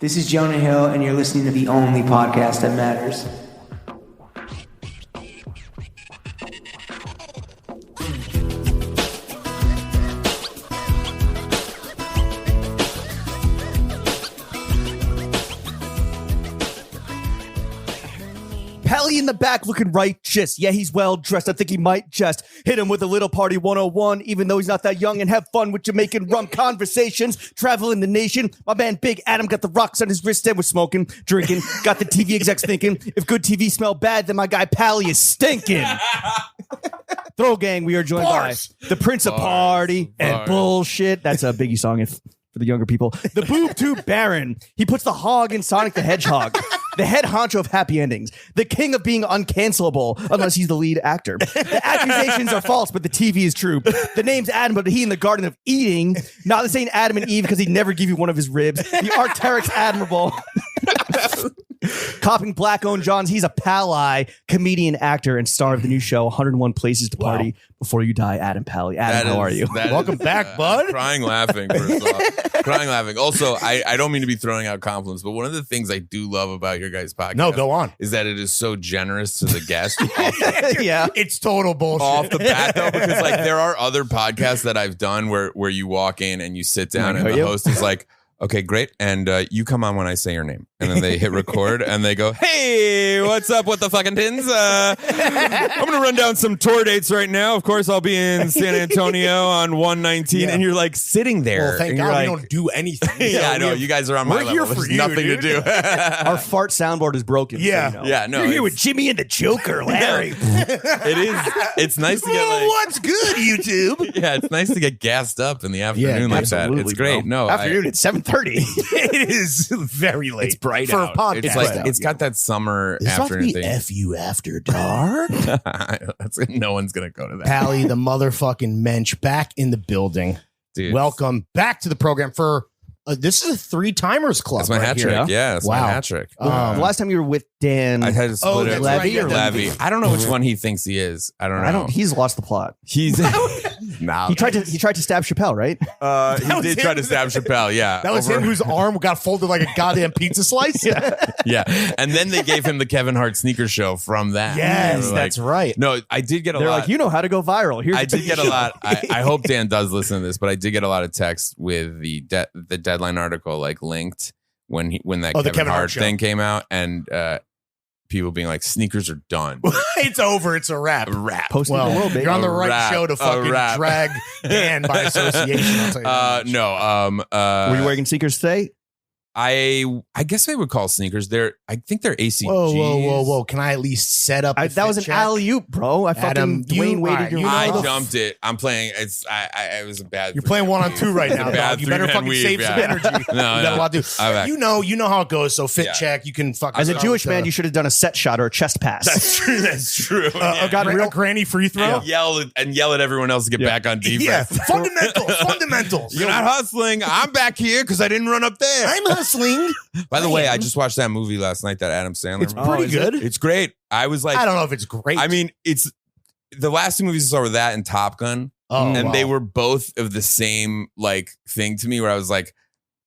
This is Jonah Hill, and you're listening to the only podcast that matters. Pally in the back looking righteous. Yeah, he's well dressed. I think he might just hit him with a little party 101, even though he's not that young, and have fun with Jamaican rum conversations. Traveling the nation. My man Big Adam got the rocks on his wrist and was smoking, drinking. Got the TV execs thinking, if good TV smell bad, then my guy Pally is stinking. Throw gang, we are joined by the Prince of Party and Bullshit. That's a Biggie song for the younger people. The Boob Tube Baron. He puts the hog in Sonic the Hedgehog. The head honcho of happy endings. The king of being uncancelable, unless he's the lead actor. The accusations are false, but the TV is true. The name's Adam, but he in the Garden of Eating. Not the same Adam and Eve because he'd never give you one of his ribs. The Arc'teryx admirable. Copping black-owned jawnz. He's a pally, comedian, actor, and star of the new show 101 Places to Party Before You Die. Adam Pally. Adam, how are you? Welcome back, bud. Crying laughing, first off. Crying laughing. Also, I don't mean to be throwing out compliments, but one of the things I do love about your guys' podcast go on. is that it is so generous to the guest. Yeah. It's total bullshit. Off the bat, though, because like there are other podcasts that I've done where you walk in and you sit down and the host is like, okay, great. And you come on when I say your name. And then they hit record and they go, hey, what's up with the fucking tins? I'm going to run down some tour dates right now. Of course, I'll be in San Antonio on 119. Yeah. And you're like sitting there. Well, thank God we don't do anything. Yeah, I know. You guys are on my level. Here for There's you, nothing dude. to do. Our fart soundboard is broken. Yeah. So you know. Yeah, no. You're here with Jimmy and the Joker, Larry. It is. It's nice to get like. What's good, YouTube? Yeah, it's nice to get gassed up in the afternoon like that. It's great. Bro. No, afternoon at 7:30. It is very late. It's bright for out. a podcast. It's like it's got that summer afternoon thing. FU after dark. No one's gonna go to that. Pally, the motherfucking mensch, back in the building. Dude. Welcome back to the program for. This is a 3-timers club. That's my hat trick. Here. Yeah, that's my hat trick. The last time you were with Dan, I had to split it. Levy or Levy. I don't know which one he thinks he is. I don't know. He's lost the plot. He's He tried to stab Chappelle, right? He did try to stab Chappelle. Yeah, that was him whose arm got folded like a goddamn pizza slice. Yeah, and then they gave him the Kevin Hart sneaker show from that. Yes, that's right. No, I did get a lot. They're like, you know how to go viral. I did get a lot. I hope Dan does listen to this, but I did get a lot of texts with the Deadline article like linked when that Kevin Hart thing came out, and people being like, sneakers are done. It's over. It's a wrap. Posting the world, baby. You're on the right show to fucking drag Dan by association. I'll tell you no. Were you wearing sneakers today? I guess I would call sneakers. I think they're ACGs. Whoa. Can I at least set up that was an alley-oop, bro. I fucking Dwayne waded your I dumped it. I'm playing. It was a bad. You're playing 1-on-2 right now, dog. You better fucking save some energy. You got a lot to do. You know how it goes. So fit check. You can fucking. As a Jewish man, you should have done a set shot or a chest pass. That's true. Got a real granny free throw. Yell at everyone else to get back on defense. Yeah, fundamentals. You're not hustling. I'm back here because I didn't run up there. I'm hustling. By the way, I just watched that movie last night, that Adam Sandler It's pretty good. It's great. I was like, I don't know if it's great. I mean, it's the last two movies I saw were that and Top Gun. They were both of the same like thing to me where I was like,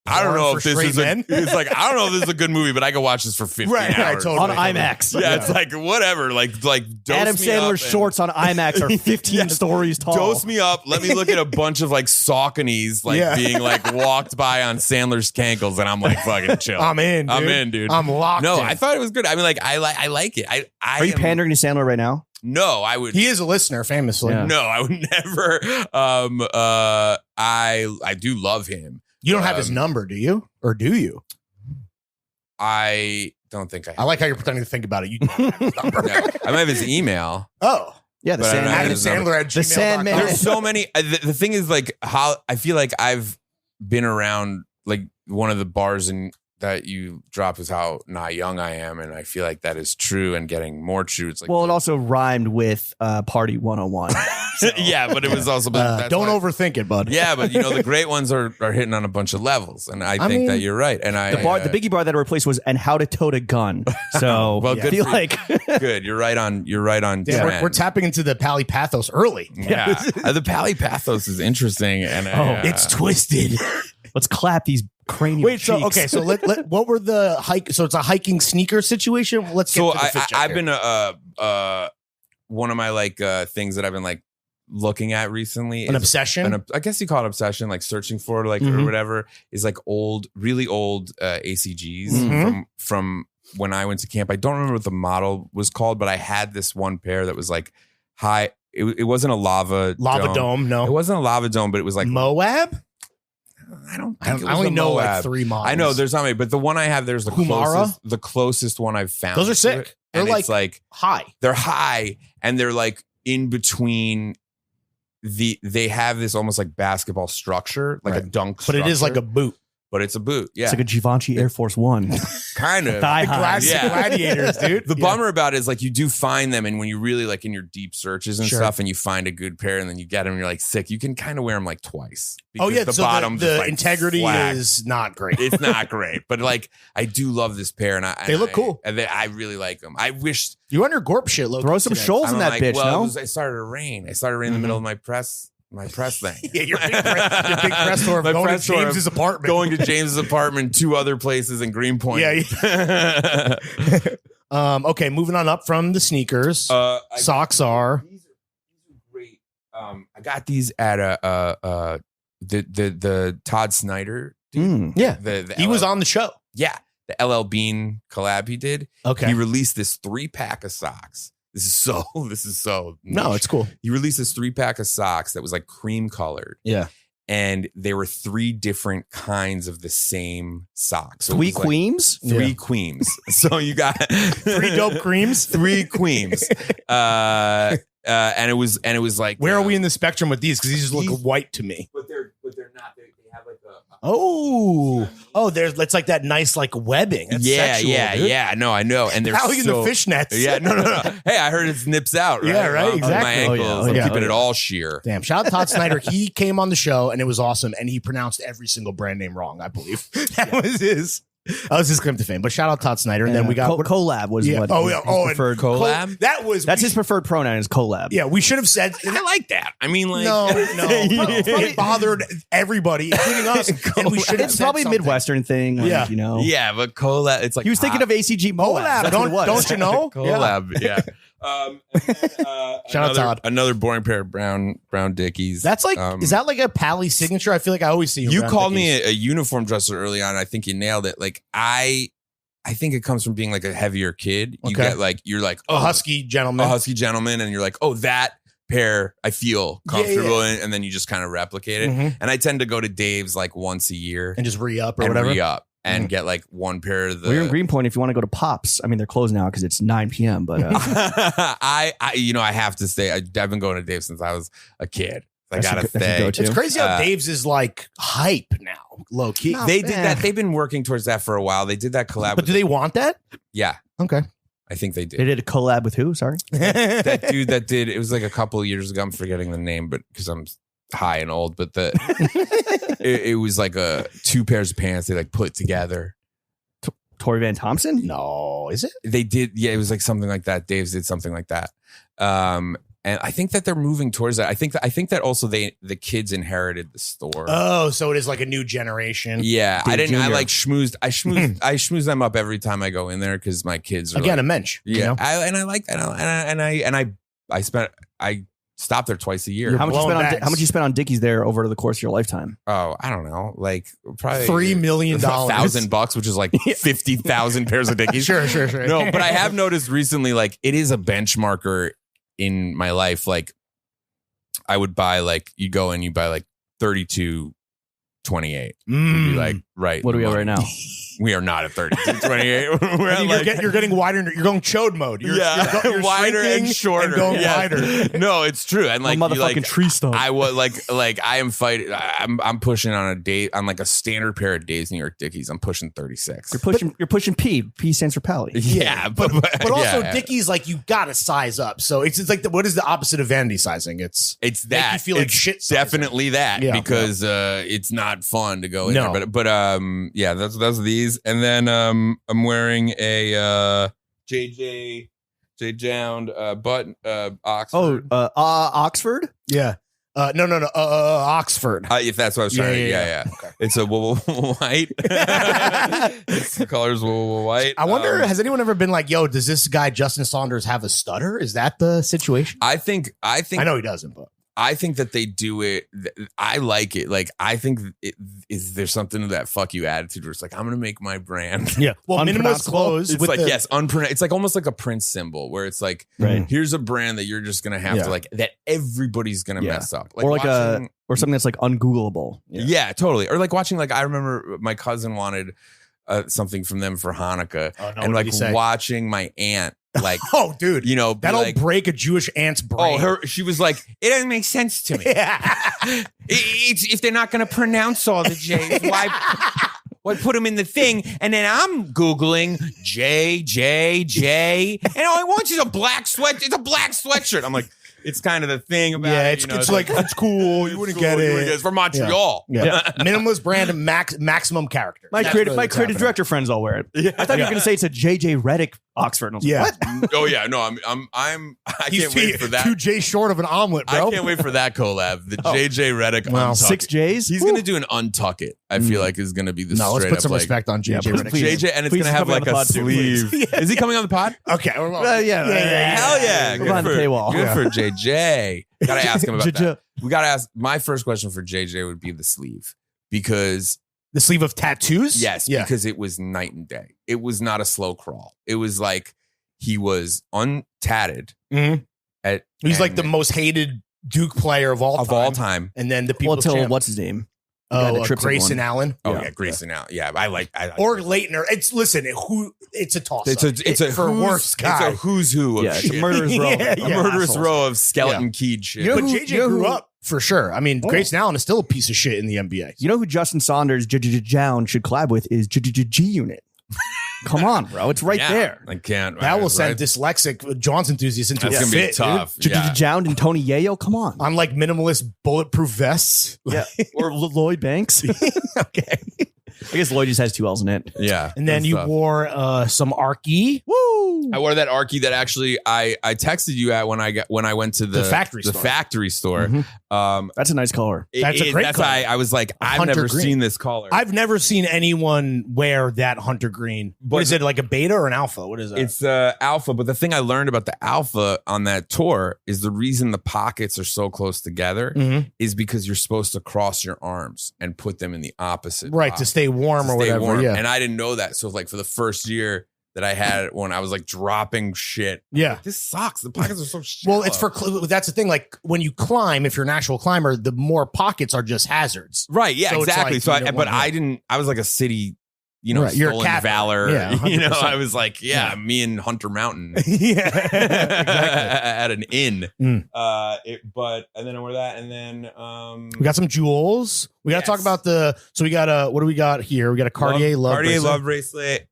I don't know if this is it's like, I don't know if this is a good movie, but I could watch this for 15 hours. Totally. On IMAX. Yeah, it's like whatever. Like Adam Sandler's shorts on IMAX are 15 stories tall. Dose me up. Let me look at a bunch of like Sauconys being like walked by on Sandler's cankles, and I'm like fucking chill. I'm in, dude. I'm locked. No, in. I thought it was good. I mean, like I like it. Are you pandering to Sandler right now? No, I would. He is a listener, famously. Yeah. No, I would never. I do love him. You don't have his number, do you? Or do you? I don't think I have. I like how you're pretending to think about it. You don't have his number. No, I might have his email. Oh. Yeah, the Sandman. Adam Sandler at the Sandman. There's so many. The thing is, like, how I feel like I've been around, like, one of the bars that you dropped is how not young I am, and I feel like that is true and getting more true. It's like, well, it also rhymed with Party 101. So. Yeah, but it was also don't overthink it, bud. Yeah, but you know the great ones are hitting on a bunch of levels, and I think that you're right. And the biggie bar that it replaced was "and how to tote a gun." So well, I feel like good. You're right on. Yeah, we're tapping into the Pally pathos early. Yeah, the Pally pathos is interesting, and it's twisted. Let's clap these cranial cheeks. So what were the hike? So it's a hiking sneaker situation. Let's get to the fit check I've here. been one of my like things that I've been like looking at recently. An obsession? I guess you call it obsession, like searching for like or whatever, is like really old ACGs from when I went to camp. I don't remember what the model was called, but I had this one pair that was like high. It wasn't a lava dome. No, it wasn't a lava dome, but it was like Moab. I only know like 3 models. I know there's not many, but the one I have, there's the closest one I've found. Those are sick. They're like high. They're high, and they're like in between. They have this almost like basketball structure, like a dunk structure. But it is like a boot. But it's a boot. Yeah. It's like a Givenchy Air Force One. Kind of. Gladiators, dude. The bummer about it is like you do find them, and when you really like in your deep searches and stuff, and you find a good pair, and then you get them, and you're like sick. You can kind of wear them like twice. The bottom, the like integrity is not great. It's not great, but like I do love this pair, and they look cool. And I really like them. I wish you under Gorp shit. Throw some shoals in that bitch. Well, I started to rain. I started to rain in the middle of my press thing. Yeah, your big press tour. Going to James's apartment. Going to James's apartment, 2 other places in Greenpoint. Yeah. Okay, moving on up from the sneakers. Socks are. These are great. I got these at the Todd Snyder. Dude. Yeah. He was on the show. Yeah. The LL Bean collab he did. Okay. He released this 3-pack of socks. This is so niche. No, it's cool. He released this 3-pack of socks that was like cream colored. Yeah. And they were 3 different kinds of the same socks. So 3 queens? 3 queens. So you got 3 dope creams, 3 queens. And it was like, where are we in the spectrum with these? Because these just look white to me. But they're not. They have like there's it's like that nice like webbing. That's sexual, dude. Yeah. No, I know. And they're probably in the fishnets. Yeah, no. Hey, I heard it nips out. Right? Yeah, right. Exactly. My ankles. I'm keeping it all sheer. Damn. Shout out to Todd Snyder. He came on the show and it was awesome. And he pronounced every single brand name wrong. I believe that was his claim to fame. But shout out Todd Snyder. And then we got collab was what his preferred collab. That's his preferred pronoun is collab. Yeah, we should have said. I like that. I mean, like no, probably bothered everybody, including us. And we should have. It's probably a Midwestern thing. Like, Yeah, but collab. It's like he was thinking of ACG Moab. Don't you know? Collab. Yeah. Shout out Todd. Another boring pair of brown Dickies. That's like, is that like a Pally signature? I feel like I always see you called me a uniform dresser early on. I think you nailed it. Like I think it comes from being like a heavier kid. You get like you're like a husky gentleman, and you're like, oh, that pair I feel comfortable in, and then you just kind of replicate it. And I tend to go to Dave's like once a year and just re-up or whatever. And get like one pair of the. Well, you're in Greenpoint if you want to go to Pops. I mean, they're closed now because it's 9 p.m. But I have to say I've been going to Dave since I was a kid. I gotta say, it's crazy how Dave's is like hype now, low key. They did that. They've been working towards that for a while. They did that collab. But do they want that? Yeah. Okay. I think they did. They did a collab with who? Sorry. That dude that did. It was like a couple of years ago. I'm forgetting the name, but because I'm high and old. But it was like 2 pairs of pants they like put together. Tori Van Thompson? No, is it? They did. Yeah, it was like something like that. Dave's did something like that. And I think that they're moving towards that. I think that also the kids inherited the store. Oh, so it is like a new generation. Yeah, I didn't. Junior. I like schmoozed. I schmooze them up every time I go in there because my kids are again like, a mensch. Yeah, you know? I like that. I stopped there twice a year. How much you spent on Dickies there over the course of your lifetime? Oh, I don't know, like probably $3 million, $1,000, which is like 50,000 pairs of Dickies. Sure. No, but I have noticed recently, like it is a benchmarker in my life. Like I would buy you go and you buy like 32.28. Be like, right. What are we at right now? We are not at 32.28. You're getting wider. You're going chode mode. You're wider and shorter. And going wider. No, it's true. And like motherfucking tree stump. I was like I am fighting. I'm pushing on like a standard pair of Dave's New York Dickies. I'm pushing 36. You're pushing P. P stands for Pally. Yeah, but also Dickies, like you gotta size up. So it's like what is the opposite of vanity sizing? It's that. You feel like shit. Definitely that because it's not fun to go in there. But yeah, that's these. And then I'm wearing a J. Jound button Oxford. Oxford? Yeah. No. Oxford. If that's what I was trying to. Yeah. Okay. It's a white. It's the colors white. I wonder, has anyone ever been like, "Yo, does this guy Justin Saunders have a stutter?" Is that the situation? I think. I know he doesn't, but I think that they do it. I like it. Like, I think there's something to that fuck you attitude where it's like, I'm going to make my brand. Yeah. Well, minimalist clothes. It's like, yes, it's like almost like a Prince symbol where it's like, here's a brand that you're just going to have to like, that everybody's going to mess up. Like, or like or something that's like ungoogleable. Yeah, totally. Or like watching, like, I remember my cousin wanted something from them for Hanukkah. And like watching my aunt. Like, oh, dude, you know, that'll like, break a Jewish aunt's brain. She was like, it doesn't make sense to me. If they're not going to pronounce all the J's, why put them in the thing? And then I'm Googling J, and all I want is a black sweat. It's a black sweatshirt. I'm like, it's kind of the thing about it. It's like, it's cool. You wouldn't get it. It's from Montreal. Yeah. Minimalist brand and maximum character. My creative director friends all wear it. Yeah. I thought you were going to say it's a JJ Redick Oxford. And I was like, what? Oh yeah, no, I can't wait for that. 2 J's short of an omelet, bro. I can't wait for that collab. The JJ Redick Untuck. 6 J's? He's going to do an Untuck It. I feel like is going to be the let's put some like, respect on JJ Redick. JJ, and it's going to have like a sleeve. Is he coming on the pod? Okay. Hell yeah. Behind the paywall. Good for JJ. Gotta ask him about that. We gotta ask. My first question for JJ would be the sleeve, because the sleeve of tattoos. Yes, because it was night and day. It was not a slow crawl. It was like he was untatted. He's like the most hated Duke player of all time. And then the people. What's his name? Grayson Allen. Oh yeah, Grayson Allen. Yeah, I like or Leitner. It's a toss. It's a for worst guy. It's a who's who of shit. It's a murderous row. A murderous row of skeleton keyed shit. But JJ grew up for sure. I mean, Grayson Allen is still a piece of shit in the NBA. You know who Justin Saunders Jown should collab with is G Unit. Come on, bro. It's right there. I can't. That will send dyslexic Jawnz enthusiasts into a fit. That's going to be tough. Jown and Tony Yayo. Come on. On like minimalist bulletproof vests. Yeah. Or Lloyd Banks. Okay. I guess Lloyd just has 2 L's in it. Yeah. And then you wore some Arky. Woo! I wore that Arky that actually I texted you at when I went to the factory store. Mm-hmm. That's a nice color. That's a great color. I was like, I've never seen this color. I've never seen anyone wear that hunter green. What is it, like a beta or an alpha? What is that? It's alpha. But the thing I learned about the alpha on that tour is the reason the pockets are so close together is because you're supposed to cross your arms and put them in the opposite. Right, to stay warm or whatever. Warm. Yeah. And I didn't know that. So like for the first year that I had it, when I was like dropping shit. Yeah. Like, this sucks. The pockets are so shallow. Well, it's that's the thing. Like when you climb, if you're an actual climber, the more pockets are just hazards. Right. Yeah, so exactly. Like, I was like a city, stolen valor. Yeah, I was like, me and Hunter Mountain. Exactly. At an inn. And then I wore that, and then we got some jewels. We got to talk about so we got what do we got here? We got a Cartier love bracelet.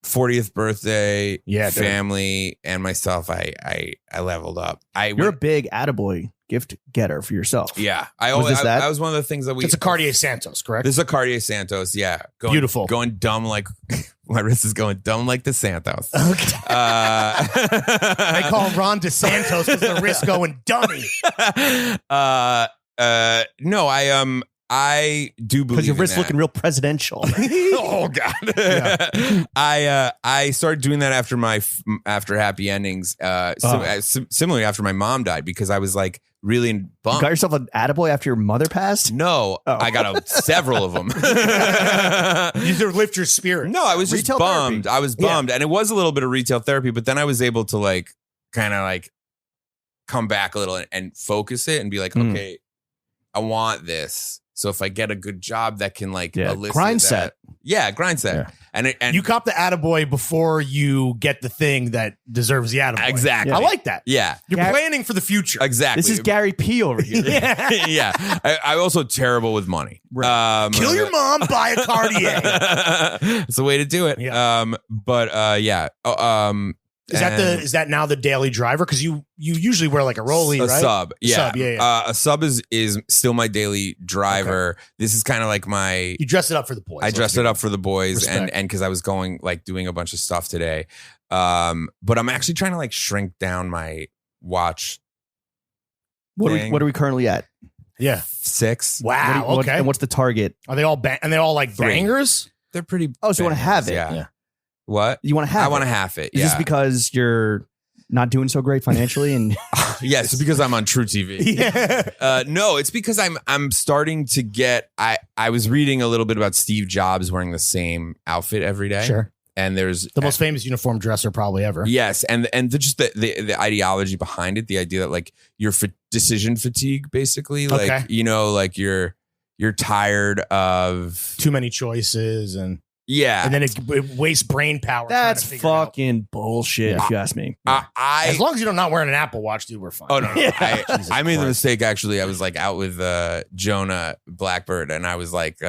40th birthday, family, and myself. I leveled up. You're a big attaboy gift getter for yourself. Yeah, I was one of the things that it's a Cartier Santos, correct? This is a Cartier Santos. Yeah, beautiful. Going dumb like my wrist is going dumb like the Santos. Okay. They call him Ron DeSantos because the wrist going dummy. No, I do believe because your wrist's looking real presidential. Oh God! Yeah. I started doing that after Happy Endings. Similarly, after my mom died, because I was like really bummed. You got yourself an attaboy after your mother passed? No, I got several of them. You to lift your spirit. No, I was just retail bummed. Therapy. I was bummed, and it was a little bit of retail therapy. But then I was able to like kind of like come back a little and focus it and be like, okay, I want this. So if I get a good job that can like elicit grind set. Yeah, grind set. Yeah. And you cop the attaboy before you get the thing that deserves the attaboy. Exactly. I like that. Yeah. You're planning for the future. Exactly. This is Gary P over here. Yeah. I'm also terrible with money. Right. Kill your mom, buy a Cartier. It's the way to do it. Yeah. Is that now the daily driver? Because you usually wear like a rollie, right? Sub, yeah. Sub, yeah. A sub is still my daily driver. Okay. This is kind of like my. You dress it up for the boys. I dressed it up for the boys, and because I was doing a bunch of stuff today. But I'm actually trying to like shrink down my watch What thing. are we currently at? Yeah. 6. Wow. Okay. And what's the target? Are they all and they all like 3. bangers? They're pretty. Oh, so you want to have it? Yeah. What? You want to have? I want to have it. Is Yeah. this because you're not doing so great financially? And yes, it's because I'm on True TV. Yeah. No, it's because I'm starting to get. I was reading a little bit about Steve Jobs wearing the same outfit every day. Sure. And there's The most famous uniform dresser probably ever. yes, and just the ideology behind it, the idea that like you're decision fatigue, basically, like Okay. like you're tired of Too many choices and yeah. then it wastes brain power. trying that's to figure it out. fucking bullshit, if you ask me. As long as you're not wearing an Apple Watch, dude, we're fine. Oh no! Jesus I made the Christ. mistake. Actually, I was like out with Jonah Blackbird, and I was like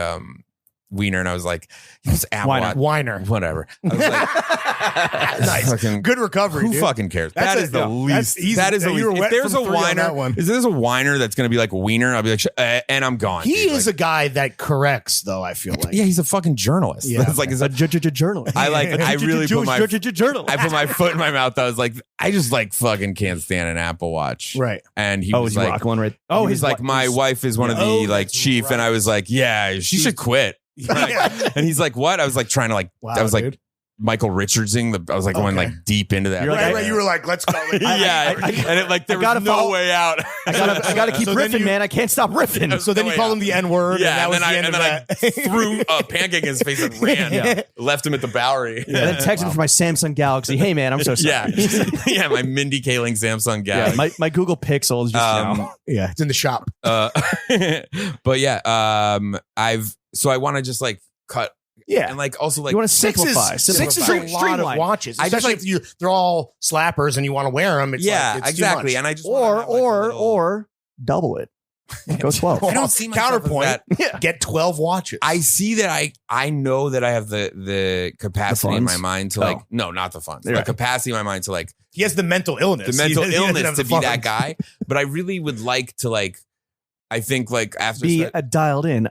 Wiener, and I was like, he was Apple Watch, Whiner. whatever. I was like, Nice. fucking- Good recovery. Who dude. fucking cares? That's That it, is the yeah. least. That's easy. That is the You were least. If wet there's a from 3 on whiner, that one. if there's a whiner that's going to be like Wiener, I'll be like, and I'm gone. He dude. is like, a guy that corrects, though. I feel like. yeah, he's a fucking journalist. Yeah. It's like A journalist. I like. I really put my. journalist. I put my foot in my mouth. I was like, I just like fucking can't stand an Apple Watch. Right. And he Oh, was is he like, rocking one right? oh, Oh, he's like, my wife is one of the Oh, like that's chief, and right. I was like, yeah, she should quit. And he's like, what? I was like trying to like, Wow, I was like dude. Michael Richardsing. I was like going Okay. like deep into that. You're like, Right. You were like, let's go. yeah, and it like there gotta was no follow- way out. I gotta keep So then riffing, you- man. I can't stop riffing. So then No you way called out. him the N word. Yeah, and and that then was I the end of that. threw a pancake in his face and ran. Yeah. Left him at the Bowery. And then texted him for my Samsung Galaxy. Hey, man, I'm so sorry. Yeah, yeah, my Mindy Kaling Samsung Yeah, Galaxy. my Google Pixel is just now. Yeah, it's in the shop. But yeah, I want to just like cut Yeah. and like also like You want to simplify. Six is Simplify. a lot of watches. I just Especially like- if they're all slappers and you want to wear them. It's yeah, like, it's exactly. Too much. And I just wanna have, like, a little- or double it. Go 12. I don't see myself as Counterpoint. that. Get 12 watches. I see that I know that I have the capacity in my funds? mind to like no, not the funds. Right. The capacity in my mind to like he has the mental illness. the mental He doesn't illness have to the be that funds. guy. But I really would like to like I think like after Be that- dialed in.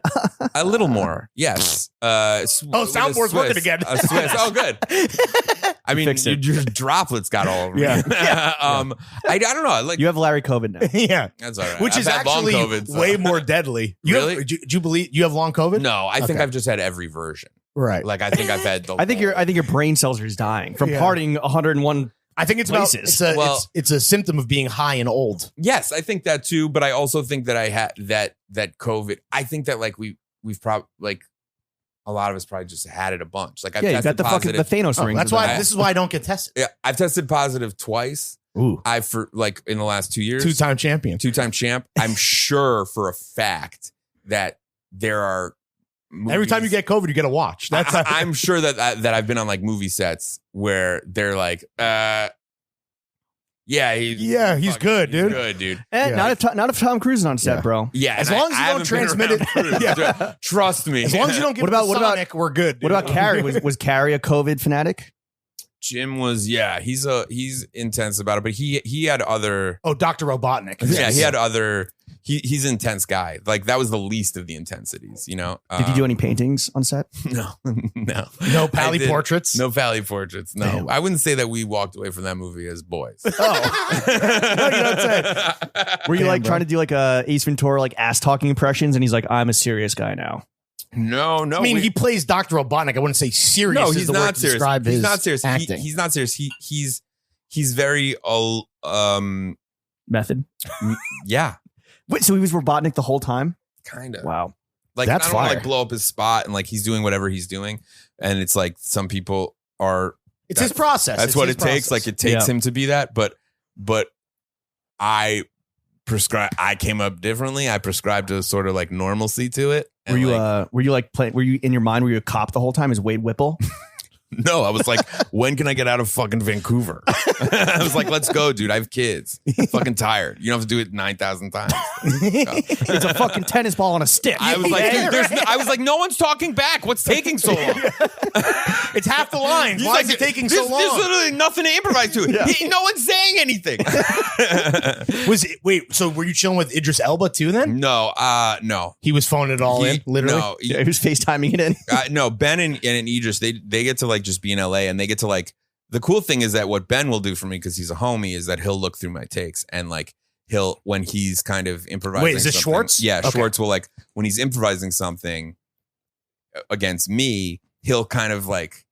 a little more. Yes. soundboard's working again. A Swiss. Oh, good. I mean, Fixed it. your droplets got all over Yeah. me. I don't know. Like You have Larry COVID now. Yeah. that's all right. Which I've is had long actually COVID, so- way more deadly. You Really? Have, do you believe you have long COVID? No, I think Okay. I've just had every version. Right. Like I think I've had the. I think your brain cells are just dying from Yeah. partying 101. I think it's places. it's a symptom of being high and old. Yes, I think that too. But I also think that I had that COVID. I think that like we've probably like a lot of us probably just had it a bunch. Like I've Yeah, you got tested the fucking positive. the Thanos Oh, rings. that's in why there. this is why I don't get tested. Yeah, I've tested positive twice. Ooh. I've for like in the last 2 years. 2-time champion. 2-time champ. I'm sure for a fact that there are Every time you movies- get COVID, you get a watch. That's I'm sure that I've been on like movie sets where they're like, yeah, he's he's good, dude. Good, dude. Eh, Yeah. not if Tom Cruise is on set, Yeah. bro. Yeah, As and long as you I don't haven't been transmit around it- Cruise. Yeah. Trust me. As long as you don't get What about- the what about- Sonic, we're good. What about Carrie? Was Carrie a COVID fanatic? Jim was he's intense about it, but he had other Dr. Robotnik. yeah he had other he's an intense guy. Like that was the least of the intensities, you know. Did you do any paintings on set? No. No Pally I did- portraits. No Pally portraits. No, Damn. I wouldn't say that we walked away from that movie as boys. Oh, no, you don't say. Were you Damn, like bro. trying to do like a Ace Ventura like ass talking impressions? And he's like, I'm a serious guy now. No. I mean, he plays Dr. Robotnik. I wouldn't say serious. No, is he's the word not to serious. describe He's his not serious. acting. He's not serious. He's very Method. yeah, Wait, so he was Robotnik the whole time? kind of. Wow. Like That's I don't want to fire. like blow up his spot and like he's doing whatever he's doing, and it's like some people are. It's his process. That's It's what his it takes. process. Like it takes Yeah. him to be that, but I came up differently. I prescribed a sort of like normalcy to it. Were you in your mind? Were you a cop the whole time? As Wade Whipple? No, I was like, when can I get out of fucking Vancouver? I was like, let's go, dude. I have kids. I'm fucking tired. You don't have to do it 9,000 times. It's a fucking tennis ball on a stick. I was like, Yeah. dude, I was like, no one's talking back. What's taking so long? It's half the lines. He's Why like, is it taking there's, so long? There's literally nothing to improvise to. No one's saying anything. Wait, so were you chilling with Idris Elba too then? No. He was phoning it all in, literally? No, Yeah, he was FaceTiming it in. no, Ben and Idris, they get to like just be in LA and they get to like, the cool thing is that what Ben will do for me, because he's a homie, is that he'll look through my takes and like, when he's kind of improvising. Wait, is this something- Schwartz? Yeah, Okay. Schwartz will like when he's improvising something against me, he'll kind of like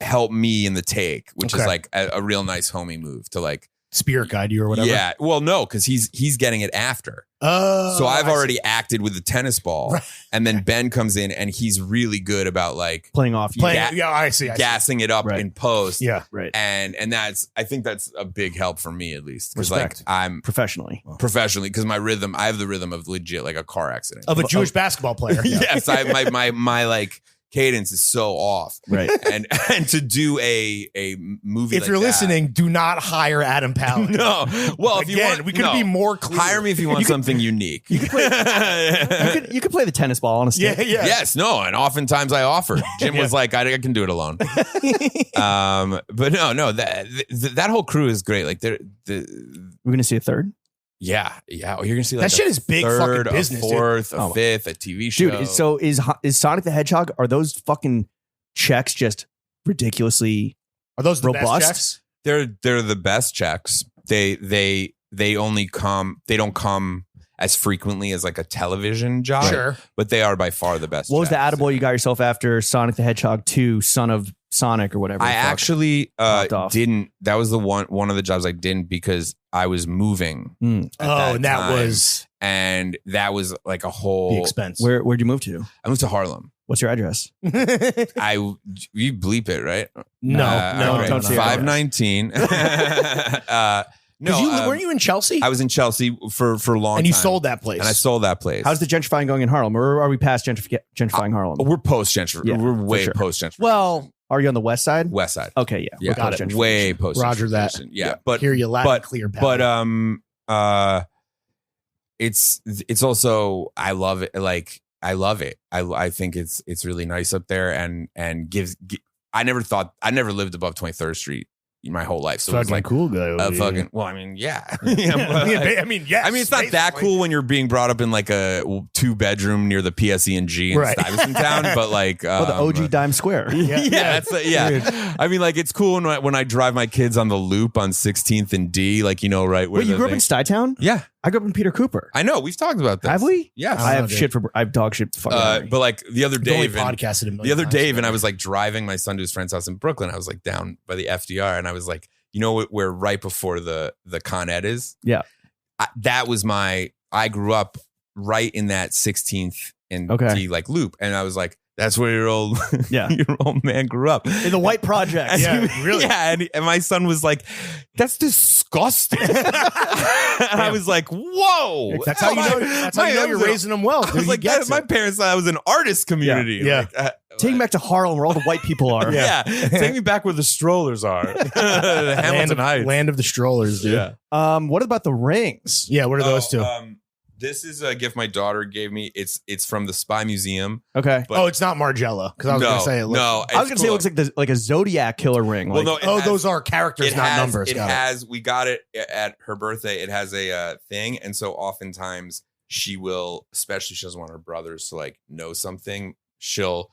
help me in the take, which is Okay. like a real nice homie move to like. Spirit guide you or whatever. Yeah, well, no, because he's getting it after. Oh, So I've I already see. acted with the tennis ball, Right. and then Ben comes in and he's really good about like Playing off. Playing. Yeah, I see. gassing it up Right. in post. Yeah. Right. And I think that's a big help for me at least because like Respect. I'm Professionally. professionally because I have the rhythm of legit like a car accident. Of a Jewish basketball player. Yes, my like cadence is so off. Right. And to do a movie If like you're that- listening, do not hire Adam Pally. No. Well, if you Again, want we could be more clear. hire me if you want something unique. You could play the tennis ball on a stick. Yeah, yeah. Yes, no, and oftentimes I offered. Jim was like, I can do it alone. But no, that whole crew is great. Like We're gonna see a third. yeah. Oh, you're gonna see like That shit is big third, fucking business, a dude. fourth, Oh. a fifth, a TV show. Dude, so is Sonic the Hedgehog? Are those fucking checks just ridiculously Are those the robust? best checks? they're the best checks. They don't come as frequently as like a television job, Sure. but they are by far the best. What was the checks. attaboy you got yourself after Sonic the Hedgehog 2, Son of Sonic or whatever? I the fuck? actually Popped off. didn't. That was the one of the jobs I didn't because I was moving. Mm. at Oh, and that time, was and that was like a the whole. expense. Where'd you move to? I moved to Harlem. What's your address? You bleep it, right? No, Okay. don't say it. 519. No, weren't you in Chelsea? I was in Chelsea for a long and you time. sold that place. And I sold that place. How's the gentrifying going in Harlem? Or are we past gentrifying Harlem? We're post gentrification. Yeah, We're for way sure. post gentrification. Well, are you on the west side? West side. Okay, yeah. Yeah, We're got post it. gentrification. Way post. Roger that. gentrification. Yeah, but Hear you loud and clear, pal. it's also I love it. Like I love it. I think it's really nice up there and gives. I never lived above 23rd Street my whole life. So it was fucking like cool guy. a fucking. Well, I mean, yeah. Yeah, But, I mean, yes. I mean, it's not that basically. cool when you're being brought up in like a 2-bedroom near the PSE&G in Right. Stuyvesant Town, but like Oh, the OG Dime Square. Yeah, that's yeah. Dude. I mean, like it's cool when I drive my kids on the loop on 16th and D, like right where. Wait, you the grew up thing- in Stuytown? Yeah, I grew up in Peter Cooper. I know. We've talked about this. Have we? Yes. I I don't have know, I have dog shit. Fucking memory. But like the other We've day, only even- podcasted a million the other times. day, and I was like driving my son to his friend's house in Brooklyn. I was like down by the FDR, and I was like, where right before the Con Ed is? Yeah. That was I grew up right in that 16th and Okay. D like loop, and I was like, that's where your old Yeah. your old man grew up. in the White Project. Yeah, really. Yeah, and my son was like, "That's disgusting." And I was like, "Whoa!" That's how you know. That's how you know you're raising them well. I Dude. was He like, gets my it. parents thought I was an artist community. Yeah. Like, Take me back to Harlem where all the white people are. yeah. Take me back where the strollers are. The Hamilton Heights. Land of the strollers, dude. Yeah. What about the rings? Yeah, what are those two? This is a gift my daughter gave me. It's from the Spy Museum. Okay. but- Oh, it's not Margiela because I was no, going to say it. no. I was gonna say it looks like a Zodiac killer ring. Well, Like, no. it Oh, has- those are characters, it not has, numbers. It Got it. has. We got it at her birthday. It has a thing, and so oftentimes she will, especially she doesn't want her brothers to like know something. She'll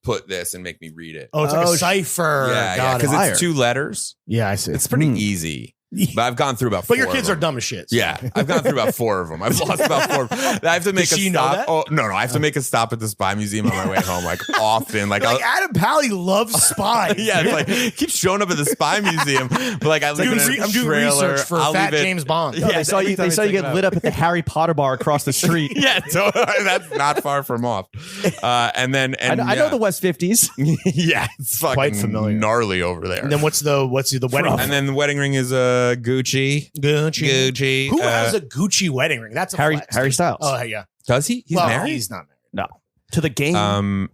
put this and make me read it. Oh, it's like Oh, a cipher. yeah, Got it. because Fire. it's 2 letters. Yeah, I see. It's pretty Hmm. easy. But I've gone through about 4 But your of kids are them. dumb as shit. so- Yeah, I've gone through about 4 of them. I've lost about 4. I have to make Does a she know stop. that? Oh no, I have to make a stop at the Spy Museum on my way home, like often. Like, Like Adam Pally loves spies. yeah, it's like keeps showing up at the Spy Museum. But like I live in a I'm doing trailer. research for I'll Fat leave it- James Bond. No, Yeah, they saw you. every time They I saw you check it get out. lit up at the Harry Potter bar across the street. Yeah, totally. That's not far from off. And then I know the West 50s. yeah, it's fucking Quite familiar. gnarly over there. And then what's the wedding? And then the wedding ring is a Gucci. Gucci. Gucci. Who has a Gucci wedding ring? That's a Harry flex, Harry dude. Styles. Oh yeah. Does he? He's Well, married. He's not married. No. To the game.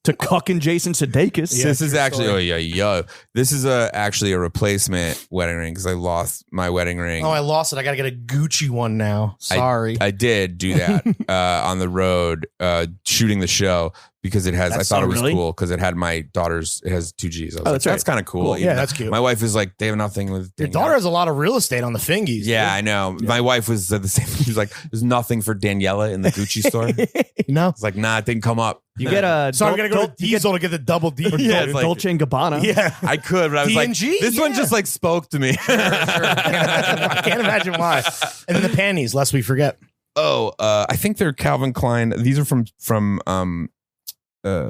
To cucking Jason Sudeikis. Yeah. This is true actually story. This is actually a replacement wedding ring because I lost my wedding ring. Oh, I lost it. I gotta get a Gucci one now. Sorry. I did do that on the road shooting the show, because it has. That's I thought so it was really? cool because it had my daughter's. It has 2 Gs. I was that's like, right. that's kind of cool. Yeah, that's cute. My wife is like, they have nothing with Your Danielle. daughter has a lot of real estate on the fingies. Yeah, dude. I know. My wife was the same. She was like, "There's nothing for Daniela in the Gucci store." No. It's like, nah, it didn't come up. You get a So I'm gonna go to Diesel to get the double D. Yeah, it's like- Dolce and Gabbana. Yeah. I could, but I was D&G? like, this one Yeah. just like spoke to me. I can't imagine why. And then the panties, lest we forget. I think they're Calvin Klein. These are from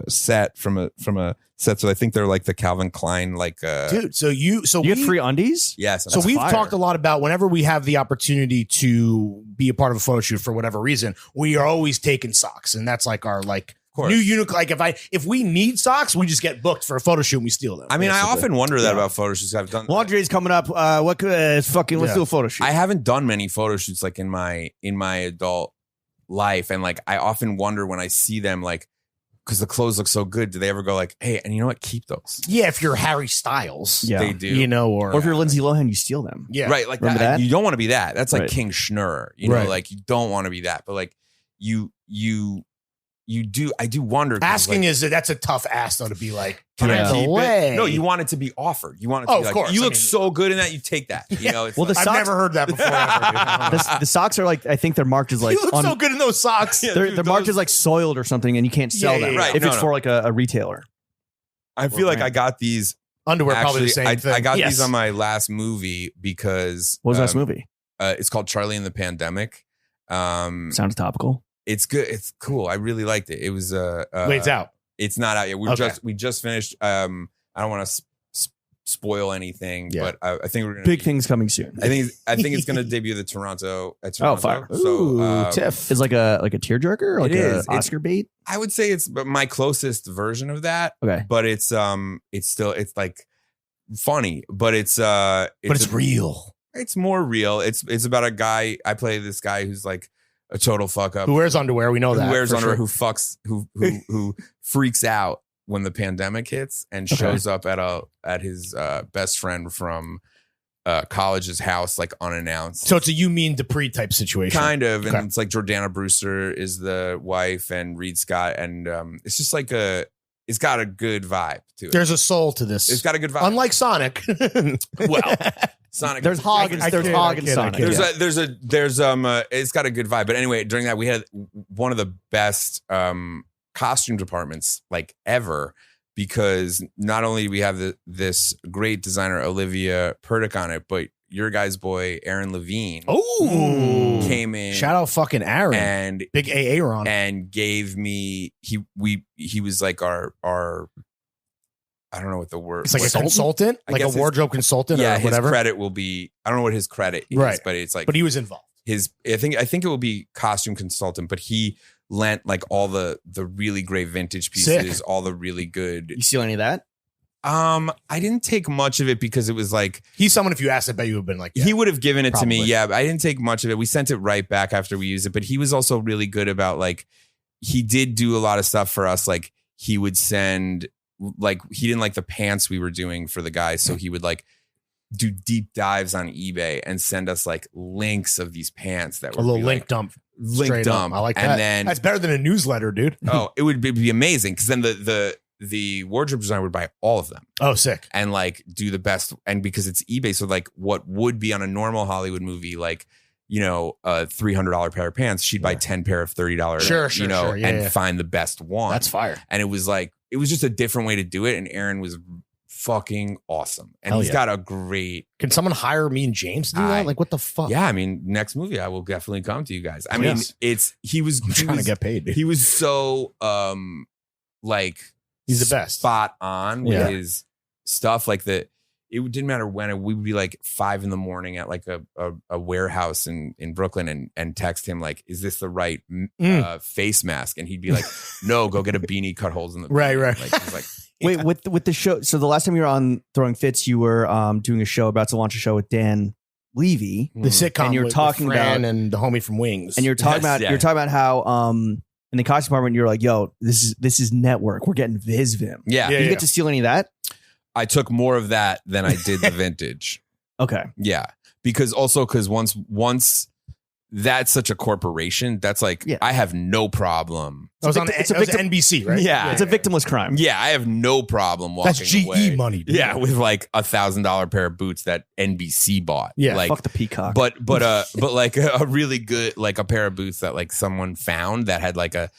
set from a set. So I think they're like the Calvin Klein Dude, so You get free undies? Yes. So we've fire. talked a lot about whenever we have the opportunity to be a part of a photo shoot for whatever reason, we are always taking socks. And that's like our course. new unique. Like if we need socks, we just get booked for a photo shoot and we steal them. I mean, I basically. often wonder that about photo shoots. I've done Laundry's coming up. Let's do a photo shoot. I haven't done many photo shoots like in my adult life, and like I often wonder when I see them, like, because the clothes look so good, do they ever go like, hey, and you know what, keep those? Yeah, if you're Harry Styles, Yeah. They do. you know, or Or if you're Lindsay Lohan, you steal them. yeah, Right, like Remember that? You don't want to be that. That's like Right. King Schnurr. You know, Right. like you don't want to be that. But like you do. I do wonder. 'cause, Asking like, is that's a tough ask though to be like, can Yeah. I keep delay? it? No, you want it to be offered. You want it to Oh, be of like, course. you I look mean- so good in that. You take that. You know, it's Well, like, the I've socks- never heard that before. The socks are like, I think they're marked as like, you look so good in those socks. they're marked as like soiled or something, and you can't sell Yeah, them yeah, yeah. if Right, it's no, for like a retailer. I feel like I got these. Underwear, probably the Actually, same thing. I got Yes. these on my last movie because What was last movie? It's called Charlie and the Pandemic. Sounds topical. It's good. It's cool. I really liked it. It was Wait, it's out. It's not out yet. Okay. We just finished. I don't want to spoil anything, Yeah. but I think we're gonna Big things coming soon. I think it's gonna debut at Toronto. Oh, fire. So Tiff. It's like a tearjerker, like It a is. It's- Oscar bait. I would say it's my closest version of that, Okay. but it's like funny, but it's real. it's more real. It's about a guy. I play this guy who's like a total fuck up. Who wears underwear? We know Who that. wears for underwear, sure. who freaks out when the pandemic hits and Okay. shows up at his best friend from college's house like unannounced. So it's a you mean Dupree type situation. Kind of, and Okay. it's like Jordana Brewster is the wife and Reed Scott, and it's just like it's got a good vibe to it. There's a soul to this. It's got a good vibe. Unlike Sonic. Well, Sonic. There's Hog and I there's kid, Hog I and kid, I Sonic. kid. Yeah. There's it's got a good vibe. But anyway, during that we had one of the best costume departments like ever, because not only do we have this great designer Olivia Purdick on it, but your guy's boy Aaron Levine Oh, came in. shout out fucking Aaron. and Big AA Ron. and gave me he was like our I don't know what the word. It's like a what- consultant, I like a guess his- wardrobe consultant Yeah, or his whatever. credit will be. I don't know what his credit is, Right. but it's like But he was involved. his. I think it will be costume consultant, but he lent like all the really great vintage pieces, Sick. all the really good. You steal any of that? I didn't take much of it because it was like He's someone, if you asked, I bet you would have been like, yeah. he would have given it to me. probably. Yeah, but I didn't take much of it. We sent it right back after we used it, but he was also really good about like he did do a lot of stuff for us. Like he would send like he didn't like the pants we were doing for the guys, so he would like do deep dives on eBay and send us like links of these pants that a were little be, link like, dump. link Straight dump. up. I like that. And then That's better than a newsletter, dude. oh, it would be amazing because then the wardrobe designer would buy all of them Oh, sick. and like do the best. And because it's eBay, so like what would be on a normal Hollywood movie, like, you know, a $300 pair of pants, she'd buy 10 pair of $30, Sure, you know, sure. Yeah, and yeah. find the best one. That's fire. And it was just a different way to do it. And Aaron was fucking awesome. And Hell he's yeah. got a great, Can someone hire me and James to do that? Like, what the fuck? yeah, I mean, next movie, I will definitely come to you guys. I Yes. mean, he was I'm trying to get paid, dude. he was so, like, He's the best. spot on with Yeah. his stuff. Like it didn't matter when we would be like 5 a.m. at like a warehouse in Brooklyn and text him like, is this the right face mask? And he'd be like, no, go get a beanie, cut holes in the Right, beanie. right. Like, he's like, Wait, with the show. So the last time you were on Throwing Fits, you were doing a show, about to launch a show with Dan Levy, The sitcom. And you're with talking Fran about- and the homie from Wings. and you're talking Yes, about yeah. you're talking about how in the costume department you're like, yo, this is network. We're getting VizVim. yeah. Yeah. Did you get to steal any of that? I took more of that than I did the vintage. Okay. Yeah. Because once that's such a corporation. That's like, I have no problem. It was NBC, right? Yeah, it's a victimless crime. Yeah, I have no problem walking That's GE away. money, dude. Yeah, with like $1,000 pair of boots that NBC bought. Yeah, like, fuck the peacock. But like a really good, like a pair of boots that like someone found that had like a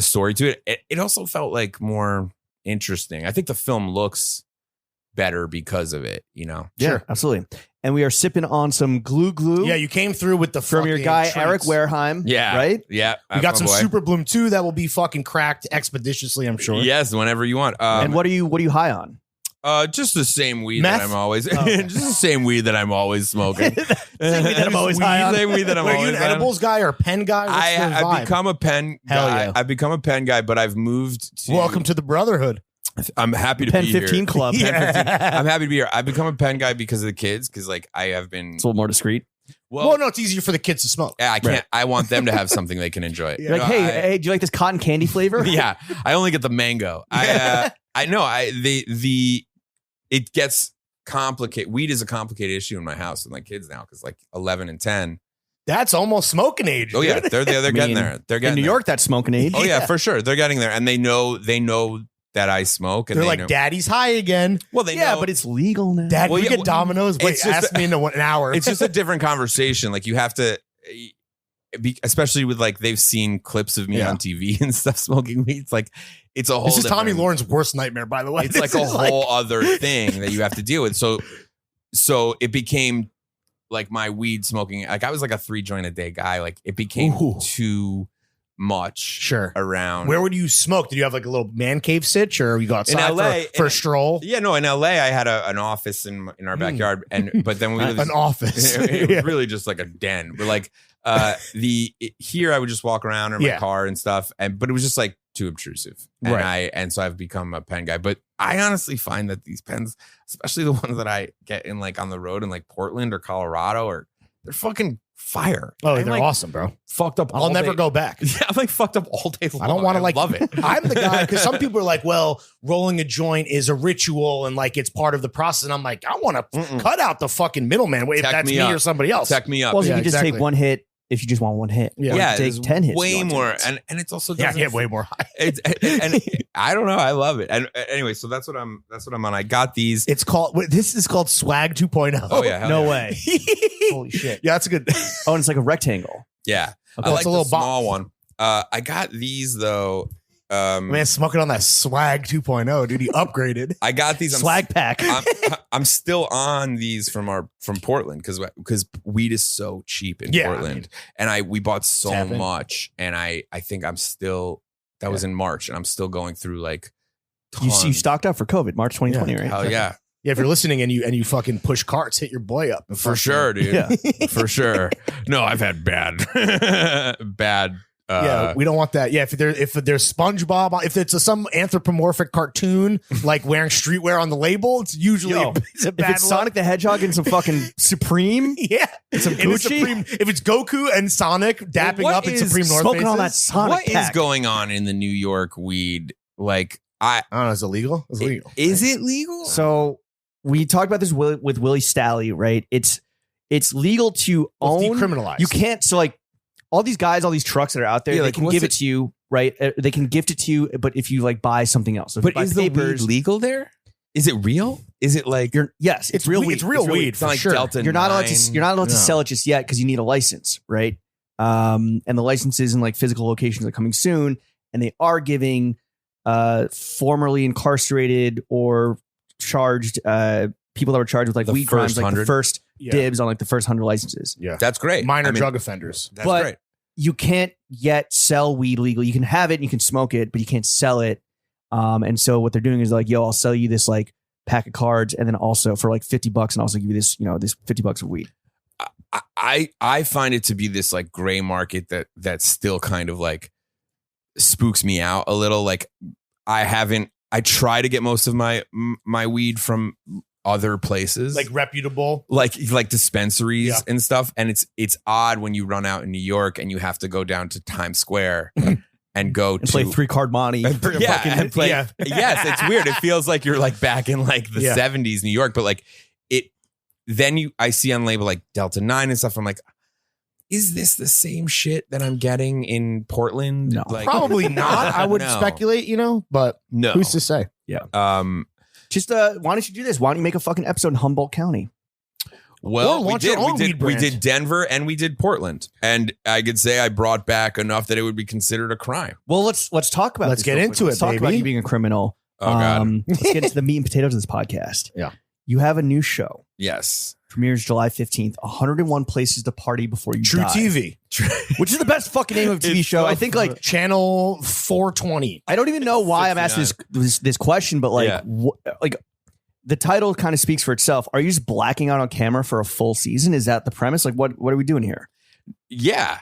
story to it. It also felt like more interesting. I think the film looks better because of it, you know? Yeah, Sure. absolutely. And we are sipping on some glue. Yeah, you came through with the from your guy treats. Eric Wareheim. Yeah. Right? Yeah. We got some Super Bloom too that will be fucking cracked expeditiously, I'm sure. Yes, whenever you want. And what are you high on? Just the same weed Meth? that I'm always okay. just the same weed that I'm always smoking. Same weed that I'm always high on. Same weed that I'm Are you always an on. edibles guy or a pen guy? What's your I've vibe? become a pen Hell guy. yeah. I've become a pen guy, but I've moved to Welcome to the brotherhood. I'm happy to Pen be 15 here. Club. I'm happy to be here. I've become a pen guy because of the kids, because like I have been It's a little more discreet. Well, no, it's easier for the kids to smoke. I can't. I want them to have something they can enjoy. You're like, hey, do you like this cotton candy flavor? Yeah, I only get the mango. I know. It gets complicated. Weed is a complicated issue in my house with my kids now because like 11 and 10. That's almost smoking age. Oh yeah, dude. they're getting there. They're getting in New there. York, that's smoking age. Oh yeah, for sure. They're getting there, and they know that I smoke. And They're they like, know. Daddy's high again. Well, they Yeah, know. but it's legal now. Dad, Well, we yeah, get well, Domino's. Wait, it's just ask me in an hour. It's just a different conversation. Like you have to, especially with like they've seen clips of me on TV and stuff smoking weed. It's like it's a whole. This is Tommy different- Lauren's worst nightmare, by the way. It's like a whole other thing that you have to deal with. So it became like my weed smoking. Like I was like a 3 joint a day guy. Like it became too much. Sure. Around. Where would you smoke? Did you have like a little man cave sitch, or you go outside In LA, for a stroll? Yeah, no. In LA, I had an office in our backyard, but then we lived An office. It was really just like a den. But like here, I would just walk around in my car and stuff, but it was just like too obtrusive, and so I've become a pen guy. But I honestly find that these pens, especially the ones that I get in like on the road in like Portland or Colorado, they're fucking fire. Oh, I'm they're like awesome, bro. Fucked up. I'll never day. go back. Yeah, I'm like fucked up all day long. I don't want to like love it. I'm the guy because some people are like, well, rolling a joint is a ritual and like it's part of the process. And I'm like, I want to cut out the fucking middleman. Wait, if Tech that's me me up. or somebody else. Tech me up. Well, so you can just exactly. take one hit if you just want one hit. Yeah. Or you Yeah, take there's 10 hits. way if you want more, 10 hits. and it's also Yeah, doesn't- get way more high. and I don't know. I love it. And anyway, so that's what I'm on. I got these. This is called swag 2.0. Oh yeah, hell No yeah. way. Holy shit. Yeah, that's a good. Oh, and it's like a rectangle. Yeah, Okay. I It's like a little the small one. I got these though. Man, smoking on that swag 2.0, dude. He upgraded. I got these. Swag pack. I'm still on these from Portland because weed is so cheap in Portland, and we bought so much, and I think I'm still. That was in March, and I'm still going through like. You tons. stocked up for COVID, March 2020, right? Hell yeah. Yeah, if you're listening and you fucking push carts, hit your boy up. For sure, dude. Yeah. For sure. No, I've had bad. Yeah, we don't want that. Yeah, if there's SpongeBob, if it's some anthropomorphic cartoon like wearing streetwear on the label, it's usually it's a If bad it's Sonic the Hedgehog and some fucking Supreme, yeah, some If it's Gucci, Supreme, if it's Goku and Sonic dapping what up in is Supreme North smoking Faces, all that Sonic What is pack. going on in the New York weed? Like, I don't know. Is it legal? It's legal. Is it legal? So we talked about this with Willie Stalley, right? It's legal to Well, it's own. decriminalized. You can't. So like all these guys, all these trucks that are out there, Yeah, they like, can what's give it- it to you, right? They can gift it to you, but if you like buy something else, so if you But buy is the weed legal there? Is it real? Is it like yes, it's real weed. It's real weed It's for not like sure. Delta You're not allowed 9. to. You're not allowed to No. sell it just yet because you need a license, right? And the licenses and like physical locations are coming soon, and they are giving formerly incarcerated or charged people that were charged with like The weed first crimes, like the 100? first Yeah. dibs on like the first 100 licenses. Yeah, That's great. minor I mean, drug offenders. That's But- great. You can't yet sell weed legally. You can have it and you can smoke it, but you can't sell it. And so what they're doing is like, yo, I'll sell you this like pack of cards, and then also for like $50, and also give you this, this $50 of weed. I find it to be this like gray market that still kind of like spooks me out a little. Like I try to get most of my weed from other places, Like reputable. like dispensaries Yeah. and stuff. And it's odd when you run out in New York and you have to go down to Times Square and go And to play 3-card money. and play. Yeah. Yes, it's weird. It feels like you're like back in like the Yeah. 70s New York, but like it. Then I see on label like Delta 9 and stuff. I'm like, is this the same shit that I'm getting in Portland? No. Like, Probably not. I would No. speculate, but no. who's to say? Just why don't you do this? Why don't you make a fucking episode in Humboldt County? Well, Or we launch your own did. weed We brand. did Denver and we did Portland, and I could say I brought back enough that it would be considered a crime. Well, let's talk about. Let's this get real into quick. it, Let's talk about baby. you being a criminal. Oh God. Let's get into the meat and potatoes of this podcast. Yeah. You have a new show. Yes. Premieres July 15th. 101 places to party before you True die. TV. Which is the best fucking name of a TV It's show. so I think like Channel 420. I don't even know why I'm asking this question, but like Yeah. the title kind of speaks for itself. Are you just blacking out on camera for a full season? Is that the premise? Like what are we doing here? Yeah.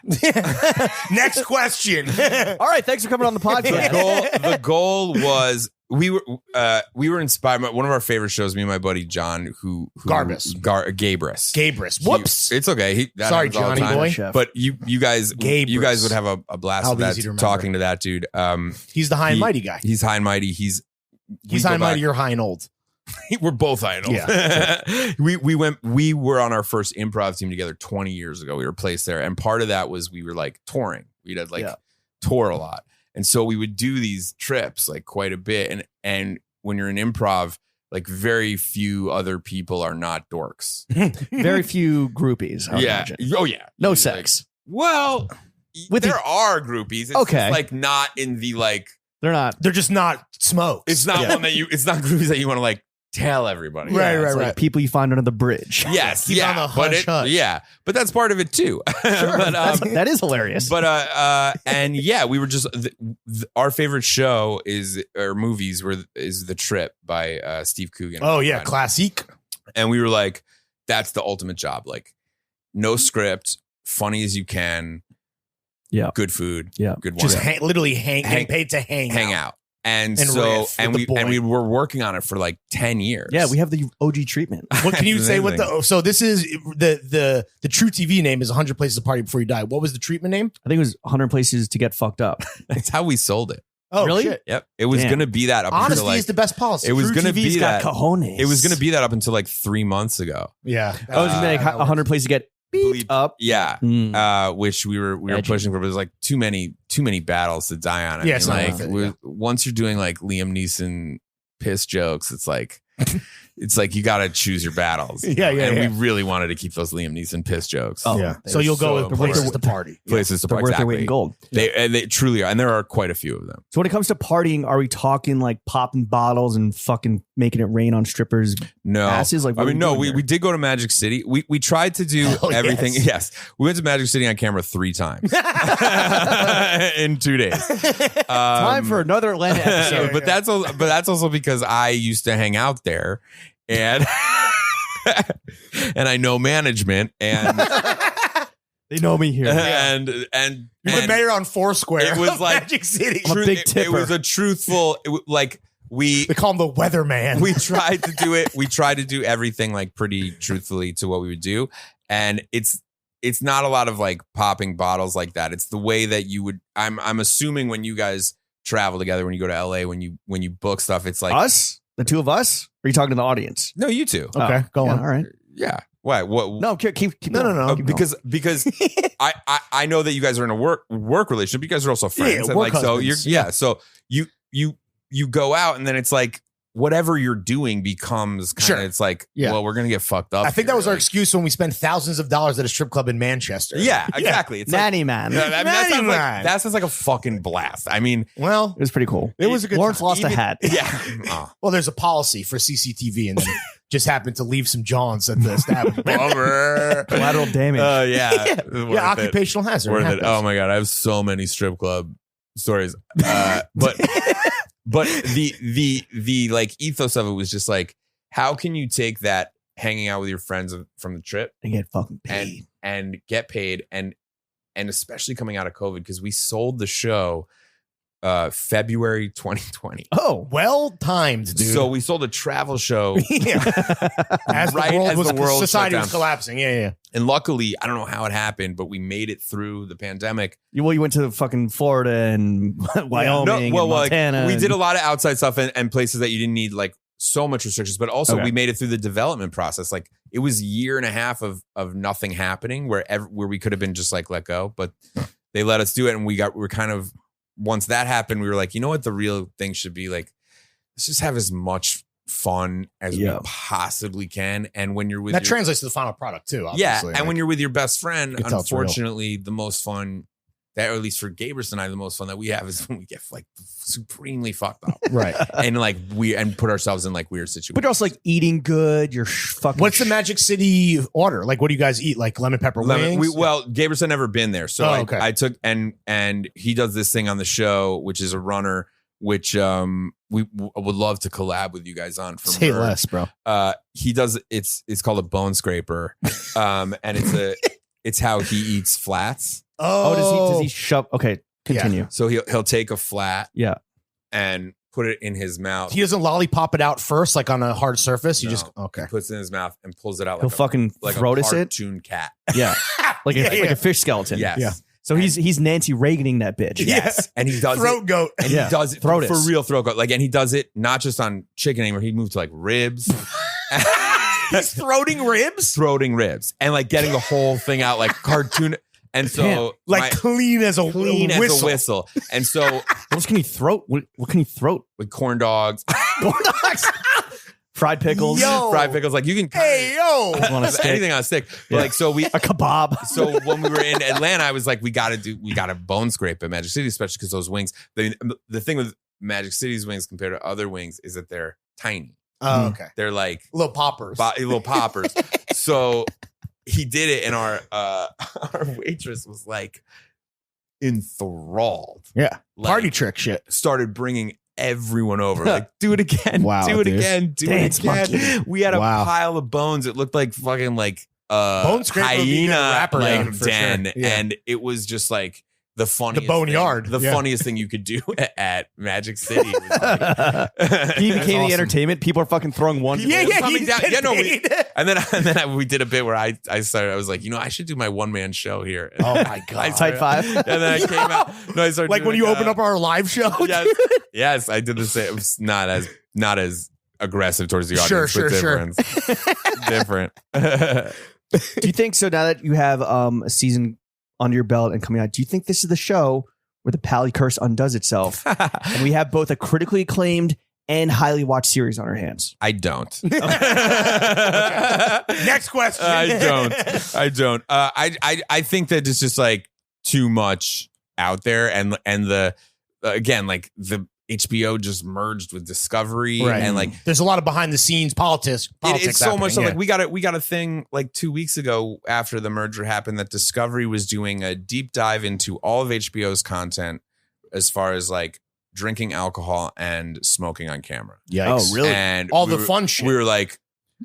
Next question. All right, thanks for coming on the podcast. The goal was we were inspired by one of our favorite shows. Me and my buddy Jon, who Gabrus. Gabrus. Whoops. It's okay. Sorry, happens all the Johnny time. boy. Chef. But you guys Gabrus. would have a blast How with that, easy to remember. talking to that dude. He's the high and He- mighty guy. He's high and mighty. He's we high go and mighty. back- You're high and old. We're both high and old. Yeah. we were on our first improv team together 20 years ago. We were placed there, and part of that was we were like touring. We'd had tour a lot, and so we would do these trips like quite a bit. And when you're in improv, like very few other people are not dorks. Very few groupies. I would Yeah. imagine. Oh yeah. No Like, sex. well, With there the- are groupies. It's Okay. just, like not in the like. They're not. They're just not smokes. It's not one that you. It's not groupies that you want to like tell everybody. Right, It's like people you find under the bridge. Yes, Keep yeah, on the but hush, hush. yeah, but that's part of it too. Sure. but, That is hilarious. but and yeah, we were just our favorite show is The Trip by Steve Coogan. Oh yeah, classique. And we were like, that's the ultimate job. Like, no script, funny as you can. Yeah. Good food. Yeah. Good wine. Just literally getting paid to hang out. And And so riff with and the boy. we were working on it for like 10 years. yeah, we have the OG treatment. What can you It's say? What amazing. so this is the True TV name is 100 Places to Party Before You Die. What was the treatment name? I think it was 100 places to get fucked up. That's how we sold it. Oh, Really? shit. Yep. It was Damn. going to be that up until Honesty like is the best policy. it was True going to TV's be got that. cojones. It was going to be that up until like 3 months ago. Yeah. I was going to be like 100 places to get beat up. Yeah. Mm. Which we were Edgy. pushing for, but there's like too many battles to die on. Yeah, it's not like worth it, yeah. once you're doing like Liam Neeson piss jokes, it's like you got to choose your battles. Yeah, yeah, And yeah. we really wanted to keep those Liam Neeson piss jokes. Oh, Yeah. they So were you'll go so with places important. to party. Places to They're park. worth their weight Exactly. in gold. They truly are, and there are quite a few of them. So when it comes to partying, are we talking like popping bottles and fucking making it rain on strippers' No, asses? Like, what I are mean, we no, doing we here? did go to Magic City. We tried to do Hell everything. yes. Yes, we went to Magic City on camera 3 times in 2 days. Time for another Atlanta episode. but that's also because I used to hang out there, and and I know management, and They know me here. and You're the and mayor on Foursquare. it was of like- Magic City. I'm a big it tipper. was a truthful. We They call him the weatherman. we tried to do it. We tried to do everything like pretty truthfully to what we would do, and it's not a lot of like popping bottles like that. It's the way that you would. I'm assuming when you guys travel together, when you go to LA, when you book stuff, it's like Us? The two of us? Or are you talking to the audience? no, you two. Okay, go Yeah, on. all right. Yeah. Why? What? No, keep No, going. no, no. Keep Because I know that you guys are in a work relationship. You guys are also friends. Yeah, and work like so you're husbands. so you go out and then it's like whatever you're doing becomes kind of Sure. it's like Yeah. well we're gonna get fucked up. I think that here. was our Like, excuse when we spent thousands of dollars at a strip club in Manchester. yeah, exactly. It's like, Nanny man. that sounds like a fucking blast. I mean, Well, It was pretty cool. it was a good Lawrence time. lost a even- hat. yeah. Oh, Well, there's a policy for CCTV, and then just happened to leave some jawnz at the establishment. bummer. Collateral damage. Yeah. yeah, Worth it. occupational hazard. Worth it. happens. Oh my god, I have so many strip club stories. But the like ethos of it was just like, how can you take that hanging out with your friends from the trip and get fucking paid. and get paid and especially coming out of COVID, because we sold the show February 2020. Oh, Well timed, dude. So we sold a travel show. yeah. As Right the world as was the world society shut was down. collapsing. Yeah. And luckily, I don't know how it happened, but we made it through the pandemic. you went to fucking Florida and Wyoming and like, Montana. we did a and- lot of outside stuff and places that you didn't need like so much restrictions, but also we made it through the development process. Like it was a year and a half of nothing happening where we could have been just like let go, but they let us do it. And we're kind of, once that happened, we were like, you know what the real thing should be? Like, let's just have as much fun as we possibly can. And when you're with that translates to the final product too. Obviously. And when you're with your best friend, unfortunately, the most fun that, or at least for Gabrus and I, the most fun that we have is when we get like supremely fucked up, right? And like and put ourselves in like weird situations. But you're also like eating good. You're fucking. What's the Magic City order? Like, what do you guys eat? Like lemon pepper wings? Well, Gabrus had never been there, so I took and he does this thing on the show, which is a runner, which we would love to collab with you guys on. For Say less, bro. He does it's called a bone scraper, and it's how he eats flats. Does he shove? Okay, continue. Yeah. So he'll take a flat, and put it in his mouth. He doesn't lollipop it out first, like on a hard surface. You just he puts it in his mouth and pulls it out. He'll fucking throat it. Cartoon cat. Yeah, like a fish skeleton. Yes. Yeah. So he's Nancy Reaganing that bitch. Yes, and he does throat goat, and he does it for real throat goat. Like, and he does it not just on chicken anymore. He moved to like ribs. He's throating ribs, and like getting the whole thing out like cartoon. And so, clean as a whistle. And so, what can he throat? What can he throat? With corn dogs, fried pickles, Like you can, anything on a stick. But like, so a kebab. So when we were in Atlanta, I was like, we got to bone scrape at Magic City, especially because those wings. The thing with Magic City's wings compared to other wings is that they're tiny. Oh, okay. They're like little poppers. So he did it, and our waitress was like enthralled. Yeah, like, party trick shit. Started bringing everyone over. Like, do it again. Wow, do it dude. again. Do Dance it again. monkey. We had a pile of bones. It looked like fucking like bone hyena like den, sure. and it was just like the funniest. The boneyard. The funniest thing you could do at Magic City. He became the entertainment. People are fucking throwing ones. Coming down. And then we did a bit where I was like, I should do my one-man show here. Oh my god, Type 5. And then I came out. No, I started like when you open up our live show. Yes, I did the same. It was not as aggressive towards the audience. Sure. Different. Do you think so? Now that you have a season under your belt and coming out, do you think this is the show where the Pally curse undoes itself and we have both a critically acclaimed and highly watched series on our hands? I don't. Next question. I don't. I think that it's just like too much out there, and the again, like the HBO just merged with Discovery, right. And like there's a lot of behind the scenes politics. It's so much. So like we got a thing like 2 weeks ago after the merger happened that Discovery was doing a deep dive into all of HBO's content as far as like drinking alcohol and smoking on camera. Yikes. Oh, really? And all the fun shit. We were like,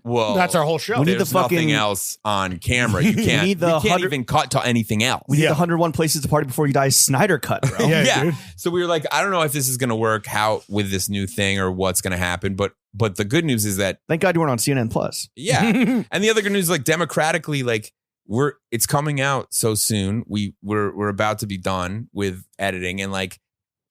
well, that's our whole show. We need there's the fucking nothing else on camera. You can't. need the we can't even cut to anything else. We need the 101 places to party before you die Snyder cut, bro. Yeah. So we were like, I don't know if this is going to work out with this new thing or what's going to happen. But the good news is that thank God you weren't on CNN Plus. Yeah. And the other good news is like democratically, like it's coming out so soon. We're about to be done with editing, and like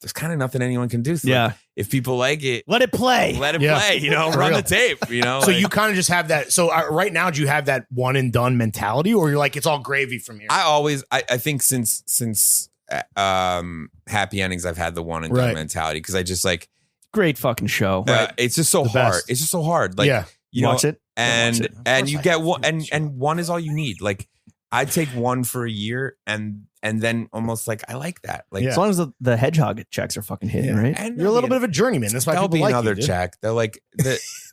there's kind of nothing anyone can do. So like, if people like it, let it play. Let it play. Run the tape. So like, you kind of just have that. So right now, do you have that one and done mentality, or you're like it's all gravy from here? I think since Happy Endings, I've had the one and done mentality because I just like great fucking show. It's just so hard. It's just so hard. Like you watch it and you get one and one is all you need. Like I take one for a year and then almost like I like that. Like as long as the hedgehog checks are fucking hitting, right? And you're a little bit of a journeyman. That's why there'll people be like another you, check. They're like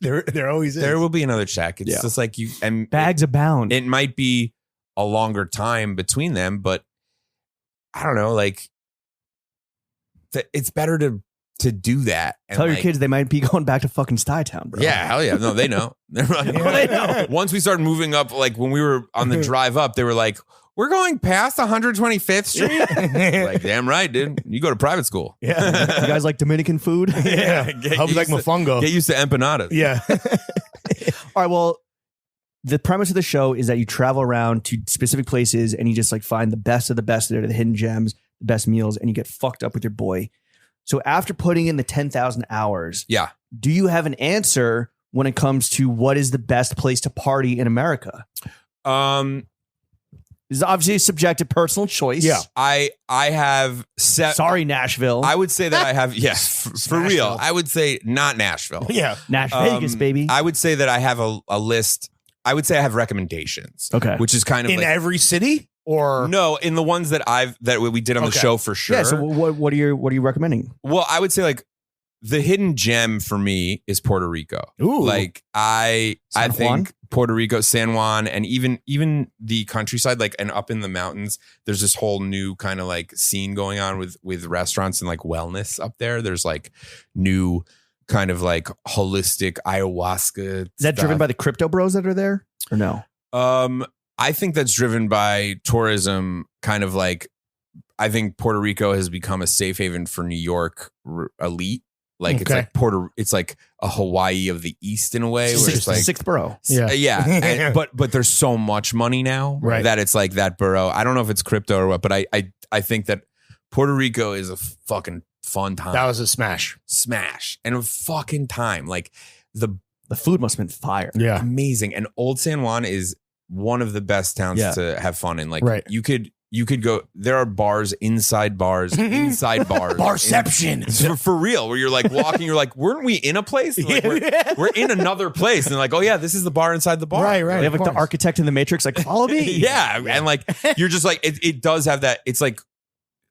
there always is. There will be another check. It's just like you and bags abound. It might be a longer time between them, but I don't know. Like it's better to do that. And tell your kids they might be going back to fucking Stuytown, bro. Yeah, hell yeah. No, they know. They know. Once we started moving up, like when we were on the drive up, they were like, we're going past 125th Street. Like, damn right, dude. You go to private school. Yeah. You guys like Dominican food? Yeah. Hope you like mofongo. Get used to empanadas. Yeah. All right. Well, the premise of the show is that you travel around to specific places and you just like find the best of the best that are the hidden gems, the best meals, and you get fucked up with your boy. So after putting in the 10,000 hours, Yeah. do you have an answer when it comes to what is the best place to party in America? This is obviously a subjective personal choice. Yeah. I have set. Sorry, Nashville. I would say that I have. Yes, for real. I would say not Nashville. Yeah. Nash Vegas, baby. I would say that I have a list. I would say I have recommendations. Okay. Which is kind of In like, every city or no, in the ones that we did on the show for sure. Yeah. So what are you recommending? Well, I would say like the hidden gem for me is Puerto Rico. Ooh. Like I San Juan? think Puerto Rico, San Juan, and even the countryside, like, and up in the mountains, there's this whole new kind of like scene going on with restaurants and like wellness up there. There's like new kind of like holistic ayahuasca. Is that driven by the crypto bros that are there or no? I think that's driven by tourism, kind of like, I think Puerto Rico has become a safe haven for New York elite. Like it's like a Hawaii of the East in a way, where it's like sixth borough. Yeah. And, but there's so much money now that it's like that borough. I don't know if it's crypto or what, but I think that Puerto Rico is a fucking fun time. that was a smash. And a fucking time. Like the food must have been fire. Yeah. amazing. And Old San Juan is one of the best towns to have fun in. Like you could go, there are bars inside bars. Barception. For real, where you're like walking, you're like, weren't we in a place? And like, we're in another place. And they're like, oh yeah, this is the bar inside the bar. Right. They have like the architect in the Matrix, like, follow me. Yeah. And like, you're just like, it does have that. It's like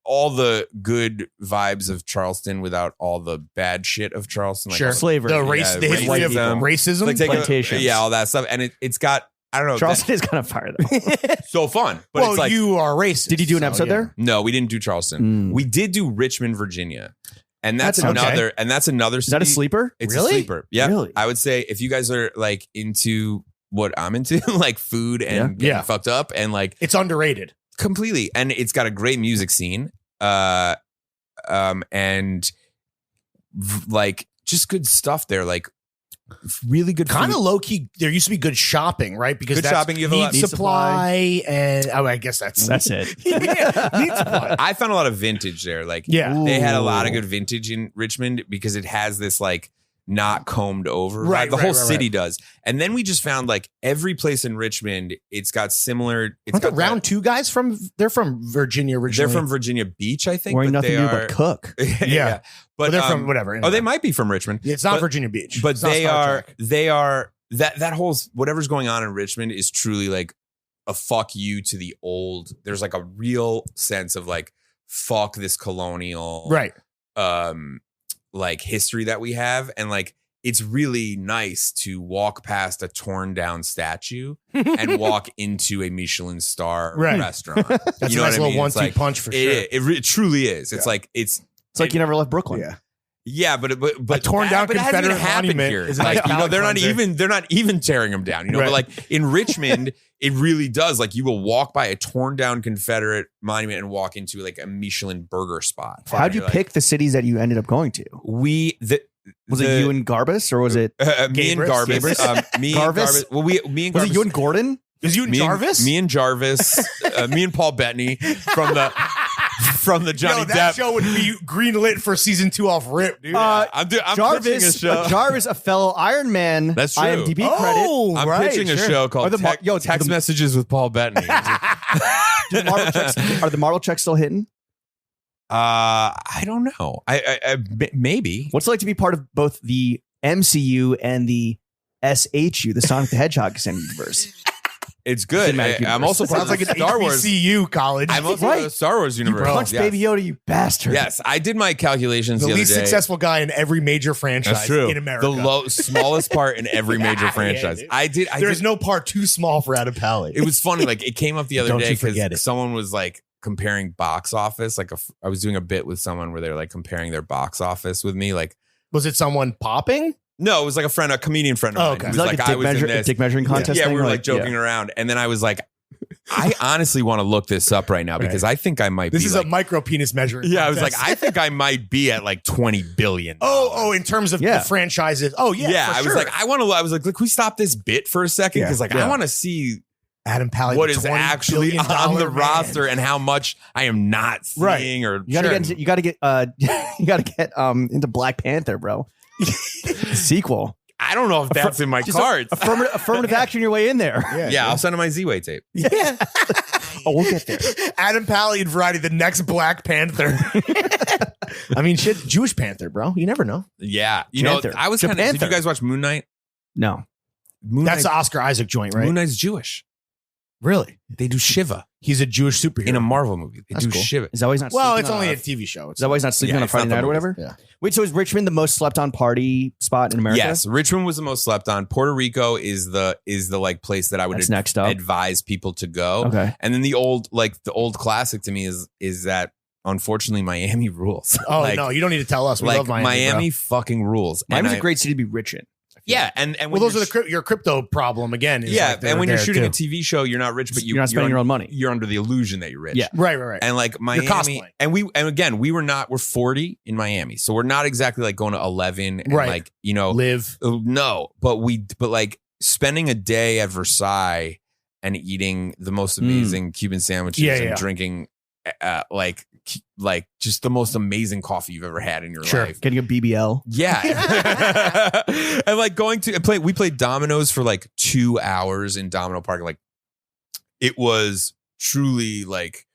all the good vibes of Charleston without all the bad shit of Charleston. Like Sure. Slavery. The history of racism. Like plantations. all that stuff. And it's got, I don't know. Charleston is kind of fire though. So fun. But well, it's like, you are racist. Did you do an episode there? no, we didn't do Charleston. We did do Richmond, Virginia. And that's another city. Is that a sleeper? It's Really? a sleeper. Yeah. Really? I would say if you guys are like into what I'm into, like food and getting fucked up and like It's underrated. completely. And it's got a great music scene. And like just good stuff there. Like really good Kind of food. low key. There used to be good shopping, right? Because Good that's shopping, you have a lot- meat supply, and I guess that's it. yeah, meat supply. I found a lot of vintage there. Like Yeah. they had a lot of good vintage in Richmond because it has this like not combed over. Right, The whole right, city does. And then we just found like every place in Richmond, it's got similar. It's Aren't the got round two guys they're from Virginia originally. They're from Virginia Beach, I think. Wearing but nothing they new are, but cook. yeah. But they're from whatever. Oh, anyway. they might be from Richmond. It's not but- Virginia Beach. But It's not they Star are, Trek. that whole, whatever's going on in Richmond is truly like a fuck you to the old. There's like a real sense of like, fuck this colonial, Right. like history that we have. And like, it's really nice to walk past a torn down statue and walk into a Michelin star Right. restaurant. That's You know a nice what I little mean? It's 1-2 like- punch for sure. It truly is. It's like, It's like you never left Brooklyn. yeah, but A torn down but it hasn't even Confederate happened monument here. is a Like, nice you know, palate they're not even tearing them down. You know, Right. but like in Richmond, it really does. Like you will walk by a torn down Confederate monument and walk into like a Michelin burger spot. How'd you You're like, pick the cities that you ended up going to? Was it you and Garbus or was it me and Garbus? Me and Garvis? Garbus. Well, me and Garbus. was it you and Gordon? Is you and me Jarvis? Me and Jarvis. Me and Paul Bettany from the Johnny that Depp. show would be greenlit for season 2 off rip, dude. I'm pitching a Jarvis, show. Jarvis, a fellow Iron Man. That's true. IMDb credit. I'm right, pitching a sure. show called Text Messages with Paul Bettany. Are the Marvel checks still hitting? I don't know. I maybe. What's it like to be part of both the MCU and the SHU, the Sonic the Hedgehog universe? It's good. Cinematic I'm universe. also part Sounds of like the an Star Wars. HBCU college. I'm also Right. the Star Wars universe. Punch Yes. Baby Yoda, you bastard. Yes, I did my calculations the the other least day. successful guy in every major franchise That's true. in America. The smallest part in every major Yeah, franchise. dude. I did. There's no part too small for Adam Pally. It was funny. Like it came up the other Don't day you forget it. because someone was like comparing box office. Like I was doing a bit with someone where they're like comparing their box office with me. Like Was it someone popping? no, it was like a comedian friend of Oh, mine. okay. Who Is was that like like, a I dick, was in this. dick measuring contest Yeah, thing? we were like joking yeah. around, and then I was like, I honestly want to look this up right now because I think I might. This be is like, a micro penis measuring. yeah. I was like, contest. I think I might be at like 20 billion. Oh, in terms of Yeah. the franchises. Oh, yeah. yeah. for I was sure. like, I want to. I was like, look, can we stop this bit for a second? Because like, I want to see Adam Pally, what is actually on the roster and how much I am not seeing or you gotta get into Black Panther, bro. Sequel. I don't know if that's in my cards. Affirmative action your way in there. Yeah, I'll send him my Ziwe tape. Yeah. Oh, we'll get there. Adam Pally and Variety, the next Black Panther. I mean, shit, Jewish Panther, bro. You never know. Yeah. Panther. I was kind of. Did you guys watch Moon Knight? No. That's the Oscar Isaac joint, right? Moon Knight's Jewish. Really? They do Shiva He's a Jewish superhero in a Marvel movie. They do cool. Shiva. Is that why he's not Well, sleeping it's on only a- a TV show. Is that why he's not sleeping on a it's Friday not the night or movie. whatever? Yeah. Wait, so is Richmond the most slept on party spot in America? Yes, Richmond was the most slept on. Puerto Rico is the like place that I would That's next up. advise people to go. Okay. And then the old classic to me is that unfortunately Miami rules. Oh, Like- no, you don't need to tell us. We like love Miami. fucking rules. Miami's And a great city to be rich in. yeah, and Well, when those you're are your crypto problem again. Is yeah, like they're and when you're there, shooting too. a TV show, you're not rich, but You're not spending your own money. You're under the illusion that you're rich. Yeah. Right. And like Miami, cosplaying. and again, we're 40 in Miami, so we're not exactly like going to 11 and Right. like Live. no, but like spending a day at Versailles and eating the most amazing Cuban sandwiches and drinking like just the most amazing coffee you've ever had in your life. Getting a BBL. Yeah. And like going to play, we played dominoes for like 2 hours in Domino Park. Like it was truly like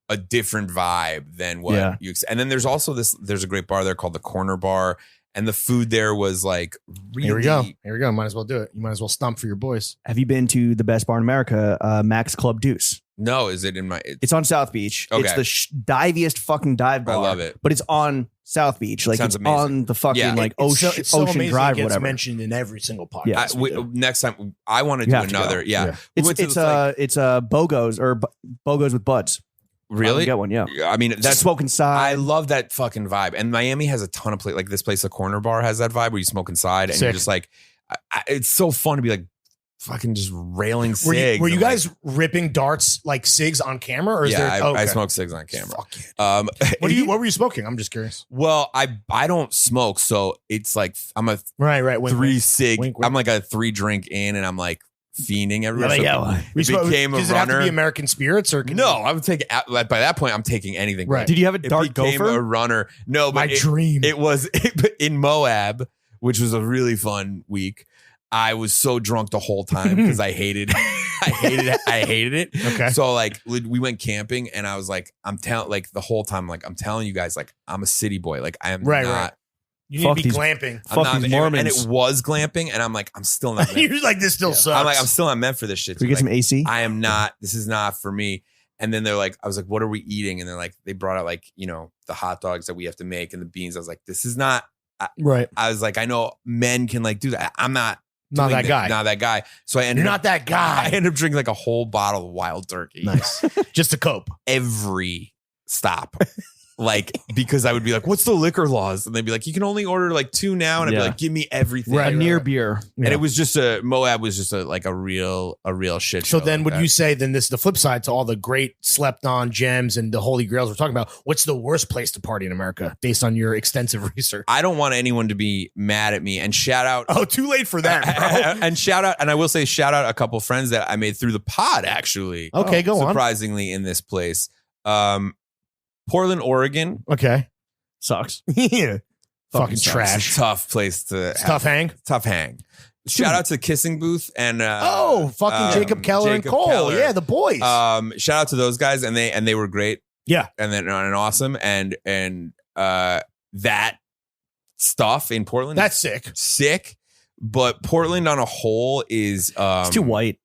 a different vibe than what and then there's also there's a great bar there called the Corner Bar. And the food there was like really. Here we go. Might as well do it. You might as well stomp for your boys. Have you been to the best bar in America, Max Club Deuce? No, is it in my? It's on South Beach. Okay. It's the diviest fucking dive bar. I love it. But it's on South Beach. Like Sounds it's amazing. on the fucking Yeah. like It's Ocean so amazing Drive it or gets whatever. mentioned in every single podcast. Yeah. Next time I want to do You have to another. go. Yeah. We It's went to it's this, it's Bogos or Bogos with Buds. really Get one, yeah. I mean That's that's smoke inside. I love that fucking vibe. And Miami has a ton of places. Like this place, the Corner Bar, has that vibe where you smoke inside and you're Sick. just like, it's so fun to be like fucking just railing cigs. Were you and, guys ripping darts like cigs on camera, or is yeah, there? I smoke cigs on camera. Fuck yeah. What were you smoking? I'm just curious. Well, I don't smoke, so it's like I'm a Right. Wink, three wink. cig. Wink, wink. I'm like a 3 drink in, and I'm like fiending everywhere. Yeah, So it became a Does it have to runner. be American spirits or No, I would take. By that point, I'm taking anything. Right. Did you have a It dark became gopher? a runner. No, My but dream. it was in Moab, which was a really fun week. I was so drunk the whole time because I hated it. Okay. So like we went camping and I was like, the whole time, like I'm telling you guys, like I'm a city boy. Like I am Right, not. right. You need Fuck to be these- glamping. I'm Fuck not- these and Mormons. it was glamping, and I'm like, I'm still not. You're like, this still sucks. I'm like, I'm still not meant for this shit. Can we get some Like, AC? I am not. This is not for me. And then they're like, I was like, what are we eating? And they're like, they brought out like, the hot dogs that we have to make and the beans. I was like, this is not. right. I was like, I know men can like do that. I'm not. Not doing that guy. Not that guy. So I ended You're up. not that guy. I ended up drinking like a whole bottle of wild turkey. Nice. Just to cope. Every stop. Like, because I would be like, what's the liquor laws? And they'd be like, you can only order like 2 now. And I'd be Yeah. like, give me everything. a near beer. And it was just Moab was just a real shit So show then like would that. you say then this is the flip side to all the great slept on gems and the holy grails we're talking about? What's the worst place to party in America based on your extensive research? I don't want anyone to be mad at me, and shout out. Oh, too late for that, bro. And shout out, and I will say shout out a couple friends that I made through the pod actually. Okay, go on. Surprisingly in this place. Portland, Oregon. Okay. Sucks. Yeah. Fucking It's a trash. tough place to have. Tough hang. Tough hang. Shout out to Kissing Booth and Jacob Keller and Jacob Cole. Keller. Yeah, the boys. Shout out to those guys, and they were great. Yeah. And awesome, and that stuff in Portland. That's sick. sick, but Portland on a whole is It's too white.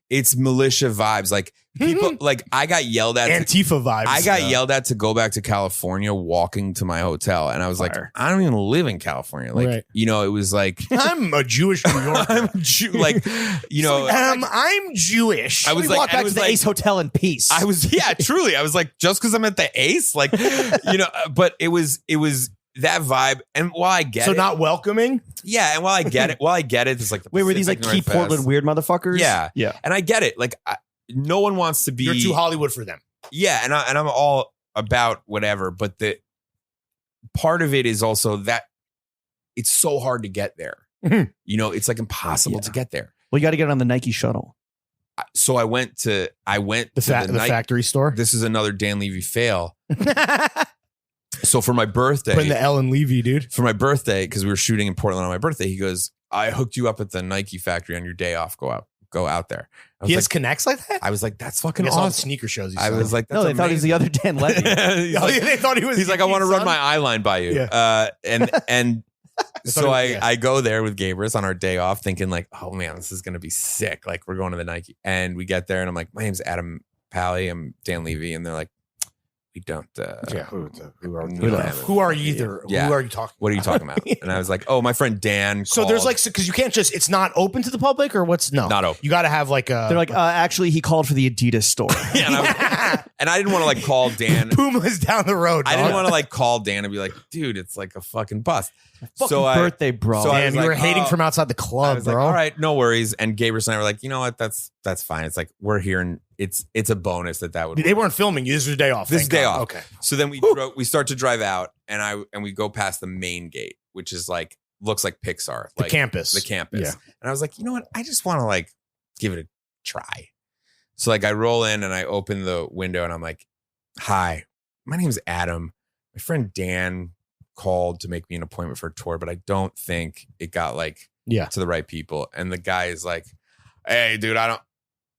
It's militia vibes. Like people, like I got yelled at. Antifa vibes. I got yelled at to go back to California walking to my hotel, and I was like, Fire. I don't even live in California. Like, Right. it was like I'm a Jewish New Yorker. I'm a Jew. Like, I'm Jewish. I was We like, walk back I was to the like- Ace Hotel in peace. I was, yeah, truly. I was like, just because I'm at the Ace, like, but it was that vibe. And while I get so it, not welcoming. yeah, and while I get it, it's like, the Wait, were these like Pacific key Northwest. Portland weird motherfuckers? Yeah, Yeah. and I get it. Like, no one wants to be. You're too Hollywood for them. Yeah, and I'm all about whatever, but the part of it is also that it's so hard to get there. Mhm. It's like impossible to get there. Well, you got to get on the Nike shuttle. So I went to the factory store. This is another Dan Levy fail. So for my birthday, Putting the L in Levy, dude. For my birthday, because we were shooting in Portland on my birthday, he goes, I hooked you up at the Nike factory on your day off. Go out there. He has connects like that? I was like, that's fucking All the awesome. sneaker shows. I was like, that's no, they thought he was the other Dan Levy. They thought he was. He's like, I want to run my eye line by you. Yeah. And so I go there with Gabrus on our day off thinking like, oh man, this is going to be sick. Like we're going to the Nike. And we get there and I'm like, my name's Adam Pally. I'm Dan Levy. And they're like, we don't. Who are you either? Yeah. Who are you talking What are you talking about? And I was like, oh, my friend Dan. So there's like, because you can't just, it's not open to the public or what's not open. You got to have like a. They're like, actually, he called for the Adidas store. And I didn't want to like call Dan. Puma's down the road. I didn't want to like call Dan and be like, dude, it's like a fucking bust. Birthday, bro. So Damn, you were hating from outside the club, I was bro. like, all right, no worries. And Gabrus and I were like, you know what? That's fine. It's like we're here, and it's a bonus that would. They weren't filming you. This was your day off. This is day off. Okay. So then we start to drive out, and we go past the main gate, which is like looks like Pixar, The like campus. the campus. Yeah. And I was like, you know what? I just want to like give it a try. So like I roll in and I open the window and I'm like, hi, my name's Adam. My friend Dan called to make me an appointment for a tour, but I don't think it got like to the right people. And the guy is like, hey, dude, are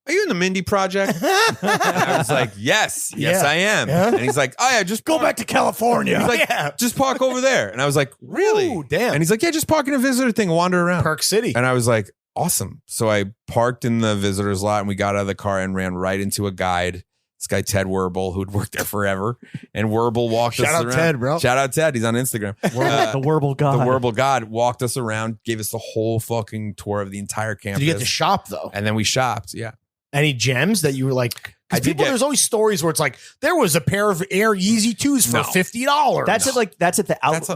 you in the Mindy Project? And I was like, yes, I am. Yeah. And he's like, oh yeah, just Go back to California. He's like, just park over there. And I was like, really? Ooh, damn. And he's like, yeah, just park in a visitor thing, wander around. Park City. And I was like, awesome. So I parked in the visitor's lot and we got out of the car and ran right into a guide. This guy, Ted Werble, who'd worked there forever. And Werble walked us around. Shout out Ted, bro. Shout out Ted. He's on Instagram. The Werble God. The Werble God walked us around, gave us the whole fucking tour of the entire campus. Did you get to shop though? And then we shopped. Yeah. Any gems that you were like? I did There's always stories where it's like there was a pair of Air Yeezy 2s for $50. That's that's at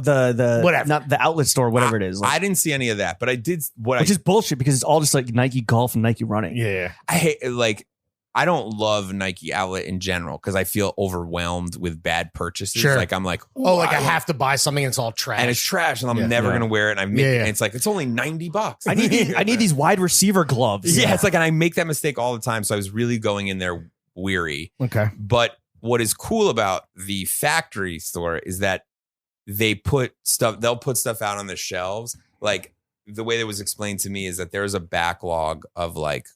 the whatever, not the outlet store, whatever it is. I didn't see any of that, but I did which is bullshit because it's all just like Nike golf and Nike running. Yeah. I hate I don't love Nike outlet in general because I feel overwhelmed with bad purchases. Sure. Like I'm like, I have to buy something and it's all trash. And it's trash and I'm never gonna wear it. And and it's like it's only $90. I need these wide receiver gloves. Yeah, it's like, and I make that mistake all the time. So I was really going in there weary. Okay. But what is cool about the factory store is that they'll put stuff out on the shelves. Like the way that was explained to me is that there's a backlog of like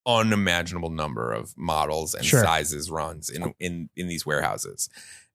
unimaginable number of models and sizes runs in these warehouses.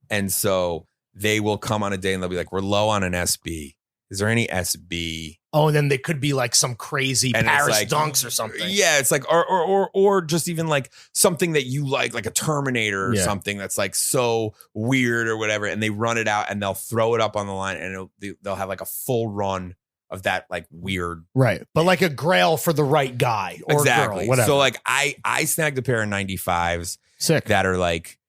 And so they will come on a day and they'll be like, we're low on an SB. Is there any SB? Oh, and then they could be like some crazy And Paris it's like- dunks or something. Yeah, it's like or just even like something that you like a Terminator or something that's like so weird or whatever. And they run it out and they'll throw it up on the line and they'll have like a full run of that like weird. Right. But like a grail for the right guy or Exactly. girl, whatever. So like I snagged a pair of 95s Sick. that are like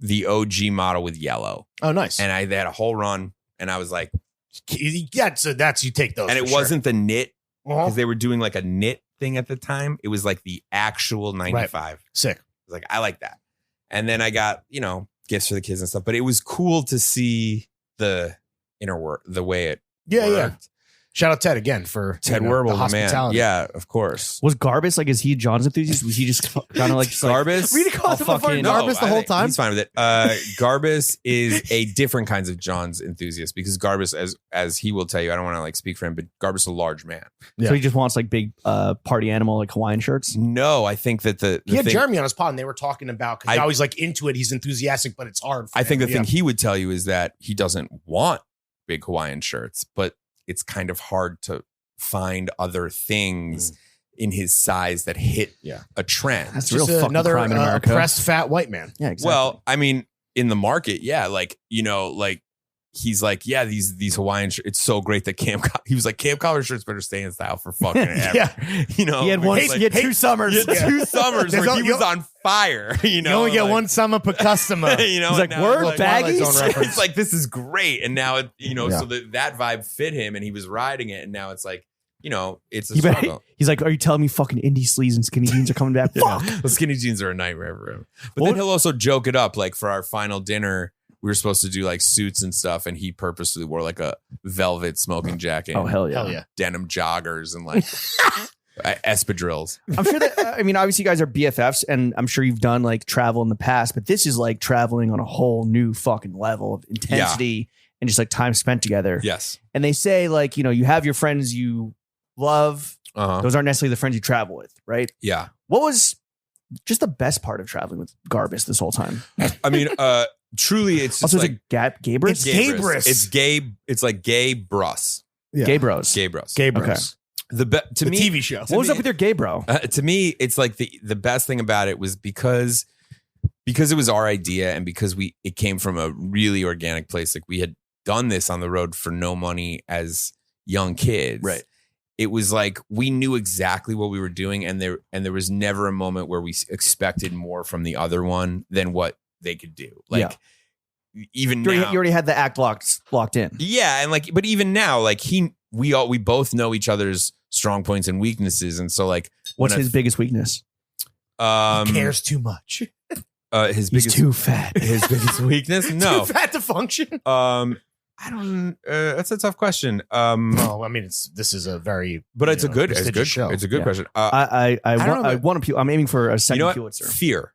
the OG model with yellow. Oh, nice. And they had a whole run and I was like, yeah, so you take those. and it wasn't the knit Uh-huh. because they were doing like a knit thing at the time. It was like the actual 95. Sick. I was like, I like that. And then I got, gifts for the kids and stuff, but it was cool to see the inner work, the way it worked. Shout out Ted again for Ted the Werble, man. hospitality. Yeah, of course. Was Garbus is he a Jawnz enthusiast? Was he just kind of like Garbus? Really calls him a fucking Garbus the whole time? He's fine with it. Garbus is a different kinds of Jawnz enthusiast because Garbus, as he will tell you, I don't want to like speak for him, but Garbus is a large man. So he just wants like big party animal like Hawaiian shirts? No, I think that he had Jeremy on his pod and they were talking about because now he's like into it. He's enthusiastic, but it's hard for I think him. the thing he would tell you is that he doesn't want big Hawaiian shirts, but it's kind of hard to find other things in his size that hit a trend. That's just real fucking another crime in America. oppressed fat white man. Yeah, exactly. Well, I mean, in the market, yeah, like, like he's like, yeah, these Hawaiian shirts, it's so great that he was like, Camp Collar shirts better stay in style for fucking ever. Yeah. he had 2 summers. He had 2 summers where he was on fire. You only get one summer per customer. He's like, word, baggies? It's like, this is great. And now, so that vibe fit him and he was riding it. And now it's like, it's a struggle. He's like, are you telling me fucking indie sleeves and skinny jeans are coming back? Fuck. The skinny jeans are a nightmare for him. But then he'll also joke it up. Like for our final dinner, we were supposed to do like suits and stuff. And he purposely wore like a velvet smoking jacket. Oh, hell yeah. Denim joggers and like espadrilles. I'm sure that, I mean, obviously you guys are BFFs and I'm sure you've done like travel in the past, but this is like traveling on a whole new fucking level of intensity and just like time spent together. Yes. And they say like, you know, you have your friends you love. Those aren't necessarily the friends you travel with, right? Yeah. What was just the best part of traveling with Garbus this whole time? I mean, truly, it's Also, just like Gabrus? It's Gabrus. It's gay. It's like gay brus. Yeah. Gay bros. Gay bros. Gabrus. Okay. To The me, TV show. What was up with your gay bro? to me, it's like the best thing about it was because it was our idea and because it came from a really organic place. Like we had done this on the road for no money as young kids. Right. It was like we knew exactly what we were doing, and there was never a moment where we expected more from the other one than what they could do. Like even You now, already had the act locked in. yeah, and like, but even now, like we both know each other's strong points and weaknesses, and so like, What's when his biggest weakness? I- He cares too much. his He's biggest too fat. his biggest weakness? No, Too fat to function. I don't. That's a tough question. Well, I mean, this is a very, but it's a good show. It's a good Yeah. question. I don't know. want to. I'm aiming for a You second know what? Pulitzer. Fear.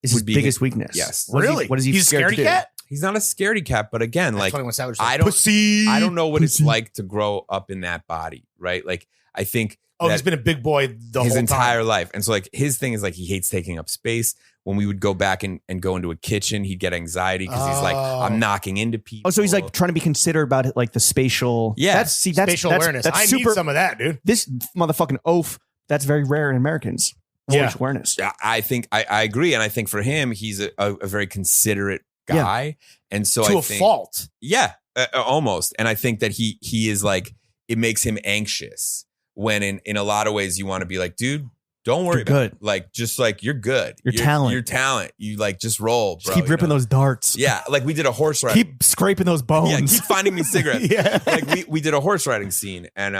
Is his would be biggest weakness? Yes. What is he He's a scared to scaredy do? cat. He's not a scaredy cat, but again, That's like 21 Savage. I don't- Pussy. I don't know what it's like to grow up in that body, right? Like I think Oh, that he's been a big boy the his whole entire time. life, and so like his thing is like he hates taking up space. When we would go back and go into a kitchen, he'd get anxiety because he's like, Oh. I'm knocking into people. Oh, so he's like trying to be considerate about it, like the spatial. Yeah. that's Spatial awareness. That's I super. need some of that, dude. This motherfucking oaf. That's very rare in Americans. Yeah. Spatial awareness. Yeah, I think I agree, and I think for him, he's a very considerate guy, and so To I a think, fault. yeah, almost. And I think that he is like, it makes him anxious when in a lot of ways you want to be like, dude, don't worry You're about good. it. Like, just like you're good. You're talent. You're talent. You like just roll, bro. Just keep you ripping know? those darts. Yeah, like we did a horse ride. Keep scraping those bones. Yeah, keep finding me cigarettes. Yeah. Like we did a horse riding scene, and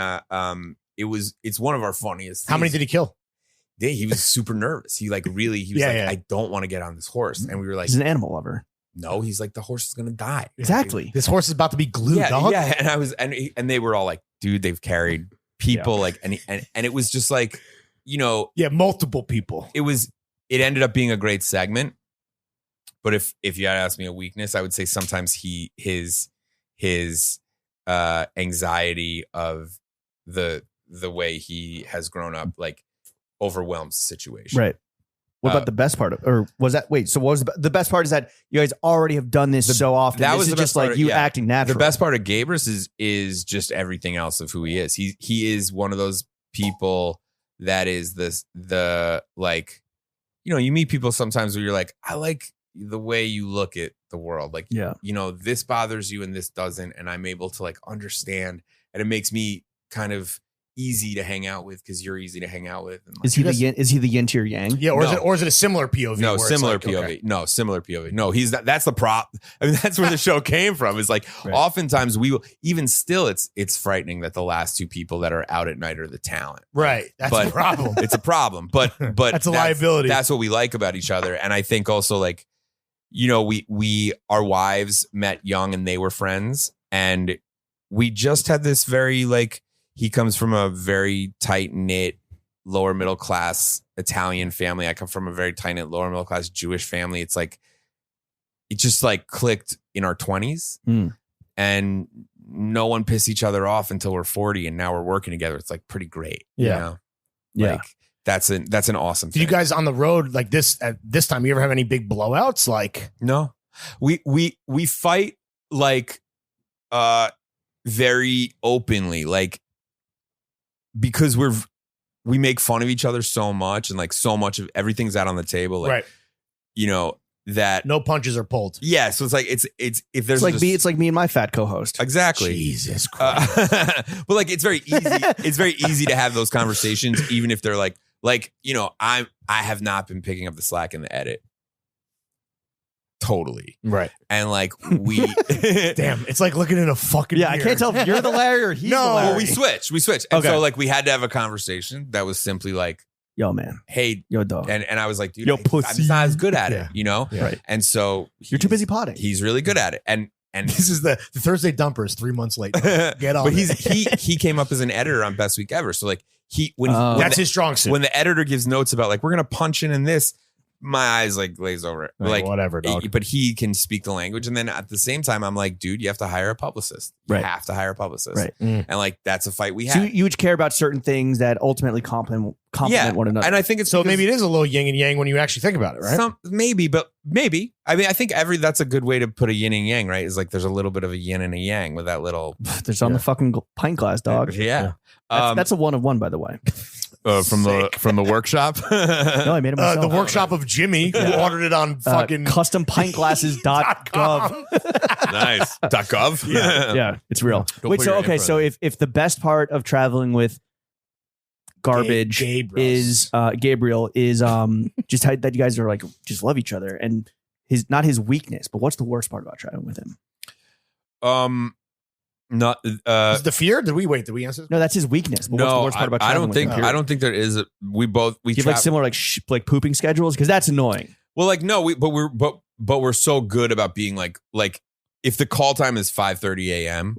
it's one of our funniest. How many things. did he kill? Yeah, he was super nervous. He was Yeah, like, yeah. I don't want to get on this horse, and we were like, He's an animal lover. no, he's like, the horse is gonna die. Exactly. This horse is about to be glued, Yeah, dog. yeah. And I was, and they were all like, dude, they've carried people, like, and it was just like, you know, Yeah, multiple people. it ended up being a great segment. But if you had asked me a weakness, I would say sometimes his anxiety of the way he has grown up, like, overwhelms the situation. Right. What about the best part of, or was that, wait, so what was the best part is that you guys already have done this so often. that This was is the just best part like of- you yeah. acting natural. The best part of Gabrus is just everything else of who he is. He is one of those people that is the like, you know, you meet people sometimes where you're like, I like the way you look at the world. Like, Yeah. you know, this bothers you and this doesn't. And I'm able to like understand, and it makes me kind of easy to hang out with because you're easy to hang out with. And like, Is he the yin to your yang? Yeah, or No. is it a similar POV? no, where it's similar like, POV. okay. No, similar POV. No, he's not. That's the prop. I mean, that's where the show came from. Is like, Right. oftentimes we will, even still, it's frightening that the last two people that are out at night are the talent. Right. That's But- the problem. It's a problem, but That's a liability. That's what we like about each other. And I think also, like, you know, we our wives met young and they were friends, and we just had this very, like, he comes from a very tight knit lower middle class Italian family. I come from a very tight knit lower middle class Jewish family. It's like, it just like clicked in our 20s, and no one pissed each other off until we're 40, and now we're working together. It's like pretty great. Yeah. You know? Yeah. Like, that's an awesome Did thing. you guys on the road like this at this time? You ever have any big blowouts? Like, No, we fight like very openly, like, because we make fun of each other so much, and like so much of everything's out on the table, like, right? you know, that No punches are pulled. yeah. So it's like it's if there's It's like me and my fat co-host. exactly. Jesus Christ. But like it's very easy. It's very easy to have those conversations, even if they're like, you know, I have not been picking up the slack in the edit. Totally. Right. And like we Damn. It's like looking in a fucking Yeah, I mirror. can't tell if you're the Larry or he's No, the Larry. well, we switch. And Okay. so like we had to have a conversation that was simply like, Yo, man. hey, Yo, dog. and I was like, dude, Yo, I'm pussy. just not as good at it, Yeah. you know? Yeah. Right. And so You're too he's- busy potting. He's really good at it. And This is the Thursday dumper is 3 months late. Get on but it. he came up as an editor on Best Week Ever. So like That's his strong suit. When the editor gives notes about like we're gonna punch in this, my eyes like glaze over it. Like whatever, dog. But he can speak the language, and then at the same time, I'm like, dude, you have to hire a publicist. You have to hire a publicist, right? And like that's a fight we have. So you each care about certain things that ultimately complement one another. And I think it's so maybe it is a little yin and yang when you actually think about it, right? Maybe. I mean, I think that's a good way to put a yin and yang, right? Is like there's a little bit of a yin and a yang with that little. There's on the fucking pint glass, dog. Yeah. That's a 1 of 1, by the way. From the workshop. No, I made it myself. The workshop of Jimmy, who ordered it on fucking custompintglasses.gov. Nice. .gov. Yeah, it's real. Wait, so okay, so if the best part of traveling with garbage is Gabriel is just how, that you guys are like just love each other, and not his weakness, but what's the worst part about traveling with him? Not is the fear? Did we answer this? No, that's his weekness. But what's the worst part about traveling with him? I don't think there is. We do you have like similar like pooping schedules, because that's annoying. Well, like no, but we're so good about being like if the call time is 5:30 a.m.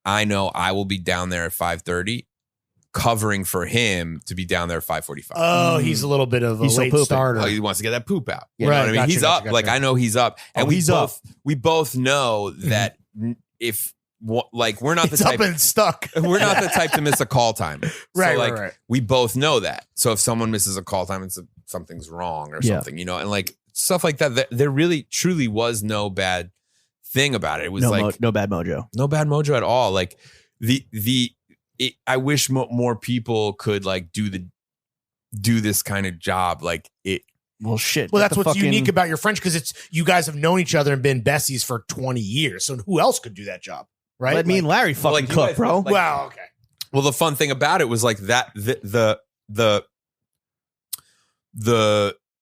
I know I will be down there at 5:30, covering for him to be down there at 5:45. Oh, he's a little bit of a late starter. Oh, he wants to get that poop out. Yeah, You know what I mean? Gotcha, He's up. Like I know he's up, and we both know that if. Like we're not the type. Up and stuck. We're not the type to miss a call time. Right, so, like, right. We both know that. So if someone misses a call time, it's something's wrong or something, and like stuff like that. There really, truly was no bad thing about it. It was no bad mojo. No bad mojo at all. Like I wish more people could like do this kind of job. Like it. Well, shit. Well, that's what's unique about your friendship, because you guys have known each other and been besties for 20 years. So who else could do that job? Right? Let me and Larry fucking cook, bro. Well, okay. Well, the fun thing about it was like that the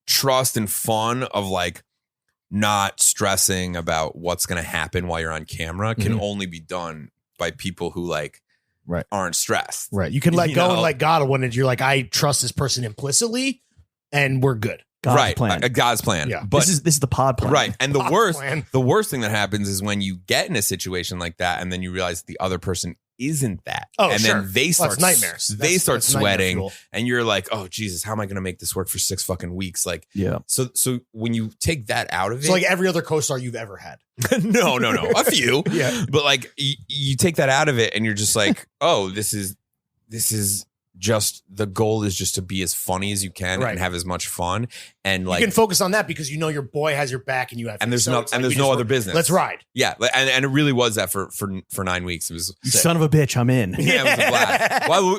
trust and fun of like not stressing about what's going to happen while you're on camera can only be done by people who like aren't stressed. Right. You can let go and let God when you're like, I trust this person implicitly and we're good. God's plan. God's plan. Yeah. But this is the pod plan. Right. And the worst thing that happens is when you get in a situation like that and then you realize the other person isn't that. Oh, and sure. then they start nightmares. They start sweating and you're like, oh Jesus, how am I going to make this work for 6 fucking weeks? Like, yeah. So when you take that out of it, it's like every other co-star you've ever had. no, a few. Yeah. But like you take that out of it and you're just like, oh, this is just the goal is just to be as funny as you can and have as much fun, and like you can focus on that because you know your boy has your back and you have, and there's no other business. Let's ride. Yeah, and it really was that for 9 weeks. It was you son of a bitch. I'm in. Yeah, it was a blast. Well,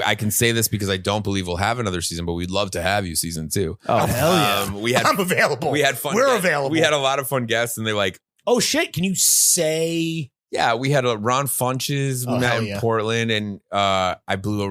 I can say this because I don't believe we'll have another season, but we'd love to have you season 2. Oh hell yeah! I'm available. We had fun. We're available. We had a lot of fun guests, and they like, oh shit, can you say? Yeah, we had Ron Funches met in Portland, and I blew a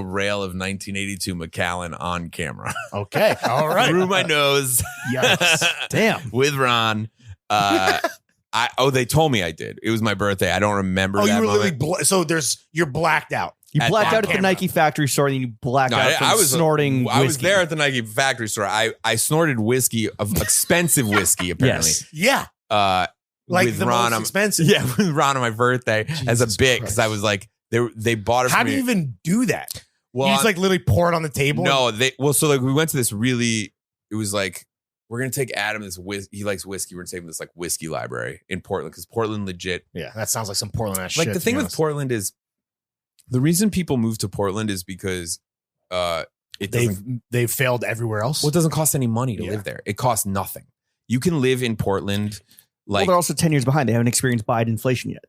rail of 1982 Macallan on camera. Okay, all right, through my nose. Yes, damn. With Ron. They told me I did. It was my birthday. I don't remember. Oh, that you were moment. literally you're blacked out. You blacked out at the Nike factory store, and then you blacked out from snorting whiskey. I was there at the Nike factory store. I snorted whiskey, of expensive whiskey, apparently. Yes. Yeah. Like with the Ron most expensive. Yeah, with Ron on my birthday as a bit, because I was like, they bought it for me. How do you even do that? Well, you just like literally pour it on the table? No, so like we went to this really, it was like, we're going to take Adam this whiskey. He likes whiskey. We're going to take him this like whiskey library in Portland, because Portland legit. Yeah, that sounds like some Portland ass shit. Like the thing with Portland is, the reason people move to Portland is because they've failed everywhere else. Well, it doesn't cost any money to live there. It costs nothing. You can live in Portland. Like, they're also 10 years behind. They haven't experienced Biden inflation yet.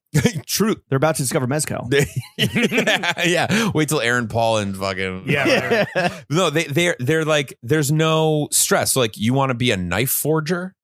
True. They're about to discover mezcal. Yeah. Wait till Aaron Paul and fucking. Yeah. No, they're like, there's no stress. So like, you want to be a knife forger?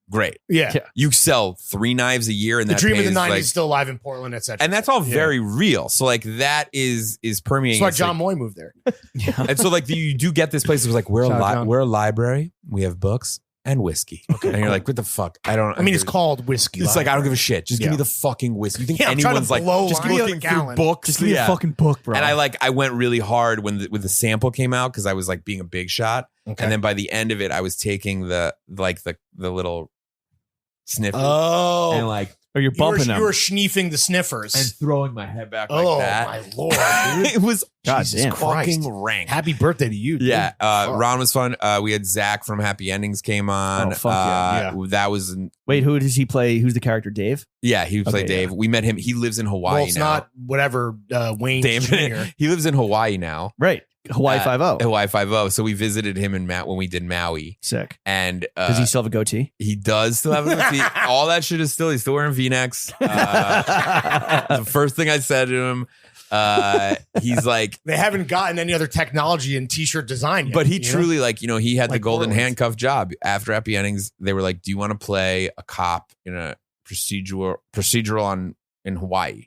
Great. Yeah. You sell 3 knives a year, and the that dream of the 90s like, is still alive in Portland, etc. And that's all very real. So like, that is permeating. That's why John Moy moved there. Yeah. And so like, you do get this place. It was like, we're a library. We have books and whiskey. Okay. And you're like, what the fuck? I mean, it's called whiskey. It's like, I don't give a shit. Just give me the fucking whiskey. You think anyone's like, just looking through books? Just give me a fucking book, bro. And I went really hard when the sample came out, because I was like being a big shot. Okay. And then by the end of it, I was taking the little sniff. Oh. And like, Or you're bumping them. You were sniffing the sniffers. And throwing my head back oh, like that. my Lord. Dude. It was Jesus fucking rank. Happy birthday to you, dude. Yeah, Ron was fun. We had Zach from Happy Endings came on. Oh, fuck yeah. That was Wait, who does he play? Who's the character? Dave? yeah. He played Okay, Dave. We met him. He lives in Hawaii Well, it's now. not whatever Wayne David. Jr. He lives in Hawaii now. Right. Hawaii 5-0. Hawaii 5-0. So we visited him in when we did Maui, Sick. and Does he still have a goatee? he does still have a goatee. All that shit is still. He's still wearing V-necks. The first thing I said to him, he's like, They haven't gotten any other technology in t-shirt design yet. but he you know? truly he had the Like golden Borderlands. handcuff job after Happy Endings. They were like, do you want to play a cop in a procedural in Hawaii?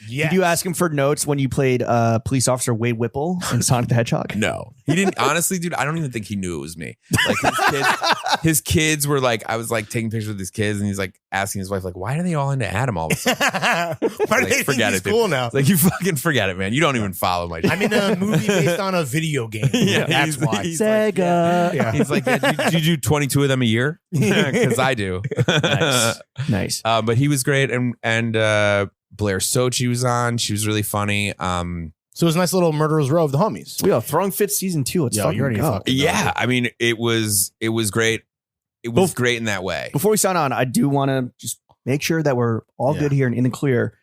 Yes. Did you ask him for notes when you played police officer Wade Whipple in Sonic the Hedgehog? No, he didn't. Honestly, dude, I don't even think he knew it was me. Like his kids were like, I was like taking pictures with his kids, and he's like asking his wife, like, why are they all into Adam all of a sudden? Why do Like, they forget think it, he's cool dude. now? It's like, you fucking forget it, man. You don't even follow my shit. I'm in a movie based on a video game. Yeah, That's he's- why. he's like, Sega. Yeah. He's like, do you do 22 of them a year? Because I do. Nice. Nice. But he was great, and Blair Sochi was on. She was really funny. So it was a nice little Murderer's Row of the homies. We are Throwing Fits season 2. Let's Yo, fucking you already go. fucking- Yeah, I mean, it was great. It was great in that way. Before we sign on, I do want to just make sure that we're all Yeah. good here and in the clear.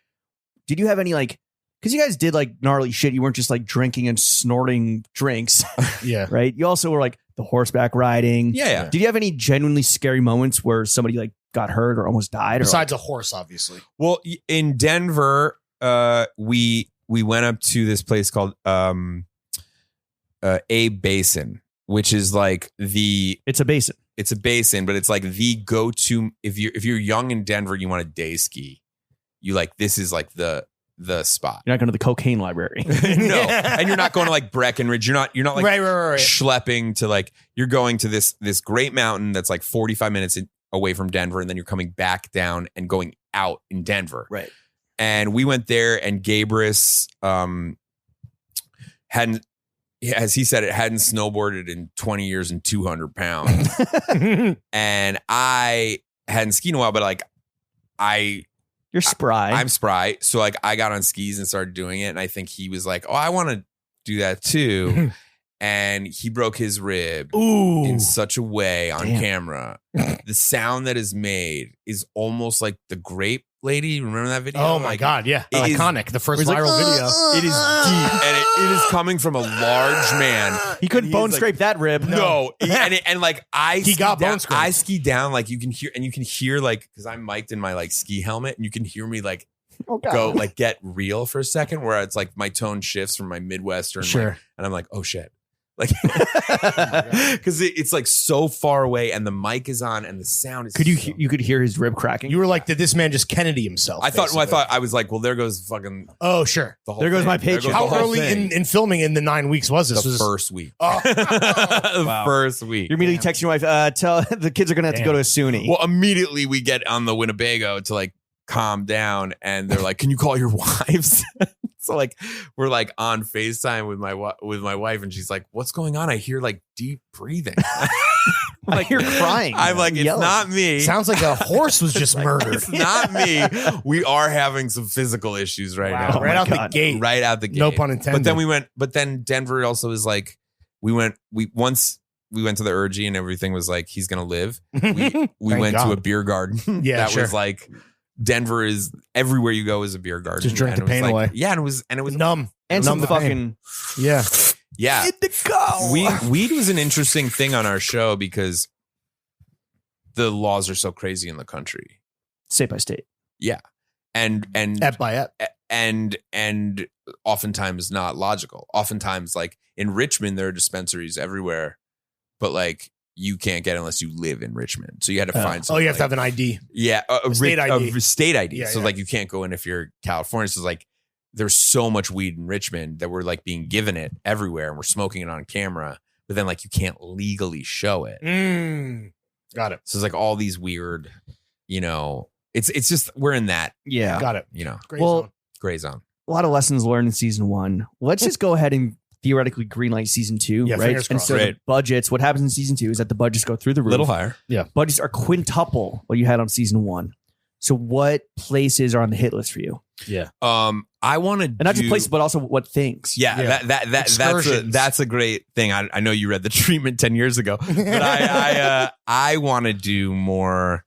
Did you have any because you guys did gnarly shit. You weren't just drinking and snorting drinks, Yeah. right? You also were the horseback riding. Yeah. Did you have any genuinely scary moments where somebody got hurt or almost died? Besides a horse, obviously. Well, in Denver, we went up to this place called A Basin, which is it's a basin. it's a basin, but it's the go-to if you're young in Denver, you want to day ski. This is the spot. You're not going to the cocaine library. No, and you're not going to Breckenridge. You're not right. schlepping to you're going to this great mountain that's 45 minutes away from Denver, and then you're coming back down and going out in Denver. Right. And we went there, and Gabrus hadn't, as he said, hadn't snowboarded in 20 years and 200 pounds. And I hadn't skied in a while, but You're spry. I'm spry. So I got on skis and started doing it. And I think he was like, oh, I want to do that too. And he broke his rib in such a way on camera. The sound that is made is almost like the grape lady. Remember that video? Oh my God. Yeah. It is- Iconic. The first He's like, viral video. It is deep, and it is coming from a large man. he couldn't And bone he's scrape that rib. No, I He got down, bone scraped. I ski down you can hear because I'm mic'd in my ski helmet, and you can hear me Oh, God. go get real for a second, where it's my tone shifts from my Midwestern, Sure. and I'm like, oh shit. Because it's so far away, and the mic is on, and the sound is. You could hear his rib cracking. You were like, did this man just Kennedy himself? I thought basically? I was like, well, there goes fucking Oh, sure. the whole There goes thing. my There paycheck. goes the How whole early thing. in filming in the 9 weeks was this? the Was first week? Oh. The Wow. first week. You're immediately texting your wife, tell the kids are going to have to go to a SUNY. Well, immediately we get on the Winnebago to calm down, and they're like, "Can you call your wives?" So we're on FaceTime with my wife, and she's like, "What's going on?" I hear deep breathing. I hear crying. I'm like, "It's Yelling. not me. Sounds like a horse was just murdered. It's not me. We are having some physical issues right Wow, now. right my out God. the gate. Right out the gate. No pun intended. But then Denver also is once we went to the Urgy, and everything was he's gonna live. We Thank went to God. a beer garden. Yeah, that sure. was Denver is everywhere you go is a beer garden. Just drink And the it was pain away. Yeah, and it was numb. and Numb some the fucking Yeah. yeah. go. Weed was an interesting thing on our show because the laws are so crazy in the country. State by state. And Ep by ep. and oftentimes not logical. Oftentimes, in Richmond, there are dispensaries everywhere, but you can't get unless you live in Richmond. So you had to find Oh, something. you have to have an ID. Yeah, a state ID. A state ID. Yeah, So yeah. you can't go in if you're California. So there's so much weed in Richmond that we're being given it everywhere, and we're smoking it on camera. But then you can't legally show it. Got it. So it's all these weird, it's just we're in that Yeah. Got it. Great Well, zone. gray zone. A lot of lessons learned in season 1. Let's just go ahead and theoretically greenlight season 2, Yeah, right? fingers And crossed. so Right. the budgets, what happens in season 2 is that the budgets go through the roof. A little higher. Budgets are quintuple what you had on season 1. So what places are on the hit list for you? Yeah. I want to, And not just places, but also what things. Yeah, that's a great thing. I know you read The Treatment 10 years ago, but I want to do more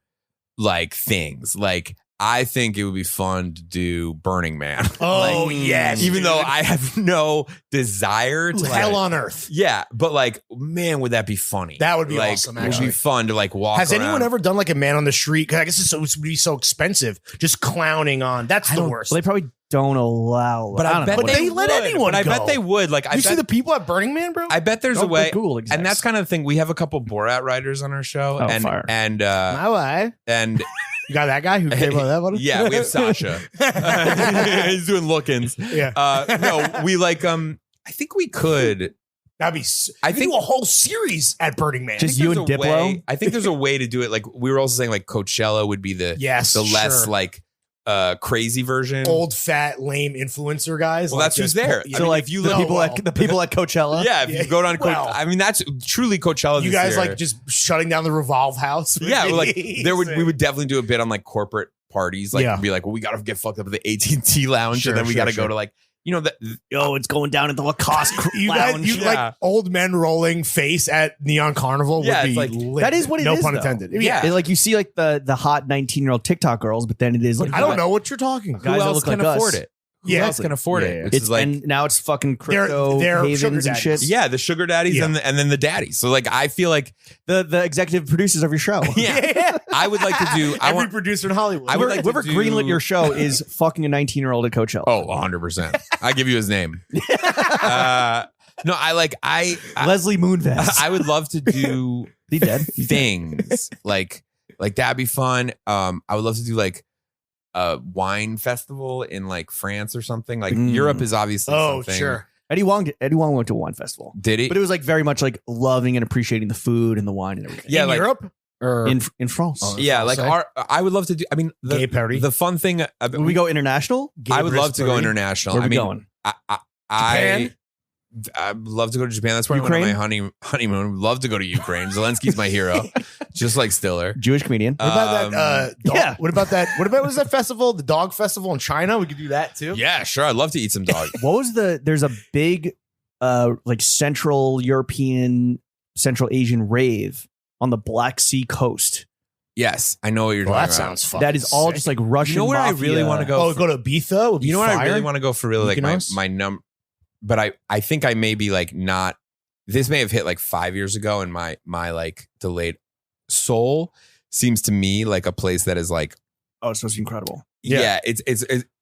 like things. Like I think it would be fun to do Burning Man. Oh, like, yes. Even though I have no desire to hell on earth. Yeah, but like, man, would that be funny? That would be like, awesome, It would actually. be fun to like walk Has around. anyone ever done like a man on the street? 'Cause I guess it would be so expensive. Just clowning on. That's the worst. Well, they probably don't allow. But I bet But they let anyone I go. bet they would. Like, You see the people at Burning Man, bro? I bet there's a way. Google exists. And that's kind of the thing. We have a couple Borat writers on our show. Oh, and fire. and My wife. and You got that guy who came on that one? yeah, we have Sasha. He's doing look-ins. Yeah. No, we like I think we could. That'd be. I think do a whole series at Burning Man. Just you and There's a Diplo? way- I think there's a way to do it. Like we were also saying, like Coachella would be the less sure. like crazy version. Old fat lame influencer guys. Well, that's who's there. So like if you the look, people at the people at Coachella. yeah, if you go down, Well, I mean, that's truly Coachella. You this guys year. like just shutting down the Revolve House. Yeah, like we would definitely do a bit on like corporate parties, like Yeah. be like, well, we gotta get fucked up at the AT&T lounge, Sure, and then we sure, gotta sure. go to like, you know, Yo, it's going down at the Lacoste You lounge. guys, you Yeah. like old men rolling face at Neon Carnival. Yeah, would be it's like- lit. That is what it no is, pun though. intended. Yeah. Like you see like the hot 19-year-old TikTok girls, but then it is like I don't know what you're talking about. who Guys that else look can like us. afford it? Who Yeah. else can afford Yeah, it? yeah. Which It's is like, and now it's fucking They're crypto sugar havens and shit. daddies. yeah, the sugar daddies Yeah. and then the daddies. So like, I feel like The executive producers of your show. yeah, I would like to do. I Every want. producer in Hollywood. I would like to Whoever do- greenlit your show is fucking a 19-year-old at Coachella. Oh, 100%. I give you his name. No, I Leslie Moonves. I would love to do He dead. things like that'd be fun. I would love to do like a wine festival in like France or something. Like Europe is obviously something. sure. Eddie Wong went to a wine festival, Did he? but it was like very much like loving and appreciating the food and the wine and everything. Yeah, in like Europe or in France. Oh, yeah, like France, I would love to do. I mean, Gay party. the fun thing. Would we go international? I would love to go party. international. Where are I we mean, going? I'd love to go to Japan. That's where Ukraine? I went on my honeymoon. Love to go to Ukraine. Zelensky's my hero, just like Stiller. Jewish comedian. What about that? yeah. What about that? What was that festival? The dog festival in China? We could do that too. Yeah, sure. I'd love to eat some dog. What was there's a big like Central European, Central Asian rave on the Black Sea coast. Yes, I know what you're Well, talking that about. sounds fucking That is all sick. just like Russian. You know where I mafia. really want to go? Oh, go to Ibiza? Would be You know what I fire. really want to go for? Really, like Mykonos? my number. But I think I may be like not. This may have hit like 5 years ago, and my like delayed. Seoul seems to me like a place that is like, Oh, it's supposed to be incredible. yeah, it's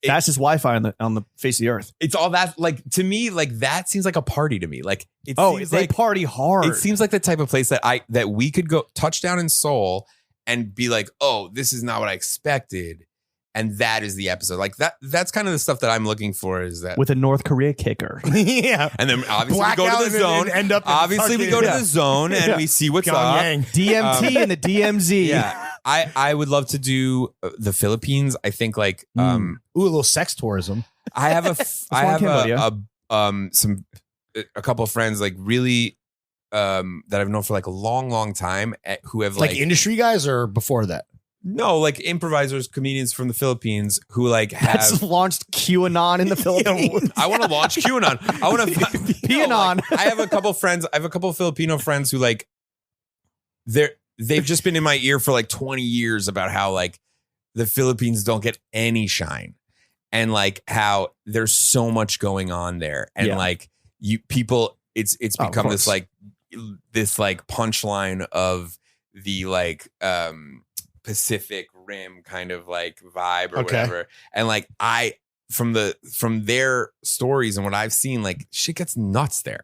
Fastest Wi-Fi on the face of the earth. it's all that, like, to me, like that seems like a party to me. Like it Oh, seems they like party hard. it seems like the type of place that we could go touchdown in Seoul and be like, oh, this is not what I expected. And that is the episode. Like that's kind of the stuff that I'm looking for, is that. with a North Korea kicker. yeah. And then obviously Black we go out to the and zone. then end up in Obviously we go to the zone and Yeah. we see what's up. Pyongyang. DMT and the DMZ. Yeah. I would love to do the Philippines. I think like Ooh, a little sex tourism. I have one in Cambodia. a couple of friends like really that I've known for like a long time who have Like like industry guys or before that? no, like improvisers, comedians from the Philippines who like That's have. launched QAnon in the Philippines. I want to launch QAnon. I want to QAnon. I have a couple friends. I have a couple of Filipino friends who like they've just been in my ear for like 20 years about how like the Philippines don't get any shine, and like how there's so much going on there, and Yeah. like people, it's Oh, of become course. this punchline of the like Pacific Rim kind of like vibe or Okay. whatever, and like from their stories and what I've seen, like shit gets nuts there.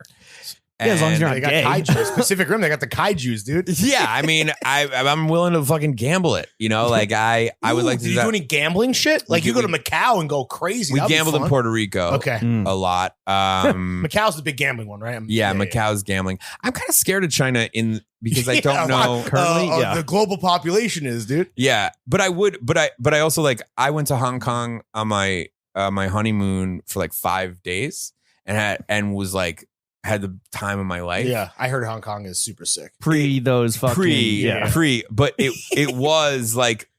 Yeah, as long as you're And- not They got gay. kaijus. Pacific Rim, they got the kaijus, dude. yeah, I mean, I'm willing to fucking gamble it. You know, like I would like to Did do you that. do any gambling shit? Like We you go did- to Macau and go crazy. We That'd be gambled in fun. Puerto Rico Okay. Mm. a lot. Macau's the big gambling one, right? Macau's gambling. I'm kind of scared of China because I don't know. Currently, yeah. The global population is, dude. Yeah, but I also like I went to Hong Kong on my honeymoon for like 5 days and was like had the time of my life. Yeah, I heard Hong Kong is super sick. Pre those fucking Pre, yeah. but it was like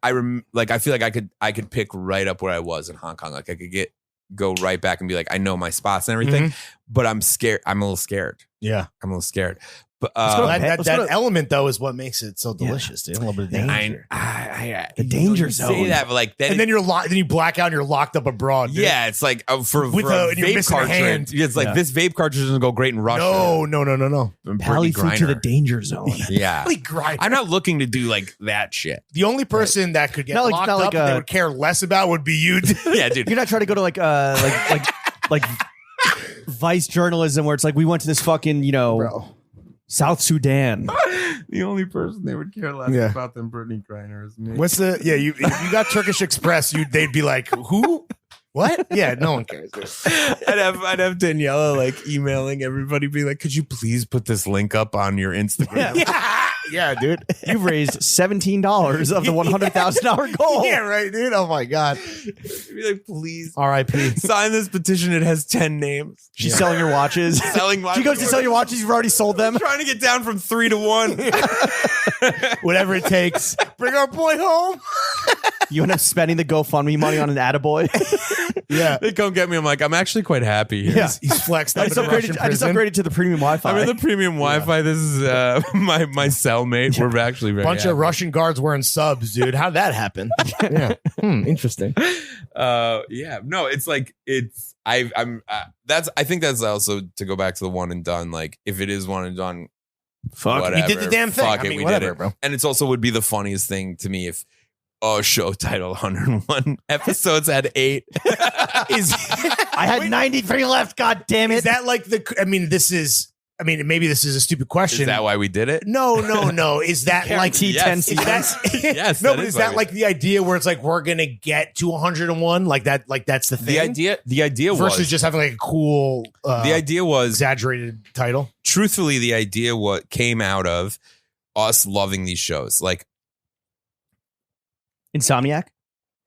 I feel like I could pick right up where I was in Hong Kong. Like I could go right back and be like, I know my spots and everything, but I'm scared. I'm a little scared. Yeah. I'm a little scared. But that element though is what makes it so delicious, dude. A little bit of danger. The danger zone. zone. Say that, but like then you're locked. Then you black out and you're locked up abroad. Dude. Yeah, it's like for a and you're vape missing a cartridge. hand. It's like this vape cartridge doesn't go great in Russia. No. Pally flew to the danger zone. Yeah, Griner. I'm not looking to do like that shit. The only person that could get locked up and they would care less about would be you. Yeah, dude. You're not trying to go to like Vice journalism where it's like we went to this fucking Bro. South Sudan. The only person they would care less about than Brittany Griner is me. What's the you got Turkish Express? They'd be like, who? What? Yeah, no one cares. I'd have Daniela like emailing everybody, be like, could you please put this link up on your Instagram? Yeah, dude. You've raised $17 of the $100,000 goal. Yeah, right, dude. Oh my God. Be like, please R.I.P. sign this petition. It has 10 names. She's selling your watches. Selling watches. She goes to sell your watches. You've already sold them. Trying to get down from 3 to 1. Whatever it takes. Bring our boy home. You end up spending the GoFundMe money on an attaboy. Yeah. They come get me. I'm like, I'm actually quite happy here. Yeah. He's flexed up I just upgraded to the premium Wi-Fi. I'm in the premium Wi-Fi. This is my cellmate. We're actually very bunch happy. of Russian guards wearing subs, dude. How'd that happen? Yeah. Interesting. Yeah. No, it's like I think that's also to go back to the one and done. Like if it is one and done, fuck, whatever, we did the damn thing. Fuck I it, mean, we whatever, did it, bro. And it's also would be the funniest thing to me if a show titled 101 episodes had 8. I had 93 left. God damn it! Is that like maybe this is a stupid question. Is that why we did it? No. Is that like Guaranteed 10 seasons? Yes. No, but is that like the idea where it's like we're gonna get to 101? Like that? Like that's the thing. The idea versus was just having like a cool. The idea was exaggerated title. Truthfully, the idea what came out of us loving these shows, like Insomniac,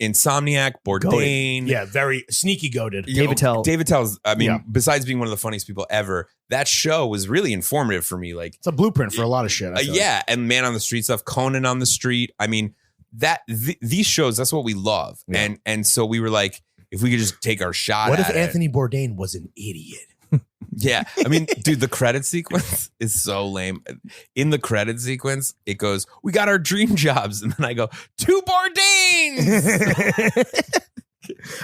Bourdain. Yeah, very sneaky goated. David Tell. David Tell's, I mean, besides being one of the funniest people ever, that show was really informative for me. Like it's a blueprint for a lot of shit. I feel like. And Man on the Street stuff, Conan on the Street. I mean, these shows, that's what we love. Yeah. And so we were like, if we could just take our shot. What if Anthony Bourdain was an idiot? Yeah. I mean, dude, the credit sequence is so lame. In the credit sequence, it goes, we got our dream jobs. And then I go, 2 Bourdains.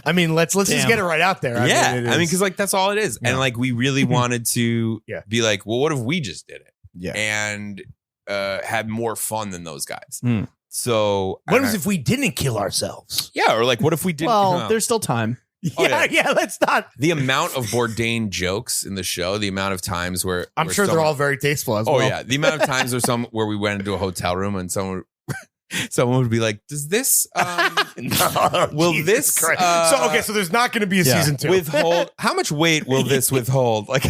I mean, let's just get it right out there. I mean, because like that's all it is. Yeah. And like we really wanted to be like, well, what if we just did it? Yeah. And had more fun than those guys. Mm. So what if we didn't kill ourselves? Yeah, or like what if we didn't? Well, there's still time. Yeah, let's not. The amount of Bourdain jokes in the show, the amount of times where I'm sure they're all very tasteful as well. Oh yeah, the amount of times where we went into a hotel room and someone would be like, "Does this? Will this? So there's not going to be a season 2. Withhold? How much weight will this withhold? Like,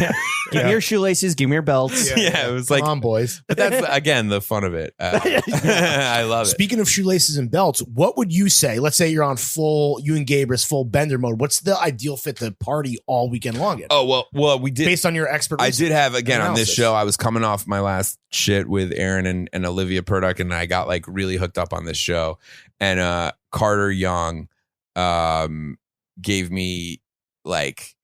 give me your shoelaces, give me your belts. Yeah, it was like, come on, boys. But that's again the fun of it. I love it. Speaking of shoelaces and belts, what would you say? Let's say you're on you and Gabrus full bender mode. What's the ideal fit to party all weekend long in? Oh well, we did based on your expert. I did have again on this show. I was coming off my last shit with Aaron and Olivia Purduck, and I got like really hooked up on this show. And Carter Young gave me like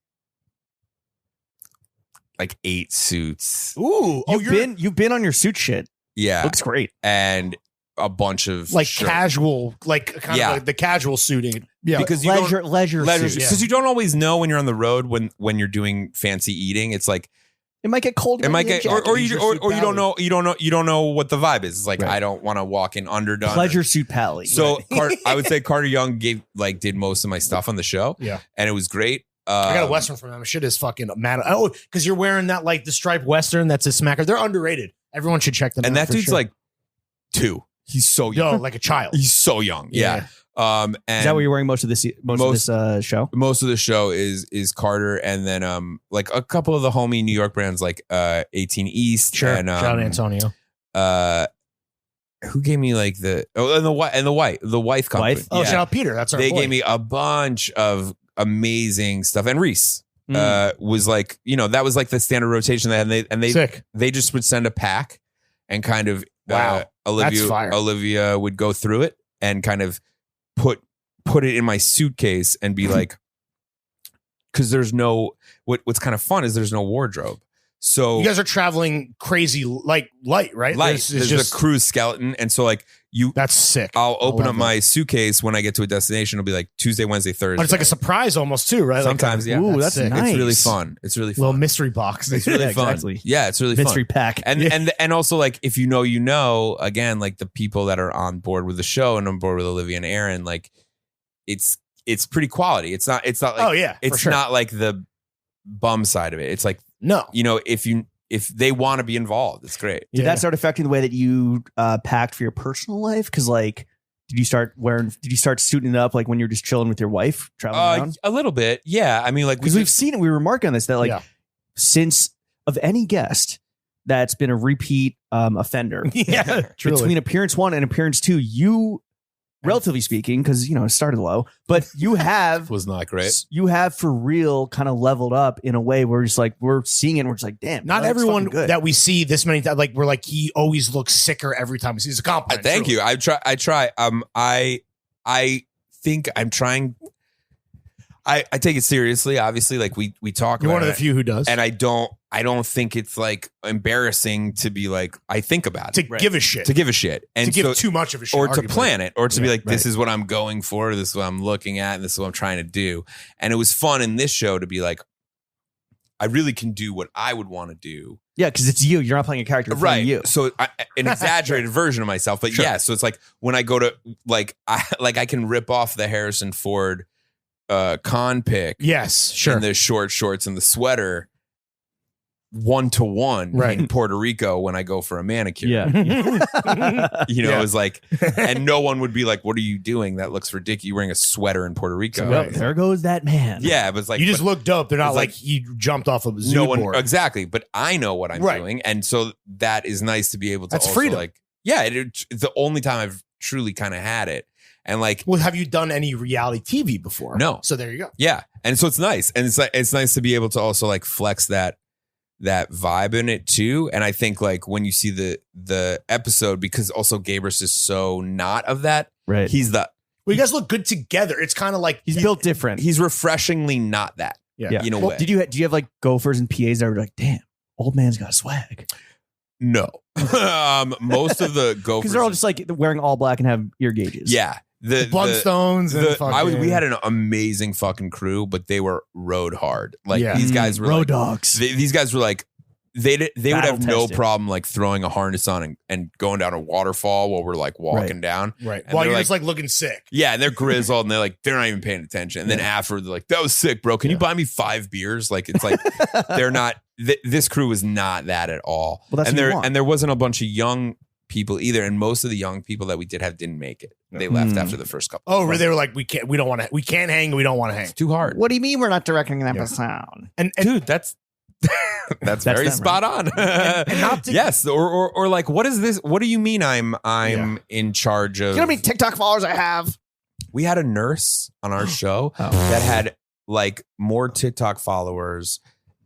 8 suits. Ooh, you've been on your suit shit. Yeah, looks great. And a bunch of like casual, like kind of like the casual suiting. Yeah, because leisure suits. Because you don't always know when you're on the road when you're doing fancy eating. It's like it might get cold. It might get, or you don't know what the vibe is. It's like I don't want to walk in underdone. Pleasure suit pally. So I would say Carter Young did most of my stuff on the show. Yeah, and it was great. I got a Western from them. Shit is fucking mad. Oh, because you're wearing that like the striped Western. That's a smacker. They're underrated. Everyone should check them out. And that dude's like 2. He's so young. Yo, like a child. He's so young. Yeah. And is that what you're wearing most of this show? Most of the show is Carter, and then like a couple of the homie New York brands like 18 East. Sure. And shout out Antonio. Who gave me like the wife company? Wife? Oh, shout out Peter. That's our They boy. gave me a bunch of amazing stuff, and Reese was like, that was like the standard rotation they had, and they just would send a pack, and kind of wow, Olivia would go through it, and kind of put it in my suitcase and be like, because there's no what's kind of fun is there's no wardrobe. So you guys are traveling crazy light, right? There's just a cruise skeleton, and so like that's sick. I'll open up my suitcase when I get to a destination. It'll be like Tuesday, Wednesday, Thursday. But it's like a surprise almost too, right? Sometimes, like, yeah. Ooh, that's nice. It's really fun. It's really fun. Little mystery box. It's really fun. Exactly. Yeah, it's really Mystery fun. pack. And also like if you know, again, like the people that are on board with the show and on board with Olivia and Aaron, like it's pretty quality. It's not like oh yeah, it's not like the bum side of it. It's like no, if they want to be involved, it's great. Did that start affecting the way that you packed for your personal life? Because like, did you start suiting up like when you're just chilling with your wife traveling around? A little bit, yeah. I mean, like because we've seen it. We remark on this that like since of any guest that's been a repeat offender, between appearance 1 and appearance 2, you. Relatively speaking, because it started low, but you have was not great. You have for real kind of leveled up in a way where it's like we're seeing it and we're just like, damn. Not everyone that we see this many times, like we're like he always looks sicker every time we see. It's a compliment. Thank you. I try. I think I'm trying. I take it seriously. Obviously, like we talk. You're about one of the few who does, and I don't think it's like embarrassing to be like I think about it to give a shit, and to give too much of a shit, or to plan it, or to be like this is what I'm going for, this is what I'm looking at, and this is what I'm trying to do. And it was fun in this show to be like, I really can do what I would want to do. Yeah, because it's you. You're not playing a character, right? You. So an exaggerated version of myself, but yeah. So it's like when I go to I can rip off the Harrison Ford. Con pick, yes, sure, and the short shorts and the sweater, 1-to-1 in Puerto Rico when I go for a manicure. It's like, and no one would be like, "What are you doing? That looks ridiculous. You're wearing a sweater in Puerto Rico." So, there goes that man. Yeah, but it's like you just look dope. They're not like he jumped off of a zoo board. Exactly. But I know what I'm doing, and so that is nice to be able to. That's also freedom. Like, yeah, it's the only time I've truly kind of had it. And like, well, have you done any reality TV before? No. So there you go. Yeah, and so it's nice, and it's nice to be able to also like flex that vibe in it too. And I think like when you see the episode, because also Gabrus is so not of that. Right. Well, you guys look good together. It's kind of like he's built different. He's refreshingly not that. Yeah. In a way. Do you have like gophers and PAs that are like, damn, old man's got swag? No. Most of the gophers, because they're all just like wearing all black and have ear gauges. Yeah. The Blundstones and we had an amazing fucking crew, but they were road hard. Like these guys were road like, dogs. These guys were like they would have no problem like throwing a harness on and going down a waterfall while we're like walking down. Right. And while you're like, just like looking sick. Yeah, and they're grizzled and they're not even paying attention. And then after they're like, that was sick, bro. Can you buy me 5 beers? Like it's like they're not this crew is not that at all. Well, that's and there wasn't a bunch of young people either, and most of the young people that we did have didn't make it. They left after the first couple. Oh, they were like, we can't hang, we don't want to hang. It's too hard. What do you mean we're not directing an episode? And dude, that's very them, spot on. And not to, yes, or like, what is this? What do you mean I'm in charge of? You know how many TikTok followers I have? We had a nurse on our show that had like more TikTok followers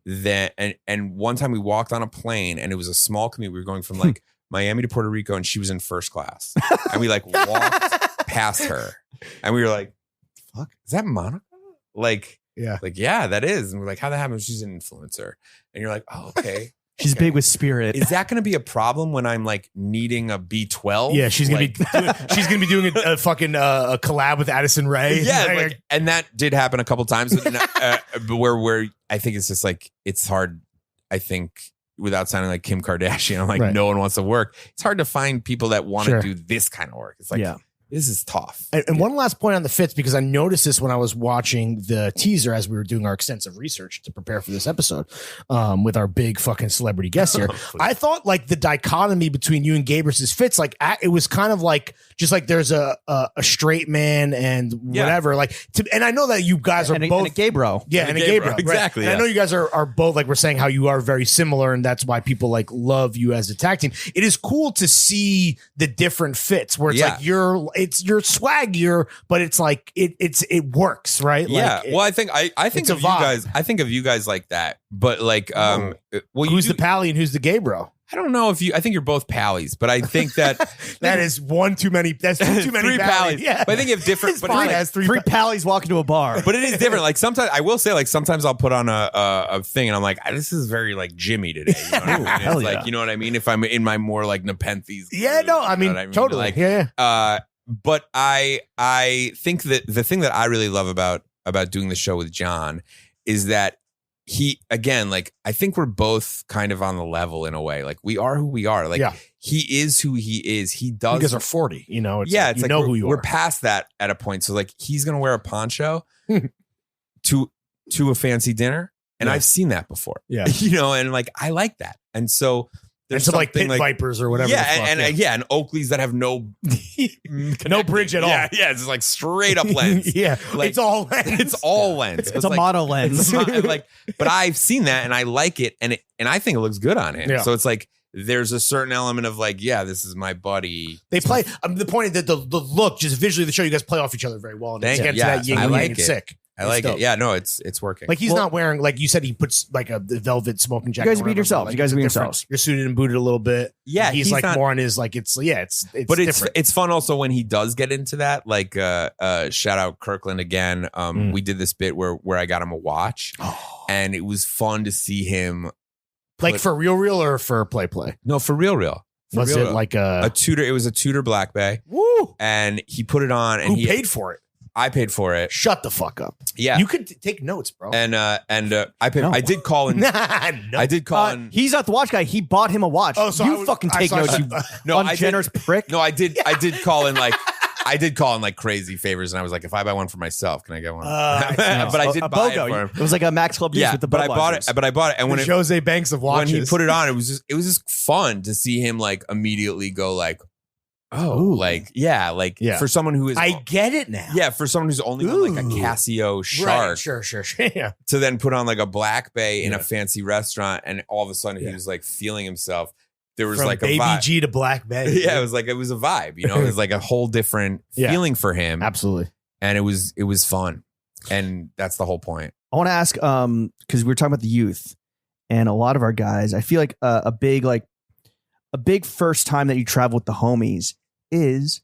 than, and one time we walked on a plane and it was a small commute. We were going from like Miami to Puerto Rico, and she was in first class, and we like walked past her, and we were like, "Fuck, is that Monica?" Like, yeah, that is. And we're like, "How that happened?" She's an influencer, and you're like, "Oh, okay." She's big with spirit. Is that going to be a problem when I'm like needing a B12? Yeah, she's gonna be doing a fucking a collab with Addison Rae. Yeah, and that did happen a couple times, where I think it's just like it's hard. I think. Without sounding like Kim Kardashian, I'm like, no one wants to work. It's hard to find people that want to do this kind of work. It's like, this is tough. And one last point on the fits, because I noticed this when I was watching the teaser as we were doing our extensive research to prepare for this episode with our big fucking celebrity guest here. I thought like the dichotomy between you and Gabrus's fits, like it was kind of like just like there's a straight man and whatever. Like, and I know that you guys are both and a gay bro. Yeah, and a gay bro. Exactly. Right? And I know you guys are both like we're saying how you are very similar, and that's why people like love you as a tag team. It is cool to see the different fits where it's like you're swaggier, but it's like it works, right? Yeah. Like, Well, I think it's a of you vibe. guys. I think of you guys like that. But like, well, who's the pally and who's the gay bro? I don't know if you. I think you're both pallies, but I think that That is one too many. That's too many three pallies. Yeah, But I think you have different. It's But fine. it's It like, has three. Three pallies walk into a bar. but it is different. Like sometimes I will say, like sometimes I'll put on a thing and I'm like, this is very like Jimmy today. You know what I mean? Hell It's yeah. like, you know what I mean? If I'm in my more like Nepenthes. Yeah, no, I mean, you know what totally. Like, yeah. But I think that the thing that I really love about doing the show with Jon is that he, again, like I think we're both kind of on the level in a way. Like we are who we are. Like he is who he is. He does. You guys are 40. You know, it's it's you like know we're, who you we're are. past that at a point. So like he's gonna wear a poncho to a fancy dinner, and I've seen that before. Yeah. You know, and like I like that. And so And there's some like something pit vipers or whatever. yeah, the fuck, and Oakleys that have no no bridge at all. Yeah, it's like straight up lens. Yeah, Like, it's all lens. It's all lens. It's a like, mono lens. like, but I've seen that and I like it, and I think it looks good on him. Yeah. So it's like there's a certain element of like, yeah, this is my buddy. They play. The point is that the look, just visually, the show, you guys play off each other very well. And Thank it gets you. to Yeah, that yin I and like yang. It's it. sick. I like dope. it. Yeah, no, it's working. Like he's Well- not wearing, like you said, he puts like the velvet smoking jacket. You guys or be whatever, yourselves. but, You guys it's be different. yourselves. You're suited and booted a little bit. Yeah, he's like not, more on his like it's but different. it's fun also when he does get into that. Like shout out Kirkland again. We did this bit where I got him a watch, and it was fun to see him. Like for real or for play? No, for real. For Was real. it like a Tudor? It was a Tudor Black Bay. Woo? And he put it on, and Who paid for it? I paid for it. Shut the fuck up. Yeah, You could take notes, bro. and I paid. No. I did call in. No. I did call in. He's not the watch guy. He bought him a watch. Oh, so you fucking take notes, you No, I did- ungenerous prick. No, I did. I did call in like. I did call in like crazy favors, and I was like, if I buy one for myself, can I get one? But I did a buy it BOGO. for him. It was like a Max Club Deuce Yeah, with the but I bought it. Budweisers. But I bought it, and when The Jose Banks of watches. he put it on, it was just fun to see him like immediately go like, oh, Ooh. like Yeah. for someone who is I get it now. yeah, for someone who's only on like a Ooh. Casio Shark Right. Sure. Yeah. to then put on like a Black Bay in Yeah. a fancy restaurant, and all of a sudden he was like feeling himself. There was From like Baby a vibe. G to Black Bay. Yeah, it was a vibe. You know, it was like a whole different Yeah. feeling for him, Absolutely. and it was fun, and that's the whole point. I want to ask, because we were talking about the youth, and a lot of our guys, I feel like a big first time that you travel with the homies is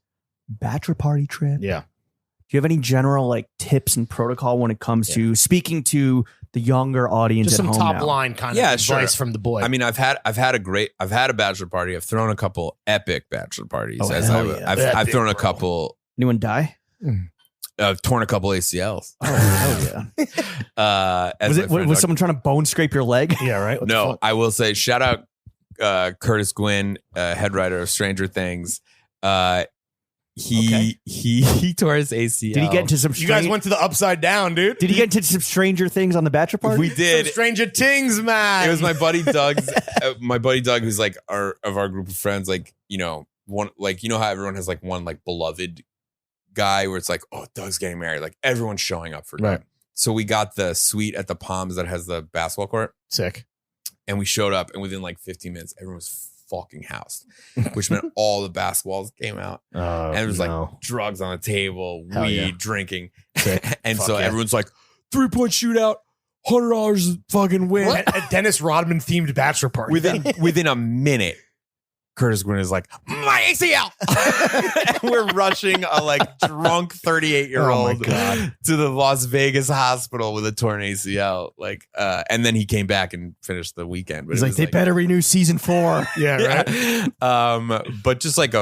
bachelor party trip. Yeah. Do you have any general like tips and protocol when it comes to speaking to the younger audience Just at some home top now? line kind Yeah, of sure. advice from the boy. I mean, I've had a bachelor party. I've thrown a couple epic bachelor parties. Oh, as hell I've, yeah. I've Epic, thrown a bro. couple. Anyone die? I've torn a couple ACLs. Oh, hell yeah. As Was my it friend was Doug- someone trying to bone scrape your leg? yeah, right? What the No, fuck? I will say shout out Curtis Gwynn, head writer of Stranger Things. He tore his ACL. Did he get into some? You guys went to the upside down, dude. Did he get into some stranger things on the bachelor party? We did. Some Stranger Things, man. It was my buddy Doug's. My buddy Doug, who's like our group of friends. Like one, like how everyone has like one like beloved guy where it's like, oh, Doug's getting married. Like everyone's showing up for Doug. Right. So we got the suite at the Palms that has the basketball court, Sick. and we showed up, and within like 15 minutes, everyone was fucking housed, which meant all the basketballs came out, and it was like drugs on the table, Hell weed, yeah. drinking, Sick. and Fuck so yeah. everyone's like 3-point shootout, $100 fucking win. a Dennis Rodman themed bachelor party. Within a minute, Curtis Gwynn is like, my ACL. And we're rushing a like drunk 38-year-old to the Las Vegas hospital with a torn ACL. Like, and then he came back and finished the weekend. But He's it like, was they better renew season 4. yeah, right. Yeah. But just like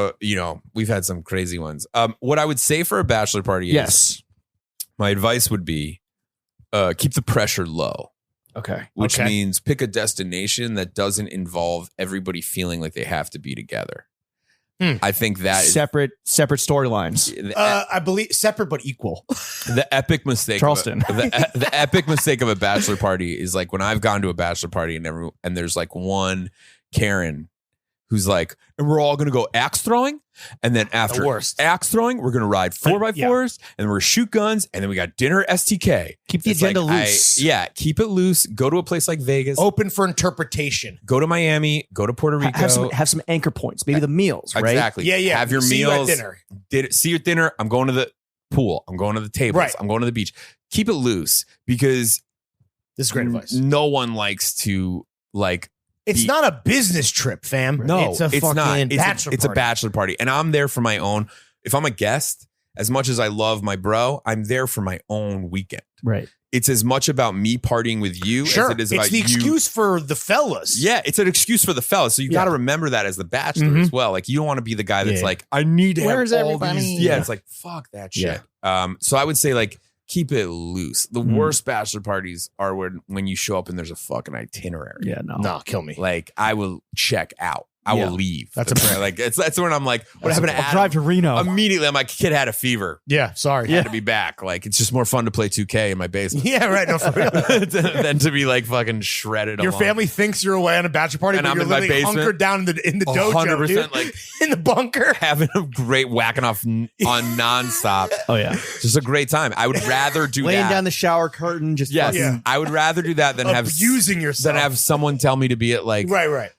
we've had some crazy ones. What I would say for a bachelor party is, Yes. my advice would be, keep the pressure low. Okay. Which Okay. means pick a destination that doesn't involve everybody feeling like they have to be together. I think that is Separate storylines. the, I believe separate but equal. the epic mistake. Charleston. The epic mistake of a bachelor party is like when I've gone to a bachelor party and there's like one Karen who's like, and we're all gonna go axe throwing, and then after axe throwing, we're gonna ride 4x4s, and we're gonna shoot guns, and then we got dinner STK. Keep the agenda loose. Keep it loose. Go to a place like Vegas. Open for interpretation. Go to Miami. Go to Puerto Rico. Have some anchor points. Maybe the meals, right? Exactly. Yeah. Have your meals. See you at dinner. See you at dinner. I'm going to the pool. I'm going to the tables. Right. I'm going to the beach. Keep it loose because this is great advice. No one likes to like. It's not a business trip, fam. No, it's a fucking not. bachelor It's party. a bachelor party, and I'm there for my own. If I'm a guest, as much as I love my bro, I'm there for my own weekend. Right. It's as much about me partying with you as it is about it's the excuse for the fellas. Yeah, it's an excuse for the fellas. So you got to remember that as the bachelor as well. Like you don't want to be the guy that's like, I need to Where's have all everybody? these. Yeah, it's like fuck that shit. So I would say like keep it loose. The worst bachelor parties are when you show up and there's a fucking itinerary. Yeah, no. No, kill me. Like I will check out. I will leave. That's a prayer. Like that's when I'm like, what happened to Adam? Drive to Reno. Immediately, I'm like, kid had a fever. Yeah, sorry. Had to be back. Like it's just more fun to play 2K in my basement. Yeah, right. No, for real. than to be like fucking shredded. Your along. family thinks you're away on a bachelor party, And but I'm you're in my literally basement. hunkered down in the dojo, 100%, dude. like in the bunker. having a great whacking off on nonstop. Oh yeah. Just a great time. I would rather do Laying that. down the shower curtain, just Yes, fucking- I would rather do that than have Abusing yourself. than have someone tell me to be at like Right.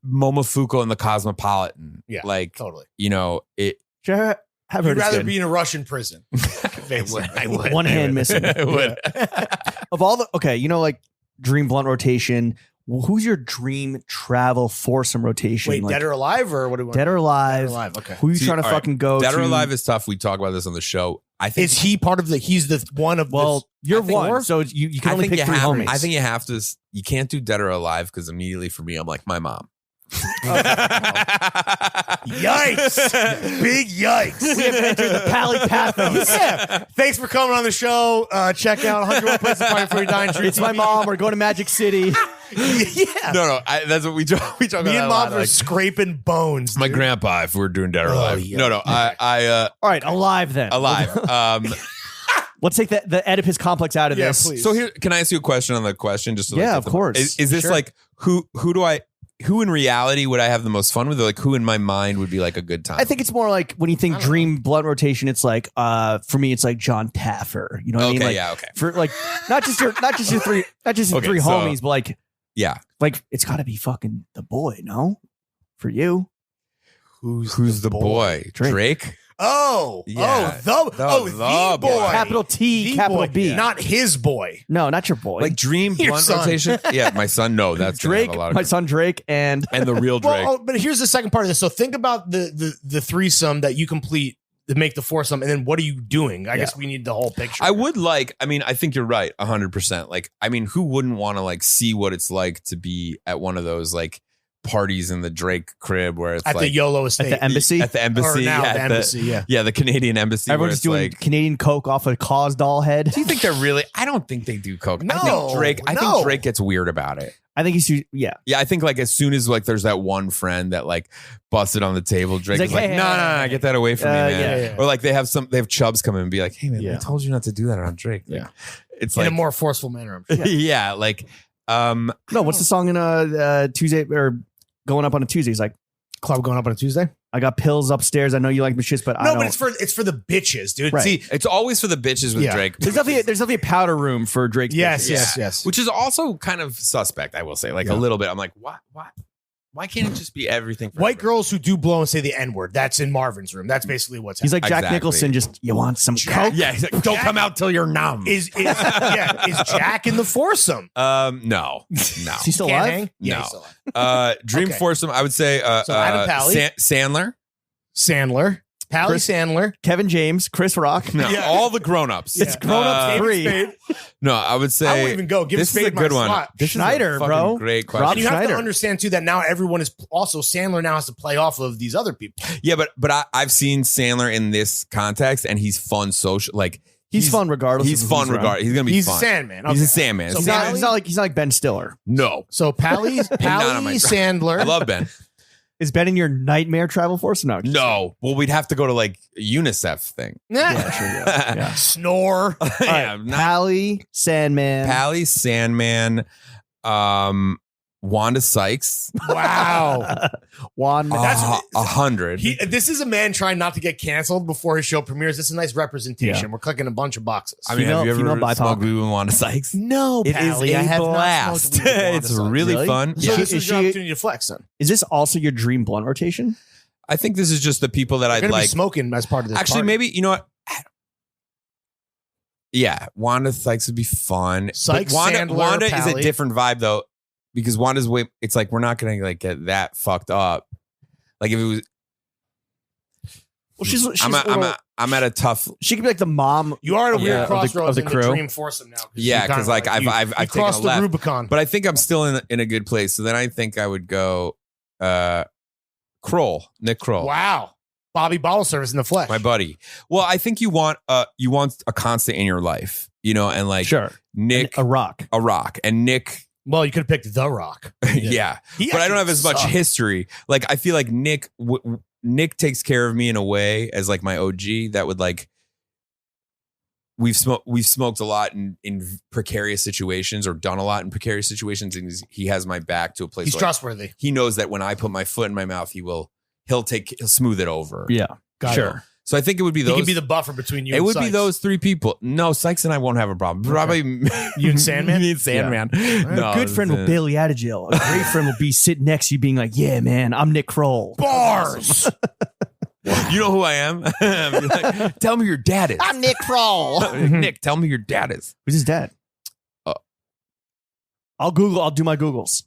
Momofuku and the Cosmopolitan. Yeah, like totally. you know it. Sure, have You'd heard it's rather good. be in a Russian prison. I would. One hand missing. I would. Of all the like dream blunt rotation. Who's your dream travel foursome rotation? Wait, like, dead or alive, or what do we want? dead or alive? Dead or alive. Okay. Who are you See, trying to all right, fucking go? Dead to? or Alive is tough. We talk about this on the show. I think Is he part of the? He's the one of. Well, you're I think one, four? so you can I only think pick you three have. homies. I think you have to. You can't do Dead or Alive because immediately for me, I'm like my mom. Yikes! Big yikes! we have entered the Palypathos. Yeah. Thanks for coming on the show. Check out 101 Places to Party Before You Die. It's my mom. We're going to Magic City. Yeah. No. That's what we talk. We talk Me about and that a lot, mom are like, scraping bones. my dude. grandpa. If we're doing Dead or Alive, yeah. no. I All right, alive then. alive. Let's take the Oedipus complex out of Yeah, this. please. So here, can I ask you a question on the question? Just to, Yeah, like, of course. Is this Sure. like who in reality would I have the most fun with? Or like who in my mind would be like a good time? I think it's more like when you think dream blunt rotation, it's like for me, it's like John Taffer. You know what I mean? Okay, Like, yeah, okay. For like not just your three Okay, three so- homies, but like Yeah. it's got to be fucking the boy, no? For you, Who's the boy? Drake. Oh, Yeah. the The boy. boy. Capital T, The capital boy. B. Not his boy. No, not your boy. Like dream Your blunt son. rotation? Yeah, my son. No, that's gonna Drake, have a lot of my son Drake, and and the real Drake. Well, but here's the second part of this. So think about the threesome that you complete to make the foursome, and then what are you doing? I guess we need the whole picture. I would like. I mean, I think you're right, 100%. Like, I mean, who wouldn't want to like see what it's like to be at one of those like parties in the Drake crib where it's at like the YOLO estate. at the embassy. at the embassy, Or now yeah, the at embassy, yeah. yeah, the Canadian embassy. where Everyone's it's doing like, Canadian Coke off a cause doll head. do you think they're really? I don't think they do coke. I No, think Drake. I no. think Drake gets weird about it. I think he's yeah. Yeah, I think like as soon as like there's that one friend that like busted on the table, Drake He's is like, like, hey, no, get that away from me, man. yeah. Or like they have Chubbs come in and be like, hey man, I Yeah. told you not to do that around Drake. Like, Yeah. it's in like a more forceful manner. yeah, like No, what's the song in Tuesday or going up on a Tuesday? He's like, Club going up on a Tuesday? I got pills upstairs. I know you like my shits, but I No, don't. but it's for the bitches, dude. Right. See, it's always for the bitches with Yeah. Drake. there's definitely a powder room for Drake's. yes, bitches. yes. Which is also kind of suspect, I will say, like a little bit. I'm like, why can't it just be everything? For White everyone? girls who do blow and say the N-word. That's in Marvin's room. That's basically what's He's happening. like Jack Exactly. Nicholson. Just you want some coke? Yeah, he's like, don't come out till you're numb. Is Jack in the foursome? No. Is he still Can't alive? hang? Yeah, No. he's still alive. Dream Okay. foursome, I would say So Adam Pally. Sandler. Sandler. Pally Chris- Sandler. Kevin James, Chris Rock. No, Yeah. all the grown-ups. It's grown-ups Uh, three. Spade. No, I would say I won't even go. Give this Spade is a good my one. slot. This Schneider, is a fucking bro. great question. Rob And you have Schneider. to understand too that now everyone is also Sandler now has to play off of these other people. Yeah, but I've seen Sandler in this context, and he's fun social. Like He's fun regardless. He's of fun who's around. regardless. He's gonna be He's fun. a Sandman. He's a Okay. Sandman. So He's not like Ben Stiller. No, So Pally not on my- Sandler. I love Ben. Is Ben in your nightmare travel force? No. No, well, we'd have to go to like UNICEF thing. Yeah, sure. Yeah. Snore. All right, Yeah, not Pally, Sandman. Pally, Sandman. Wanda Sykes. Wow. Wanda. That's 100. This is a man trying not to get canceled before his show premieres. It's a nice representation. Yeah. We're clicking a bunch of boxes. I mean, have you female ever BIPOC. smoked weed with Wanda Sykes? No, It is Pally, I have a not blast. smoked weed with Wanda It's Sykes. really Really? fun. So Yeah. this is your opportunity to flex then. Is this also your dream blunt rotation? I think this is just the people that You're I'd going to be like. smoking as part of this Actually, party. maybe, you know what? Yeah, Wanda Sykes would be fun. Sykes, But Sandler, Wanda is a Pally. different vibe though, because Wanda's way. It's like we're not gonna like get that fucked up. Like if it was, Well, she's I'm at a tough. she could be like the mom. You are at a Yeah, weird of the- crossroads of the in crew. the dream foursome now. Yeah, you kinda 'cause, like, you I've taken crossed a the left. Rubicon. But I think I'm still in a good place. So then I think I would go, Kroll, Nick Kroll. Wow. Bobby Bottle Service in the flesh. My buddy. Well, I think you want a constant in your life, you know, and like Sure. Nick, A rock. a rock, and Nick, Well, you could have picked The Rock. yeah. He But I don't actually have as much sucked. history. Like I feel like Nick takes care of me in a way as like my OG that would like. We've smoked a lot in precarious situations or done a lot in precarious situations, and he has my back to a place. He's where trustworthy. he knows that when I put my foot in my mouth, he'll smooth it over. Yeah. Got it. Sure. So I think it would be He those. could be the buffer between you It and would be Sykes. those three people. No, Sykes and I won't have a problem. Probably You and Sandman? Me and Sandman. No, a good friend will bail you out of jail. A great friend will be sitting next to you being like, yeah, man, I'm Nick Kroll. Bars. You know who I am? Be like, tell me your dad is. I'm Nick Kroll. Nick, tell me your dad is. Who's his dad? I'll do my Googles.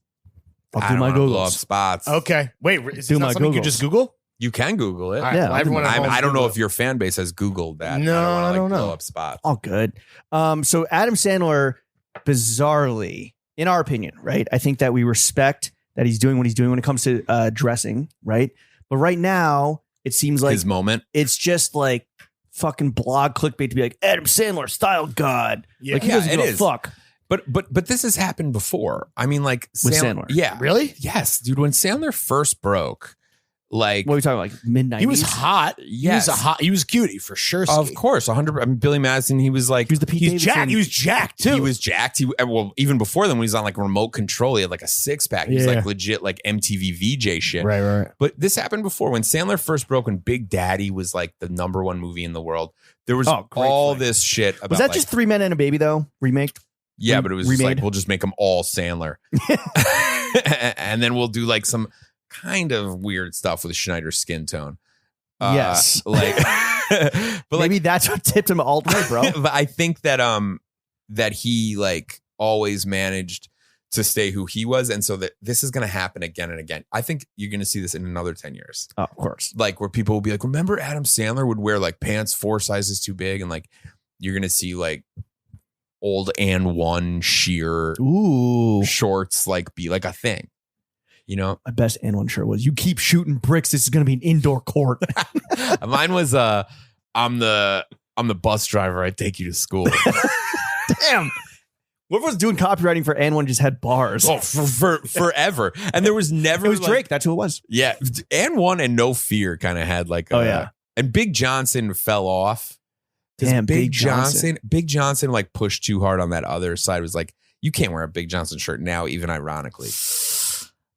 I don't wanna blow up Googles. spots. Okay. Wait, is Do this my not something you Googles. could just Google? You can Google it. All right, Yeah, well, I'll do everyone my- at home I don't know Google if your fan base has Googled that. No, I I don't don't know. blow up spots. All good. So Adam Sandler, bizarrely, in our opinion, right? I think that we respect that he's doing what he's doing when it comes to dressing, right? But right now, it seems like His moment. it's just like fucking blog clickbait to be like Adam Sandler, style god. Yeah. Like he Yeah, doesn't give it a is. fuck. But this has happened before. I mean, like With Sandler. Yeah. Really? Yes, dude. When Sandler first broke, like What are we talking like mid-90s? He was hot. Yes. He was cutie for sure. of course, 100. I mean, Billy Madison. He was like He was the Pete He's Davidson. jacked. He was jacked too. He was jacked. Well, even before then, when he was on like remote control, he had like a six pack. He was Yeah. like legit like MTV VJ shit. right. But this happened before when Sandler first broke. When Big Daddy was like the #1 movie in the world, there was Oh, great all flick. this shit about. Was that like, just 3 Men and a Baby though? Remake? yeah? But it was just remade? like we'll just make them all Sandler, and then we'll do like some kind of weird stuff with Schneider's skin tone. Yes. like, but like Maybe that's what tipped him all the way, bro. but I think that that he like always managed to stay who he was, and so that this is going to happen again and again. I think you're going to see this in another 10 years, Oh, of course. like where people will be like, "Remember Adam Sandler would wear like pants 4 sizes too big," and like you're going to see like old and one sheer Ooh. shorts like be like a thing, you know. My best and one shirt was you keep shooting bricks. This is going to be an indoor court. Mine was I'm the bus driver. I take you to school. Damn. Whoever was doing copywriting for and one just had bars. Oh, for forever. And there was never It was like- Drake. That's who it was. Yeah. And one and No Fear kind of had like Oh, yeah. And Big Johnson fell off. 'Cause Damn, Big Johnson. Big Johnson like pushed too hard on that other side. It was like, you can't wear a Big Johnson shirt now, even ironically.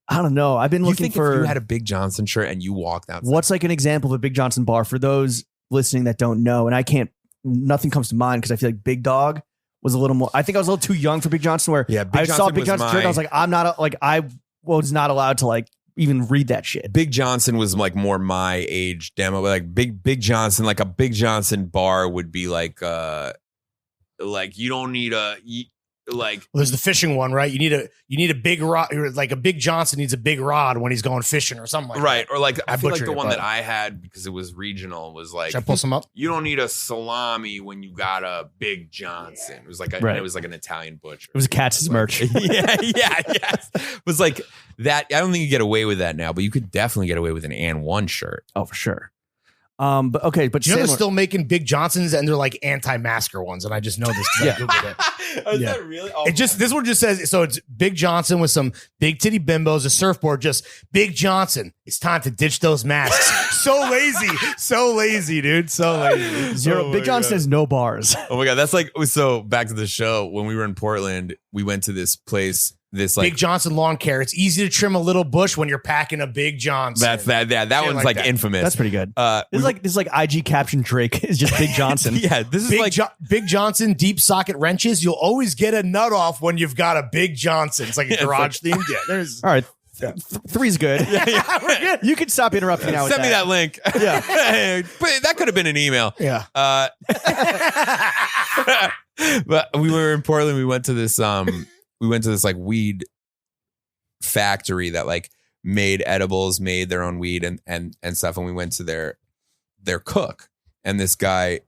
I don't know. I've been You looking think for if you had a Big Johnson shirt and you walked outside. what's like an example of a Big Johnson bar for those listening that don't know. And I can't, nothing comes to mind because I feel like Big Dog was a little more, I think I was a little too young for Big Johnson where Yeah, Big I saw Johnson Big was Johnson shirt and I was like, I was not allowed to like even read that shit. Big Johnson was like more my age demo. Like Big Johnson, like a Big Johnson bar would be like you don't need like Well, there's the fishing one, right? You need a big rod. Like a Big Johnson needs a big rod when he's going fishing or something like right that. or like I feel like butchered the it, one but- that I had because it was regional was like Should I pull some up? you don't need a salami when you got a Big Johnson. It was like Right. it was like an Italian butcher. It was Katz's merch. Yes. It was like that. I don't think you get away with that now, but you could definitely get away with an and one shirt. Oh, for sure. But okay, but You know they're Sandler- still making Big Johnsons and they're like anti-masker ones, and I just know this because I googled it. Is Yeah. that really? It just this one just says so it's Big Johnson with some big titty bimbos, a surfboard, just Big Johnson. It's time to ditch those masks. So lazy, dude. So lazy. Zero. Big John says no bars. Oh my God. That's like, so back to the show. When we were in Portland, we went to this place, this like Big Johnson lawn care. It's easy to trim a little bush when you're packing a Big Johnson. that one's like infamous. That's pretty good. This is like IG caption Drake is just Big Johnson. Yeah, this is Big Johnson deep socket wrenches. You'll always get a nut off when you've got a Big Johnson. It's like a garage theme. Yeah, there's all right. Three's good. we're good. You can stop interrupting now. Send me that link. Yeah. But that could have been an email. Yeah. But we were in Portland. We went to this like weed factory that like made edibles, made their own weed and stuff. And we went to their cook. And this guy,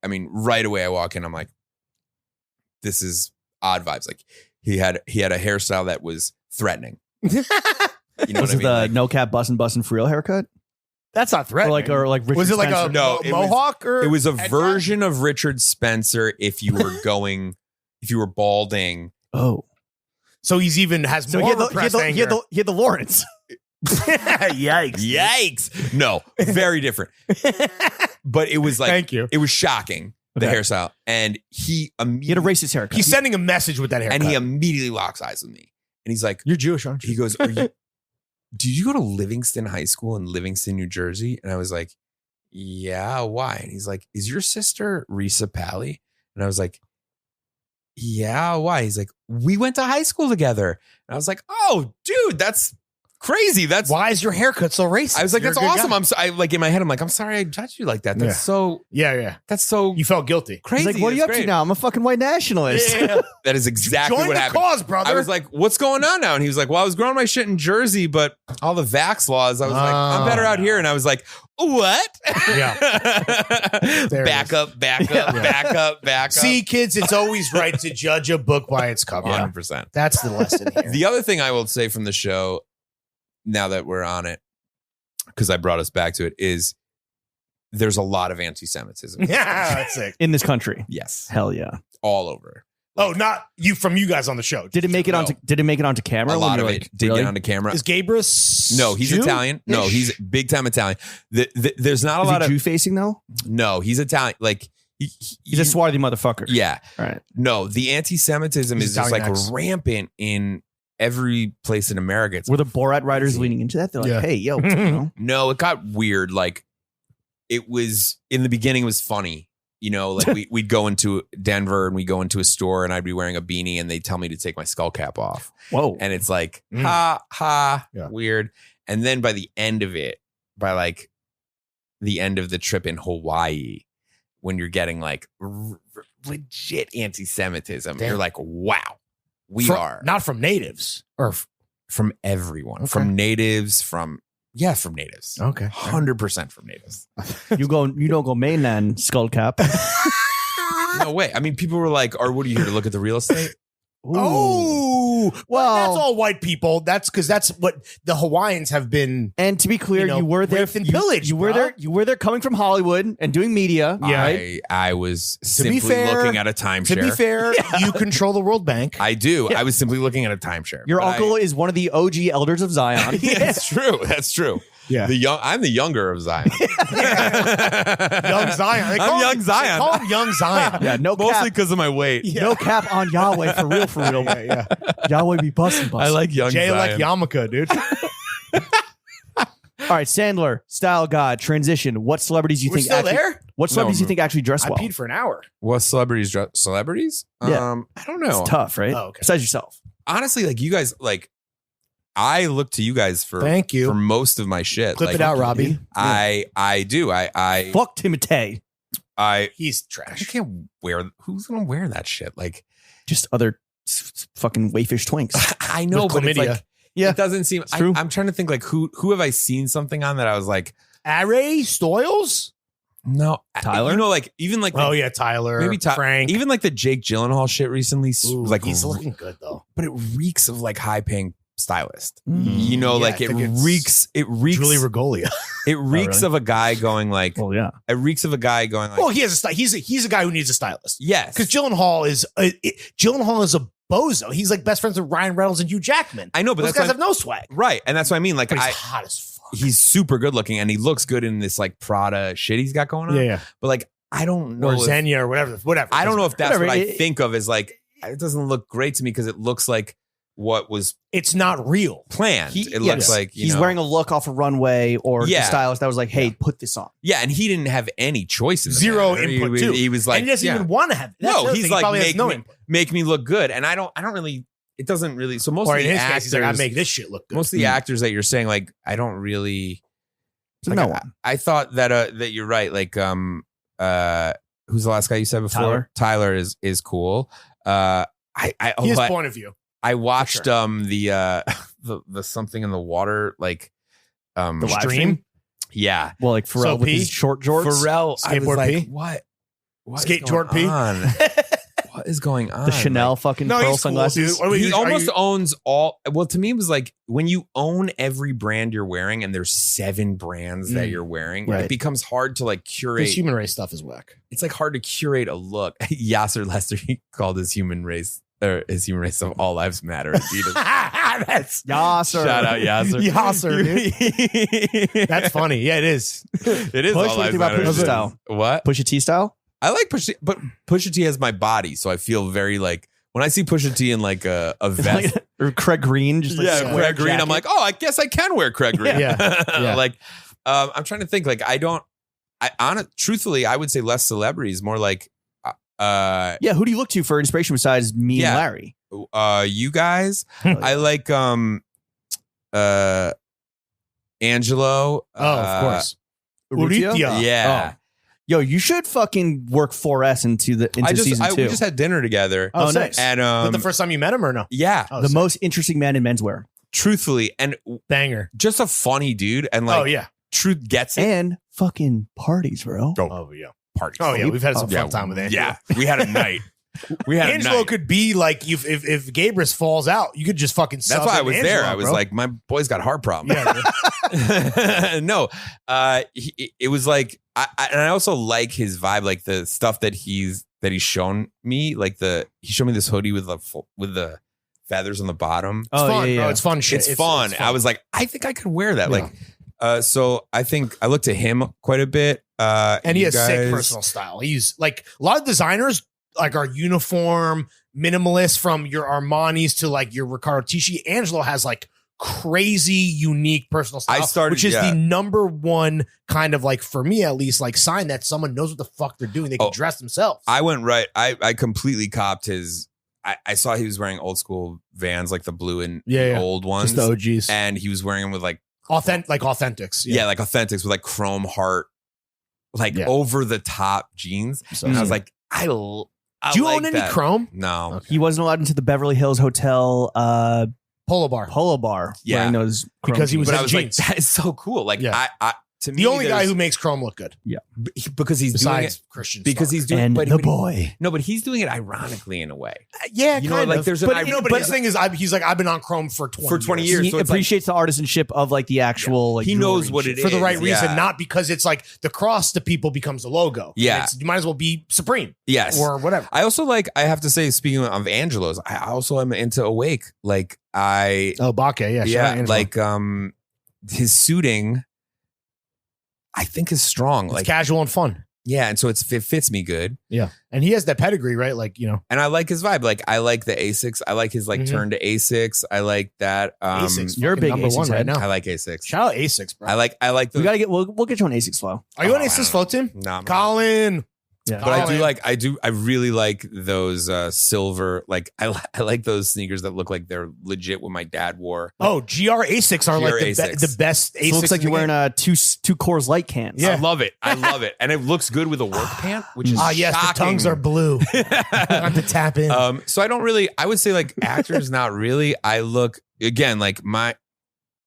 I mean, right away I walk in, I'm like, this is odd vibes. Like he had a hairstyle that was threatening. You know was what I it mean? the Like, no cap bussin' for real haircut? That's not threatening. Or like Richard was it like Spencer? a No, it was- mohawk or it was a head version of Richard Spencer if you were balding. Oh, So he's even has so more he had repressed anger. the Lawrence. Yikes. No, very different. But it was like, Thank you. It was shocking, the Okay. hairstyle. And he He had a immediately, racist haircut. He's sending a message with that haircut. and he immediately locks eyes with me. And he's like, You're Jewish, aren't you? he goes, did you go to Livingston High School in Livingston, New Jersey? And I was like, yeah, why? And he's like, is your sister Risa Pally? And I was like, yeah, why? He's like, we went to high school together. And I was like, oh, dude, that's crazy. That's Why is your haircut so racist? I was like, You're that's a good awesome. guy. I like in my head, I'm like, I'm sorry I judged you like that. That's Yeah. that's so You felt guilty. crazy. He's like, what are you It's up to great. now? I'm a fucking white nationalist. That is exactly Join what the happened. cause, brother. I was like, what's going on now? And he was like, well, I was growing my shit in Jersey, but all the vax laws, I was like, I'm better out here. And I was like, what? Yeah. There it back is. up, back up. See, kids, it's always right to judge a book by its cover. 100%. That's the lesson here. The other thing I will say from the show, now that we're on it, because I brought us back to it, is there's a lot of anti-Semitism. Yeah, that's sick. In this country. Yes. Hell yeah. All over. Oh, not you from you guys on the show. Did it make it No. onto? Did it make it onto camera? A when lot you of were it like, did really? get onto camera. Is Gabrus? No, he's Jew-ish? Italian. No, he's big time Italian. There's not a Is lot he of. Jew facing though? No, he's Italian. Like He's a swarthy motherfucker. Yeah. All right. No, the anti-Semitism He's is just like Italian X. rampant in every place in America. It's Were the Borat writers leaning into that? They're like, Yeah. hey, yo, you know? No, it got weird. Like it was in the beginning, it was funny. You know, like we'd go into Denver and we'd go into a store and I'd be wearing a beanie and they'd tell me to take my skull cap off. Whoa. And it's like, Mm. ha, Yeah. weird. And then by the end of it, by like the end of the trip in Hawaii, when you're getting like legit anti-Semitism, Damn. you're like, wow, we are. Not from natives. Or From everyone, Okay. from natives, from natives. okay. 100% from natives. You don't go mainland skull cap. No way. I mean, people were like, "Or what are you here to look at the real estate?" Oh, well, that's Well- all white people. That's because that's what the Hawaiians have been. And to be clear, You know, you were there. raped and you- pillaged, You were bruh. there. You were there coming from Hollywood and doing media. Yeah. Right? I was be simply fair- looking at a To timeshare. be fair, you control the World Bank. I do. I was simply looking at a timeshare. Your But uncle is one of the OG elders of Zion. Yeah, that's true. That's true. Yeah. I'm the younger of Zion. Young Zion. They call I'm him- young Zion. They call him Young Zion. Yeah, no Mostly cap. because of my weight. No cap on Yahweh for real, for real. Yeah. Yahweh be busting. I like young Jay like Zion. Yarmulke, dude. All right, Sandler, style god, transition. What celebrities do you We're think? still actually, there? What celebrities do you think actually dress I well? peed for an hour. What celebrities? Celebrities? Yeah. I don't know. It's tough, right? Oh, okay. Besides yourself. Honestly, like you guys, like I look to you guys for Thank you. for most of my shit. Clip Like, it out, Robbie. I do. I Fuck Timotei. He's I trash. can't wear. Who's gonna wear that shit? Like Just other fucking wayfish twinks. I know, With but it's chlamydia. like Yeah. it doesn't seem. It's true. I'm trying to think like who have I seen something on that I was like, Array Stoyles? no, Tyler? You know, like even like Oh, yeah. Tyler. maybe Frank. even like the Jake Gyllenhaal shit recently. Ooh, like he's looking good, though. but it reeks of like high paying stylist. Mm. You know, Yeah, like I it think it's reeks. It reeks. Julie Regolia. It reeks really? of a guy going like. Well, yeah. It reeks of a guy going like. Well, he has a he's a guy who needs a stylist. yes, Because Gyllenhaal is a bozo. He's like best friends with Ryan Reynolds and Hugh Jackman. I know, but Those that's guys what have no swag. right, and that's what I mean. Like But he's I, hot as fuck. he's super good looking and he looks good in this like Prada shit he's got going on. Yeah. But like, I don't know. Or Xenia or whatever. I don't know if that's Whatever. what I think of as like, it doesn't look great to me because it looks like what was It's not real. planned. It looks like he's wearing a look off a runway, or the Yeah. stylist that was like, "Hey, put this on." Yeah, and he didn't have any choice in the Zero matter. input, he, too. He was like, And he doesn't yeah. even want to have it. That's No, the other he's thing. He like, probably has no input. make me look good. And I don't really, it doesn't really, so most Or of in the his actors, case, he's like, I make this shit look good. most of the actors that you're saying, like, I don't really, So like, no one. I thought that you're right. Like, who's the last guy you said before? Tyler is cool. His point of view. I watched the something in the water, like The live Stream? stream. yeah. Well, like Pharrell So with P? his short jorts. Pharrell, I was Skateboard like, P? what Skate is going Jort P? on? What is going on? the Chanel Like, fucking No, pearl he's cool, sunglasses. dude. What are he you- almost owns all. Well, to me, it was like when you own every brand you're wearing, and there's 7 brands that you're wearing, Right. it becomes hard to like curate. This human race stuff is whack. It's like hard to curate a look. Yasser Lester, he called his human race of all lives matter. That's Yasser. Shout out Yasser. Yasser, dude. That's funny. Yeah, it is. It is Push, all what do you lives think about matter. Pusha style? What? Pusha T style. I like Pusha, but Pusha T has my body, so I feel very like when I see Pusha T in like a vest. Or Craig Green, just like Yeah, Craig Green. I'm like, oh, I guess I can wear Craig Green. Yeah. Like, I'm trying to think. Like, truthfully, I would say less celebrities, more like, yeah. Who do you look to for inspiration besides me Yeah. and Larry? you guys. I like, Angelo. Of course. Urrutia? Urrutia. Yeah. Yo, you should fucking work 4S into season 2. We just had dinner together. Oh, Oh, nice. nice. And Was that the first time you met him or no? yeah, Oh, the sick. most interesting man in menswear, truthfully, and banger. just a funny dude, and like, Oh yeah. truth gets it. and fucking parties, bro. Oh yeah. Parties. Oh yeah. We've had some Yeah, fun time with Angelo. Yeah, we had a night. We had a Angelo night. could be like if Gabrus falls out, you could just fucking. That's sub why I in was Angelo, there. I was bro. like, my boy's got heart problems. Yeah. No, it was like, and I also like his vibe, like the stuff that he's shown me. Like he showed me this hoodie with the feathers on the bottom. It's fun, yeah. bro. It's fun shit. It's fun. I was like, I think I could wear that. Like, so I think I looked at him quite a bit. And he you has sick guys- personal style. He's like a lot of designers like are uniform, minimalist from your Armanis to like your Riccardo Tisci. Angelo has like crazy, unique personal style, which is the number one kind of like for me at least like sign that someone knows what the fuck they're doing. They can dress themselves. I went right. I completely copped his. I saw he was wearing old school Vans, like the blue and old ones, just the OGs, and he was wearing them with like authentics. Yeah, like authentics with like chrome heart, like over the top jeans. And I was like, I do you like own any that. chrome? No. Okay. He wasn't allowed into the Beverly Hills Hotel Polo bar. Yeah. wearing those chrome Because he was But in I was like, jeans. that is so cool. Like, to me, The only guy who makes chrome look good. because he's doing Besides it Christian because Stark. he's doing and but the boy. No, but he's doing it ironically in a way. Yeah, You know, kind like, of. there's an but, irony- but his thing is, he's like, I've been on Chrome for 20 years. He So it's like- appreciates the artisanship of like the actual. Like, He knows jewelry what and it shit. for the right is, reason, yeah. not because it's like the cross to people becomes the logo. Yeah. You might as well be Supreme. Yes. Or whatever. I also like, I have to say, speaking of Angelo's, I also am into Awake. Like Oh, Bakke. Yeah. shout out Angelo. like his suiting, I think is strong. It's Like, casual and fun. yeah. And so it fits me good. Yeah. And he has that pedigree, right? Like, And I like his vibe. Like, I like the Asics. I like his like turn to Asics. I like that. Asics. you're a big number Asics one right head. now. I like Asics. Shout out Asics, bro. I like the. We gotta get. We'll get you on ASICS flow. Are you on I Asics don't flow, Tim? No, I'm not. Colin. Yeah. But Colin. I really like those silver, like I like those sneakers that look like they're legit what my dad wore. Oh, GR Asics are like GR the, Asics. the best Asics. So it looks like in you're the wearing game. two Coors Light cans. I love it. I love it. And it looks good with a work pant, which is Yes, shocking. the tongues are blue. I have to tap in. So I don't really, I would say like actors, not really. I look, again, like I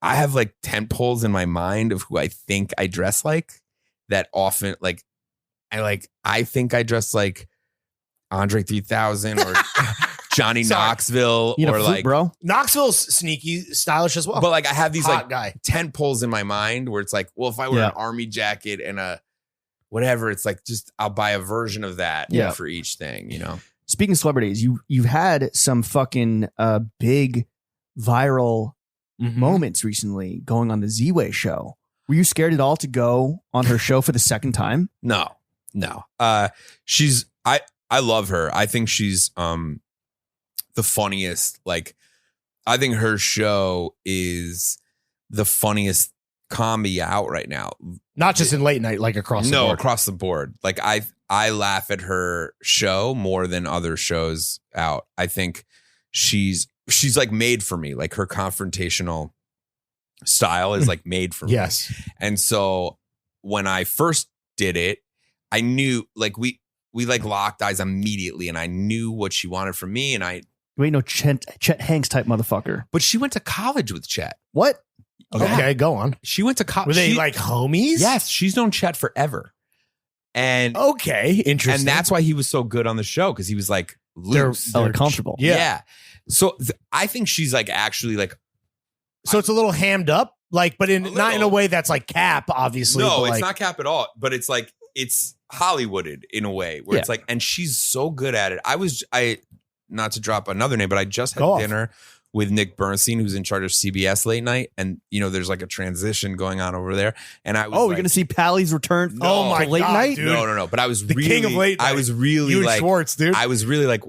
have like tent poles in my mind of who I think I dress like that often, like, I think I dress like Andre 3000 or Johnny Sorry. Knoxville You know, or flute, like, bro. Knoxville's sneaky, stylish as well. but like I have these Hot like guy. tent poles in my mind where it's like, well, if I wear an army jacket and a whatever, it's like just I'll buy a version of that for each thing, you know? Speaking of celebrities, you've had some fucking big viral moments recently going on the Ziwe show. Were you scared at all to go on her show for the second time? No. She's I love her. I think she's the funniest. Like, I think her show is the funniest comedy out right now. Not just in late night, like across the board. No, across the board. Like, I laugh at her show more than other shows out. I think she's like made for me. Like, her confrontational style is like made for me. Yes. And so when I first did it, I knew, like, we like locked eyes immediately, and I knew what she wanted from me. And You ain't no Chet Hanks type motherfucker. but she went to college with Chet. What? Okay, go on. She went to college. Were they like homies? Yes, she's known Chet forever. And Okay, interesting. and that's why he was so good on the show, because he was like loose. Oh, comfortable. Yeah. So I think she's like actually like, so it's a little hammed up, like, but in A not in a little. way that's like Cap, obviously. no, but it's like, not Cap at all, but it's like, it's Hollywooded in a way where it's like, and she's so good at it. I not to drop another name, but I just had dinner with Nick Bernstein, who's in charge of CBS late night. And, you know, there's like a transition going on over there. And I was you're going to see Pally's return Oh my to late God, night? dude. No. But I was The really, king of late night. I was really you and like, Schwartz, dude. I was really like,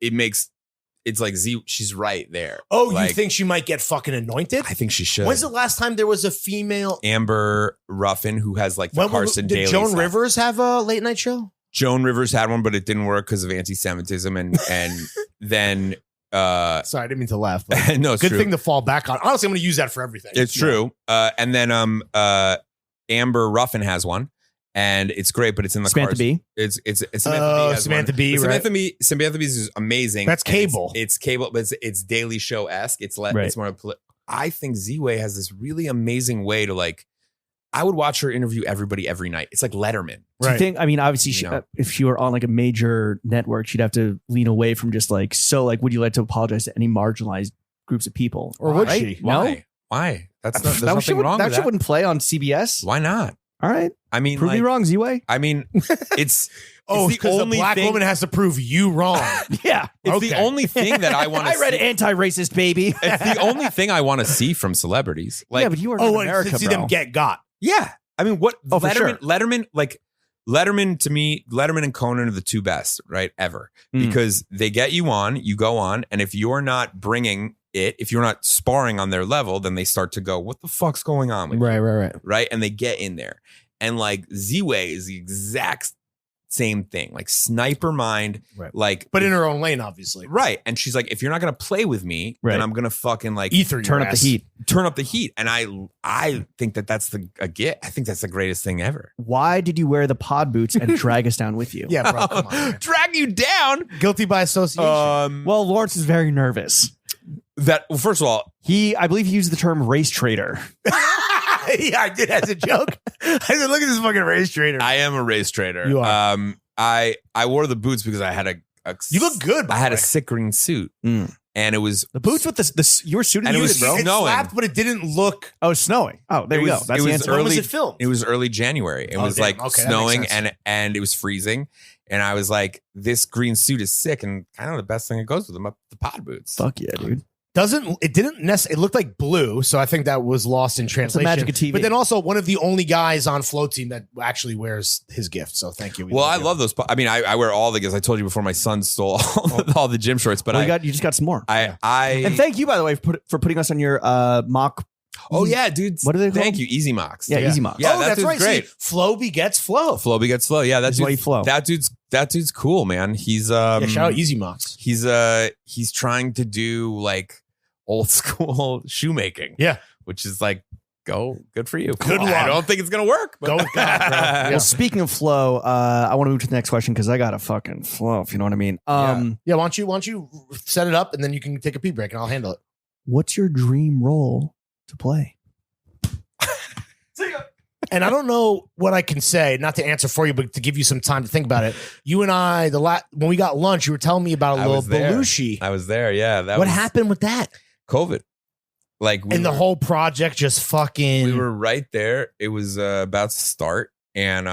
it's like she's right there. Oh, Like, you think she might get fucking anointed? I think she should. When's the last time there was a female? Amber Ruffin, who has like the Carson did Daly Joan stuff. Rivers have a late night show? Joan Rivers had one, but it didn't work because of anti-Semitism, and then Sorry, I didn't mean to laugh. But no, it's good true. thing to fall back on. Honestly, I'm going to use that for everything. It's true. And then Amber Ruffin has one, and it's great, but it's in the Samantha cars. Bee. It's Samantha Bee. Has Samantha one. Bee, But right? Samantha Bee is amazing. That's And cable. It's cable, but it's Daily Show esque. It's Right. more. I think Ziwe has this really amazing way to like. I would watch her interview everybody every night. It's like Letterman. Do you think, I mean, obviously, You know. if she were on like a major network, she'd have to lean away from just like, would you like to apologize to any marginalized groups of people? Or would Right? she? No? Why? That's not, there's That nothing wrong that with shit that. wouldn't play on CBS. Why not? All right. I mean, Prove me wrong, Ziwe. I mean, it's Oh, it's the because the only black thing. woman has to prove you wrong. Yeah. It's Okay. the only thing that I want to. I read see. anti-racist, baby. It's the only thing I want to see from celebrities. Like, yeah, but you are Oh, in and America, to see bro. them get got. yeah. I mean, what Oh, for sure. Letterman to me, Letterman and Conan are the two best, right, ever, Mm. because they get you on, you go on, and if you're not bringing it, if you're not sparring on their level, then they start to go, "What the fuck's going on with you?" Right. Right? And they get in there, and like Ziwe is the exact same thing, like sniper mind, Right. like, But in her own lane, obviously. right. And she's like, if you're not gonna play with me, Right. then I'm gonna fucking like Ether Turn your up ass. the heat. turn up the heat. And I think that's a get. I think that's the greatest thing ever. Why did you wear the pod boots and drag us down with you? Yeah, bro. Come on. man. Drag you down. Guilty by association. Well, Lawrence is very nervous. Well, first of all, I believe he used the term race traitor. Yeah, I did as a joke. I said, look at this fucking race trader. I am a race trader. You are. I wore the boots because I had You look good, by I had the a way. sick green suit, Mm. and it was The boots with the you were suited. And it to was it, bro. It snowing. slapped, but it didn't look. Oh, it's snowing. Oh, there It you was- go. That's it the was answer. When was early- it filmed? It was early January. It Oh, was damn. like Okay, that makes snowing sense. and it was freezing. And I was like, this green suit is sick, and kind of the best thing that goes with them, the pod boots. Fuck yeah, dude. It didn't necessarily. It looked like blue, so I think that was lost in translation. magic of TV. But then also one of the only guys on Flow Team that actually wears his gift. So thank you. We Well, I you. love those. I mean, I wear all the gifts. I told you before, my son stole all the gym shorts, but Well, you just got some more. I And thank you, by the way, for putting us on your mock. oh yeah, dude. What are they Thank called? you, Easy Mocks. Yeah, Easy Mock. Yeah, Oh, that that's dude's right. great. See, flow begets flow. Flow begets flow. Yeah, That's why you flow. That dude's cool, man. He's Yeah, shout out Easy Mox. he's trying to do like old school shoemaking. Yeah. Which is like, good for you. Good luck. I don't think it's gonna work. But Go with God, bro. Yeah. Well, speaking of flow, I want to move to the next question because I got a fucking flow, if you know what I mean. Yeah, why don't you set it up and then you can take a pee break and I'll handle it. What's your dream role to play? And I don't know what I can say, not to answer for you, but to give you some time to think about it. You and I, when we got lunch, you were telling me about a I little was there. Belushi. I was there. Yeah. What happened with that? COVID. Like And the whole project just fucking. we were right there. It was about to start, and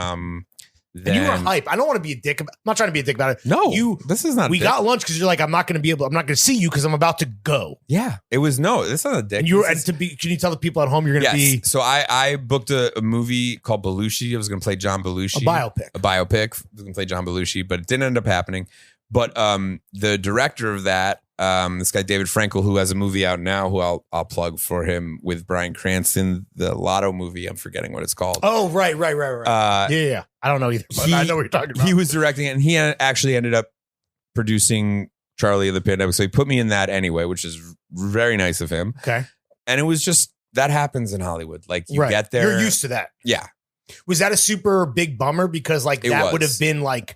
then And you were hype. I don't want to be a dick. I'm not trying to be a dick about it. No, this is not. We got lunch because you're like, I'm not going to see you because I'm about to go. Yeah, it was this is not a dick. And can you tell the people at home you're going to be? So I booked a movie called Belushi. I was going to play John Belushi. A biopic. I was going to play John Belushi, but it didn't end up happening. But the director of that, this guy David Frankel, who has a movie out now, who I'll plug for him with Bryan Cranston, the Lotto movie. I'm forgetting what it's called. Oh, right. Yeah. I don't know either, but I know what you're talking about. He was directing it, and he actually ended up producing Charlie of the Pandemic. So he put me in that anyway, which is very nice of him. Okay. And it was just, that happes in Hollywood. Like you get there. You're used to that. Yeah. Was that a super big bummer? Because like that would have been like,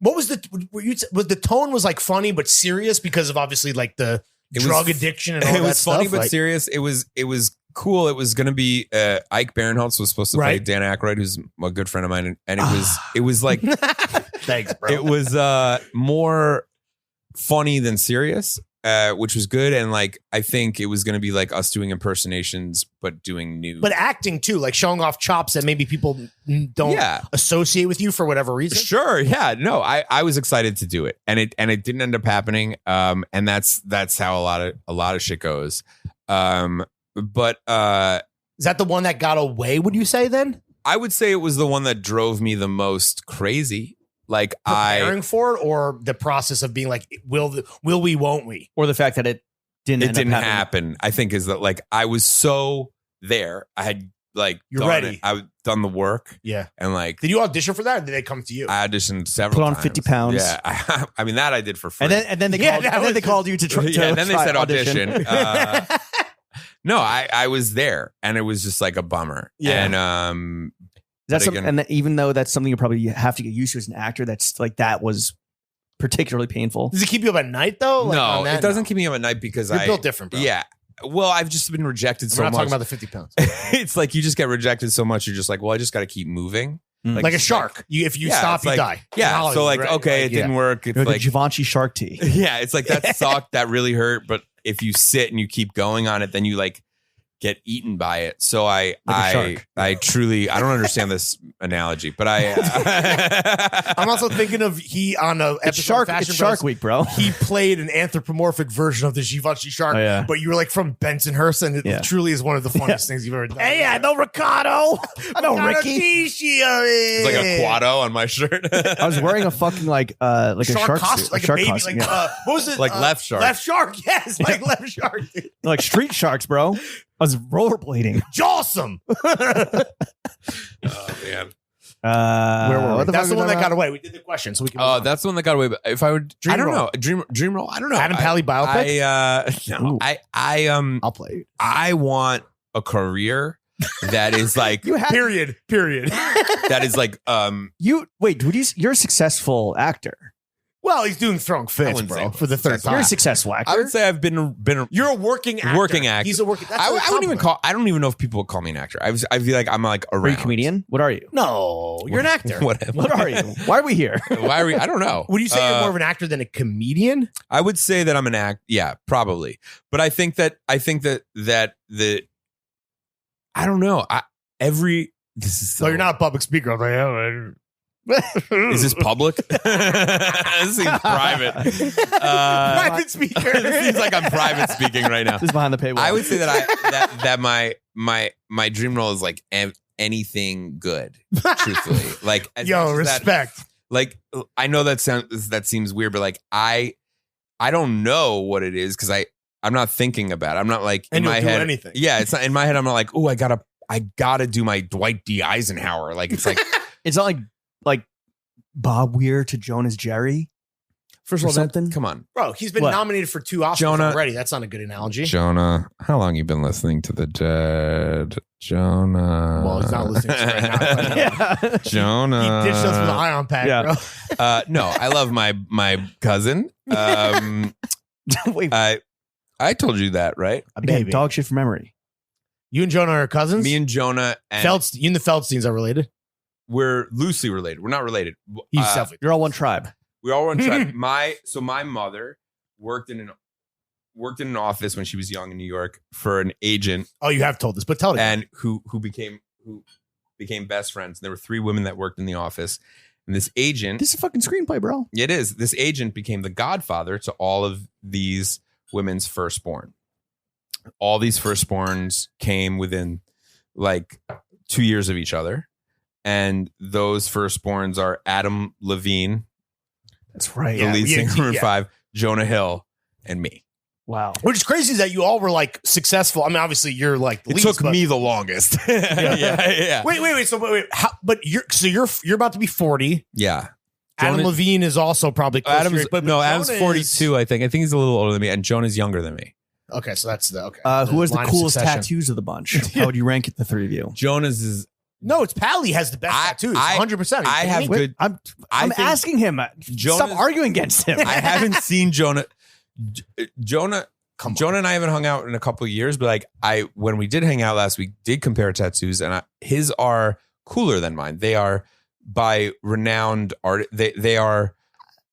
what was the tone was like funny but serious because of obviously like the drug addiction and all that stuff? It was funny but serious. It was cool. It was going to be Ike Barinholtz was supposed to play Dan Aykroyd, who's a good friend of mine, and it was like thanks, bro. It was more funny than serious, which was good. And like I think it was going to be like us doing impersonations but doing new, but acting too, like showing off chops that maybe people don't associate with you for whatever reason. Sure, yeah, no, I was excited to do it, and it didn't end up happening. And that's how a lot of shit goes. But is that the one that got away, would you say then? I would say it was the one that drove me the most crazy. Like preparing for it, or the process of being like, will we, won't we? Or the fact that it didn't happen. I think is that like I was so there. I had like you're ready. I've done the work. Yeah. And like, did you audition for that, or did they come to you? I auditioned several times. Put on 50 pounds. Yeah. I mean that I did for free. And then they called you to try. Yeah. And then they said audition. No, I was there, and it was just like a bummer. Yeah. And that's something, and even though that's something you probably have to get used to as an actor, that's like that was particularly painful. Does it keep you up at night though? Like no, it doesn't keep me up at night because you're built different, bro. Yeah. Well, I've just been rejected so much. We're not talking about the 50 pounds. It's like you just get rejected so much. You're just like, well, I just got to keep moving. Like a shark. If you stop, you die. Yeah. So like, okay, it didn't work. It's like like Givenchy shark tea. Yeah. It's like that sucked. That really hurt. But if you sit and you keep going on it, then you like get eaten by it. So I truly, I don't understand this analogy, but I'm also thinking of on a episode of Fashion Bros, Shark Week, bro. He played an anthropomorphic version of the Givenchy shark, but you were like from Bensonhurst, and it truly is one of the funniest things you've ever done. Hey, I know Ricardo. I know Ricky. It's like a Quado on my shirt. I was wearing a fucking like a shark costume, like a baby, costume, like what was it? Like left shark. Left shark, yes, like left shark. Dude. Like street sharks, bro. I was rollerblading. Jawsome. Oh man. Where were we? That's the one that got away. We did the question, so we can. Oh, that's the one that got away. But if I would, I don't know. Dream role. I don't know. Adam Pally biopic. No. I'll play. I want a career that is like period. That is like you're a successful actor. Well, he's doing throwing fits, bro, for the third time. You're a successful actor. I would say I've been. You're a working actor. He's a working. I wouldn't even call. I don't even know if people would call me an actor. I feel like I'm like around. Are you a comedian? What are you? No, you're an actor. What are you? Why are we here? Why are we? I don't know. Would you say you're more of an actor than a comedian? I would say that I'm an act. Yeah, probably. But I think that the. I don't know. This is so. So you're not a public speaker. I'm like, is this public? This seems private. Private speaker. This seems like I'm private speaking right now. This is behind the paywall. I would say that my dream role is like anything good. Truthfully, like respect. Like I know that seems weird, but like I don't know what it is because I'm not thinking about it. I'm not like in my head. Anything. Yeah, it's not in my head. I'm not like, oh, I gotta do my Dwight D. Eisenhower. Like it's like it's not like Bob Weir to Jonas Jerry. First of all, something. Come on, bro. He's been nominated for 2 Oscars already. That's not a good analogy. Jonah, how long you been listening to the Dead? Jonah. Well, he's not listening to it right now. Jonah. He ditched us with the ion pack, bro. No, I love my cousin. Wait, I told you that, right? Again, dog shit from memory. You and Jonah are cousins? Me and Jonah and you and the Feldsteins are related? We're loosely related. We're not related. You're all one tribe. We're all one tribe. My mother worked in an office when she was young in New York for an agent. Oh, you have told this, but tell it. And who became became best friends. There were 3 women that worked in the office. And this agent. This is a fucking screenplay, bro. It is. This agent became the godfather to all of these women's firstborn. All these firstborns came within like 2 years of each other. And those firstborns are Adam Levine. That's right. The lead singer from 5, Jonah Hill, and me. Wow. Which is crazy is that you all were like successful. I mean, obviously you're like It took me the longest. yeah. Wait. So wait. But you're about to be 40. Yeah. Adam Jonah- Levine is also probably close to your- but Adam's Jonah 42. I think he's a little older than me, and Jonah's younger than me. Okay, so that's the okay. Who has the line of coolest succession. tattoos of the bunch? How would you rank it, the 3 of you? Jonah's is. No, it's Pally has the best tattoos. 100%. I have good. I'm I think asking him. Stop Jonah's- arguing against him. I haven't seen Jonah. Jonah and I haven't hung out in a couple of years, but like when we did hang out last week, did compare tattoos, and his are cooler than mine. They are by renowned art. They are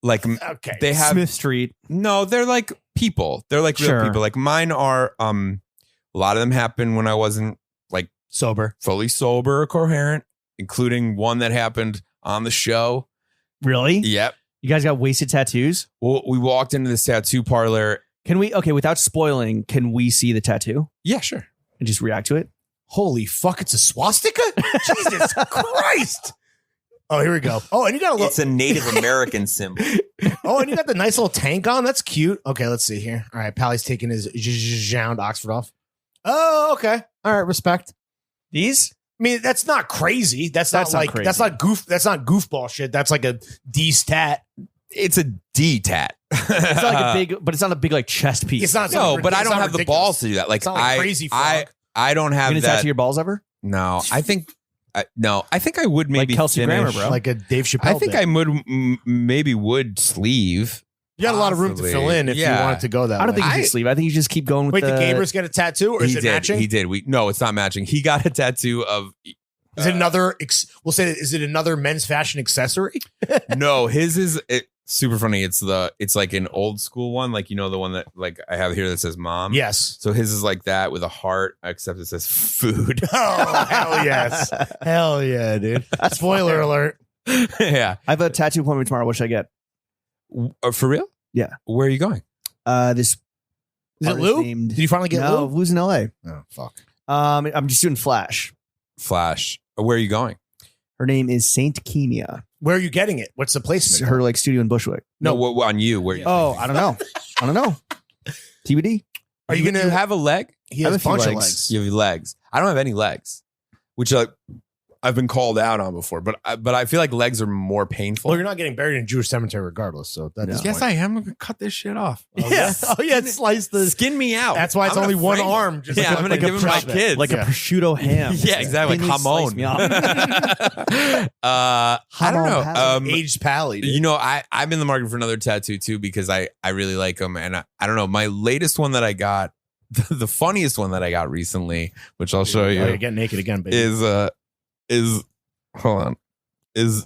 like Okay. they have Smith Street. no. They're like people. They're like real Sure. people. Like mine are. A lot of them happened when I wasn't like Sober. fully sober or coherent, including one that happened on the show. Really? Yep. You guys got wasted tattoos? Well, we walked into this tattoo parlor. Can we, okay, without spoiling, can we see the tattoo Yeah, sure. and just react to it? Holy fuck, it's a swastika? Jesus Christ. Oh, here we go. Oh, and you got a little It's a Native American symbol. Oh, and you got the nice little tank on. That's cute. Okay, let's see here. All right, Pally's taking his Jound Oxford off. Oh, okay. All right, respect. These? I mean, that's not crazy. That's not like crazy. that's not goofball shit. That's like a D stat. It's a D tat. It's not like a big, but it's not a big like chest piece. It's not No, but I it's don't not have the ridiculous. balls to do that. Like It's not like crazy frog. I don't You have gonna that. tattoo your balls ever? No, I think I would maybe Like Kelsey finish. Grammer, bro. Like a Dave Chappelle. I think bit. I would maybe would sleeve. You got a lot of room to Possibly. fill in if you Yeah. wanted to go that I don't way. think you should sleeve. I think you just keep going with Wait, the. did Gabrus get a tattoo or is it matching? He did. No, it's not matching. He got a tattoo of. Is it another? We'll say, is it another men's fashion accessory? No, his is super funny. It's like an old school one, like the one that like I have here that says mom. Yes. So his is like that with a heart, except it says food. Oh hell yes, hell yeah, dude. Spoiler alert. Yeah. I have a tattoo appointment tomorrow. What should I get? For real? Yeah. Where are you going? This Is it artist Lou? named- Did you finally get no, Lou? Lou's in LA. Oh fuck. I'm just doing Flash. Flash. Where are you going? Her name is Saint Kenia. Where are you getting it? What's the It's placement? her like studio in Bushwick. No, what on you? Where? Oh, I don't know. I don't know. TBD. Are you gonna You have a leg? He I has have a a few bunch of legs. legs. You have legs. I don't have any legs, which I've been called out on before. But I feel like legs are more painful. Well, you're not getting buried in a Jewish cemetery regardless. So that is Yes, I am. I'm gonna cut this shit off. yeah. Oh yeah, slice the. Skin me out. That's why it's I'm only gonna one frame it. arm. Just Yeah, I'm gonna like give a him my prospect. kids. Like Yeah. a prosciutto ham. Yeah, exactly. Like Skinny, slice jamon. me off. I don't know. Hamon, Aged Pally. dude. I'm in the market for another tattoo too because I really like them, and I don't know. My latest one that I got, the funniest one that I got recently, which I'll show Oh, you, you're getting naked again, baby. is hold on, is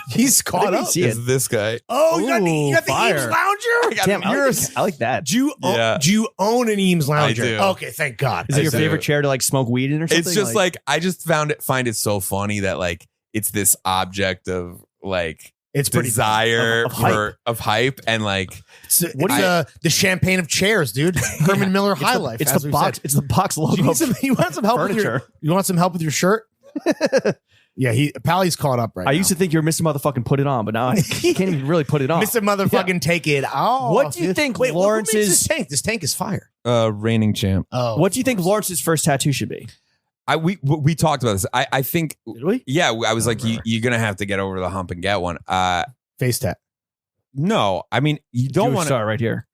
He's caught Let me up. see is it. this guy? Oh, you got Ooh, the fire. Eames Lounger? Damn, You're I like that. Do you Yeah. do you own an Eames Lounger? do. Okay, thank God. Is it your I do. favorite chair to like smoke weed in or something? It's just like I just find it so funny that like it's this object of like It's pretty desire Of hype. of hype and like It's the champagne of chairs, dude. Herman Miller High Life. It's as the we've box. said. It's the box logo. You want some help with your? furniture. You want some help with your shirt? Yeah, Pally's caught up right I now. used to think you were Mr. Motherfucking put it on, but now I can't even really put it on. Mr. Motherfucking take it off. What do you think Wait, who makes Lawrence's- this tank? This tank is fire. reigning champ. Oh, What do you think Lawrence's first tattoo should be? We talked about this. I think Did we? yeah. I was like you're gonna have to get over the hump and get one. face tat? No, I mean you don't Jewish want star right here.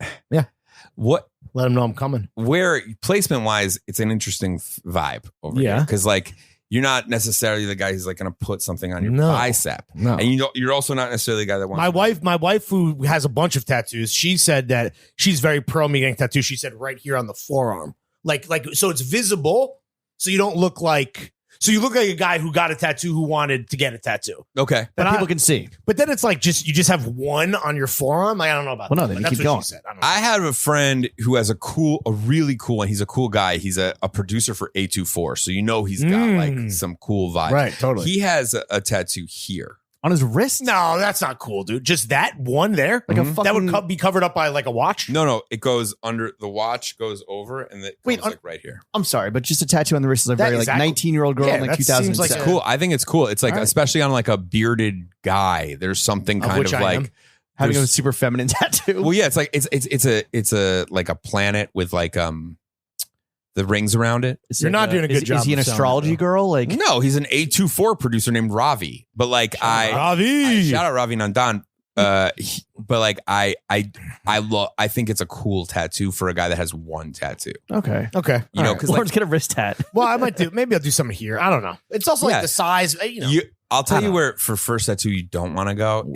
what Let him know I'm coming. where placement wise, it's an interesting vibe over Yeah. here because like you're not necessarily the guy who's like going to put something on your No. bicep, No. and you're also not necessarily the guy that wants My wife, who has a bunch of tattoos, she said that she's very pro me getting tattoos. She said right here on the forearm, like so it's visible, so you don't look like. So you look like a guy who got a tattoo who wanted to get a tattoo. Okay. That people can see. But then it's like you just have one on your forearm. I don't know about Well, that. no, then but you that's keep what going. she said. I don't know. I have a friend who has a really cool one. He's a cool guy. He's a producer for A24. So he's got like some cool vibes. Right, totally. He has a tattoo here. On his wrist? No, that's not cool, dude. Just that one there? Like a That fucking... would be covered up by like a watch? No, it goes under the watch, goes over, and it goes like right here. I'm sorry, but just a tattoo on the wrist is a very like 19-year-old girl in like that seems 2006. like Cool. I think it's cool. It's like, All right. especially on like a bearded guy, there's something kind which of I like am. Having a there's- super feminine tattoo. Well, yeah, it's like it's a like a planet with like the rings around it. Is You're it, not doing a good is job Is he an of selling it, astrology though. girl? Like, No, he's an A24 producer named Ravi. But like Ravi. shout out Ravi Nandan. But like I think it's a cool tattoo for a guy that has one tattoo. okay. Okay. You know, because like Lawrence, get a wrist tat. Well, I might do. Maybe I'll do something here. I don't know. It's also Yeah. like the size. I'll tell I you don't where for first tattoo you don't want to go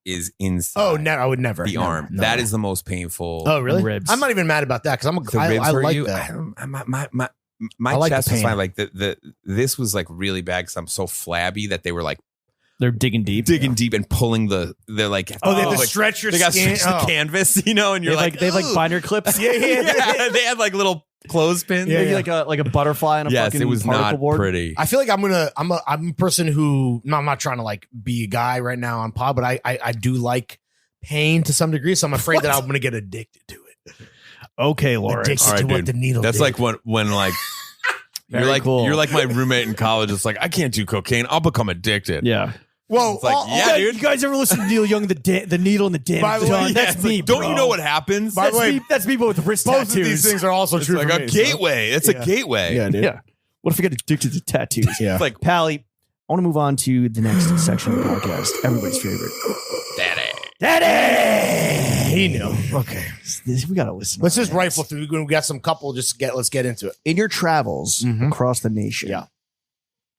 is inside. Oh, no, I would never. the Never. arm. No. That is the most painful. Oh, really? Ribs. I'm not even mad about that because The ribs I for like you. that. My I like the chest was pain. fine. Like this was like really bad because I'm so flabby that they were like They're digging deep. digging deep and pulling they're like Oh, they have to like, stretch your they got skin. stretched the canvas, and you're They have like "Ooh." binder clips. yeah, they had like little clothespins. Maybe like a butterfly on a Yes, fucking it was particle not board. pretty. I feel like I'm a person who I'm not trying to like be a guy right now on pod, but I do like pain to some degree, so I'm afraid that I'm gonna get addicted to it. Okay, Lawrence. Addicted All right, to what dude. the needle. That's did. like when like Very you're like cool. you're like my roommate in college. It's like I can't do cocaine. I'll become addicted. Yeah. Whoa, It's like, yeah, dude. You guys ever listen to Neil Young, the needle and the damn By the way, gun? Yeah, That's it's me. like, don't bro. you know what happens? By the way, That's me, but with wrist both tattoos. of these things are also It's true like for a me. gateway. It's Yeah. a gateway. Yeah, dude. Yeah. What if I get addicted to tattoos? Yeah. It's like Pally, I want to move on to the next section of the podcast. Everybody's favorite. Daddy! He knew. Okay. We got to listen. Let's just rifle through. We got some couple. Let's get into it. In your travels Mhm. across the nation, Yeah.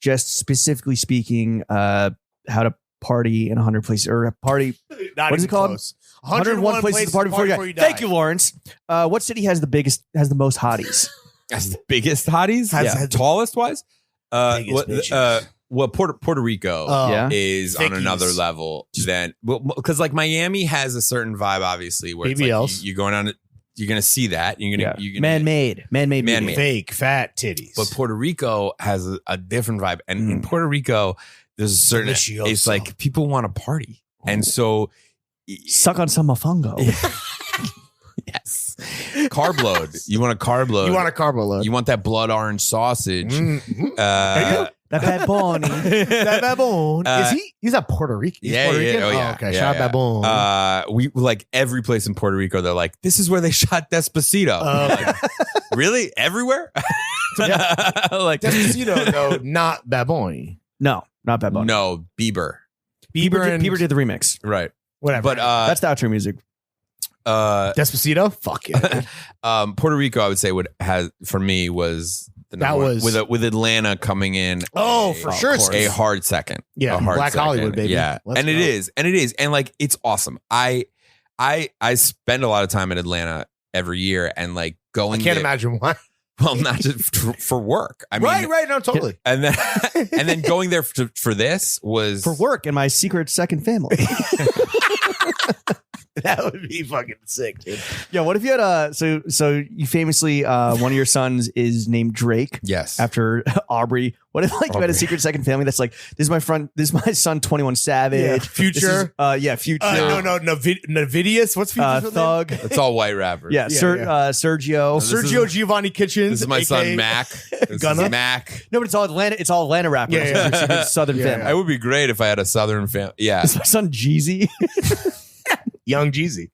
just specifically speaking, how to party in 100 places or a party. Not What is even it called? close. 101 places to party before you die. Thank you, Lawrence. What city has the most hotties? That's the biggest hotties. Has- Tallest wise. Biggest bitches. Well, Puerto Rico Yeah. is on Thickies. another level than because like Miami has a certain vibe, obviously, where it's BBLs. like you're going on. You're gonna see that. You're gonna Man-made Man-made. Fake fat titties. But Puerto Rico has a different vibe, and in Puerto Rico, there's a certain. Delicioso. It's like people want to party, and so Suck on some mofongo. yes, carb load. You want a carb load. You want a carbo load. You want that blood orange sausage. Mhm. That bad bunny. That baboon. Uh, He's a Puerto Rican. He's yeah, Puerto yeah, Rican? oh, yeah. okay. Yeah, Shout yeah. out baboon. We like every place in Puerto Rico. They're like, this is where they shot Despacito. Okay. Really? Everywhere? Like Despacito, though, not baboon. No, not bad bunny. no, Bieber. Bieber did the remix. Right. Whatever. But That's the outro music. Despacito? Fuck it. Puerto Rico, I would say for me was the That number one. was- with Atlanta coming in. Oh, for sure. A hard second. Yeah, A hard Black second. Hollywood, baby. Yeah, Let's and go. it is, and like it's awesome. I spend a lot of time in Atlanta every year, and like I going. can't there- imagine why. Well, not just for work. I mean, Right. No, totally. and then going there for this was For work in my secret second family. That would be fucking sick, dude. Yeah, what if you had so you famously one of your sons is named Drake Yes. after Aubrey. What if like you had a Aubrey. secret second family that's like this is my son 21 Savage. Yeah. This Future. is, Future. No. Navidius. What's Future's real name? Thug. It's all white rappers. Yeah, Sergio. This is- Sergio Giovanni Kitchens. This is my aka son Mac. This Gunna? is Mac. No, but it's all Atlanta rappers. Yeah, yeah. It's your secret Southern Yeah, family. It would be great if I had a Southern family. Yeah. This is my son Jeezy. Young Jeezy.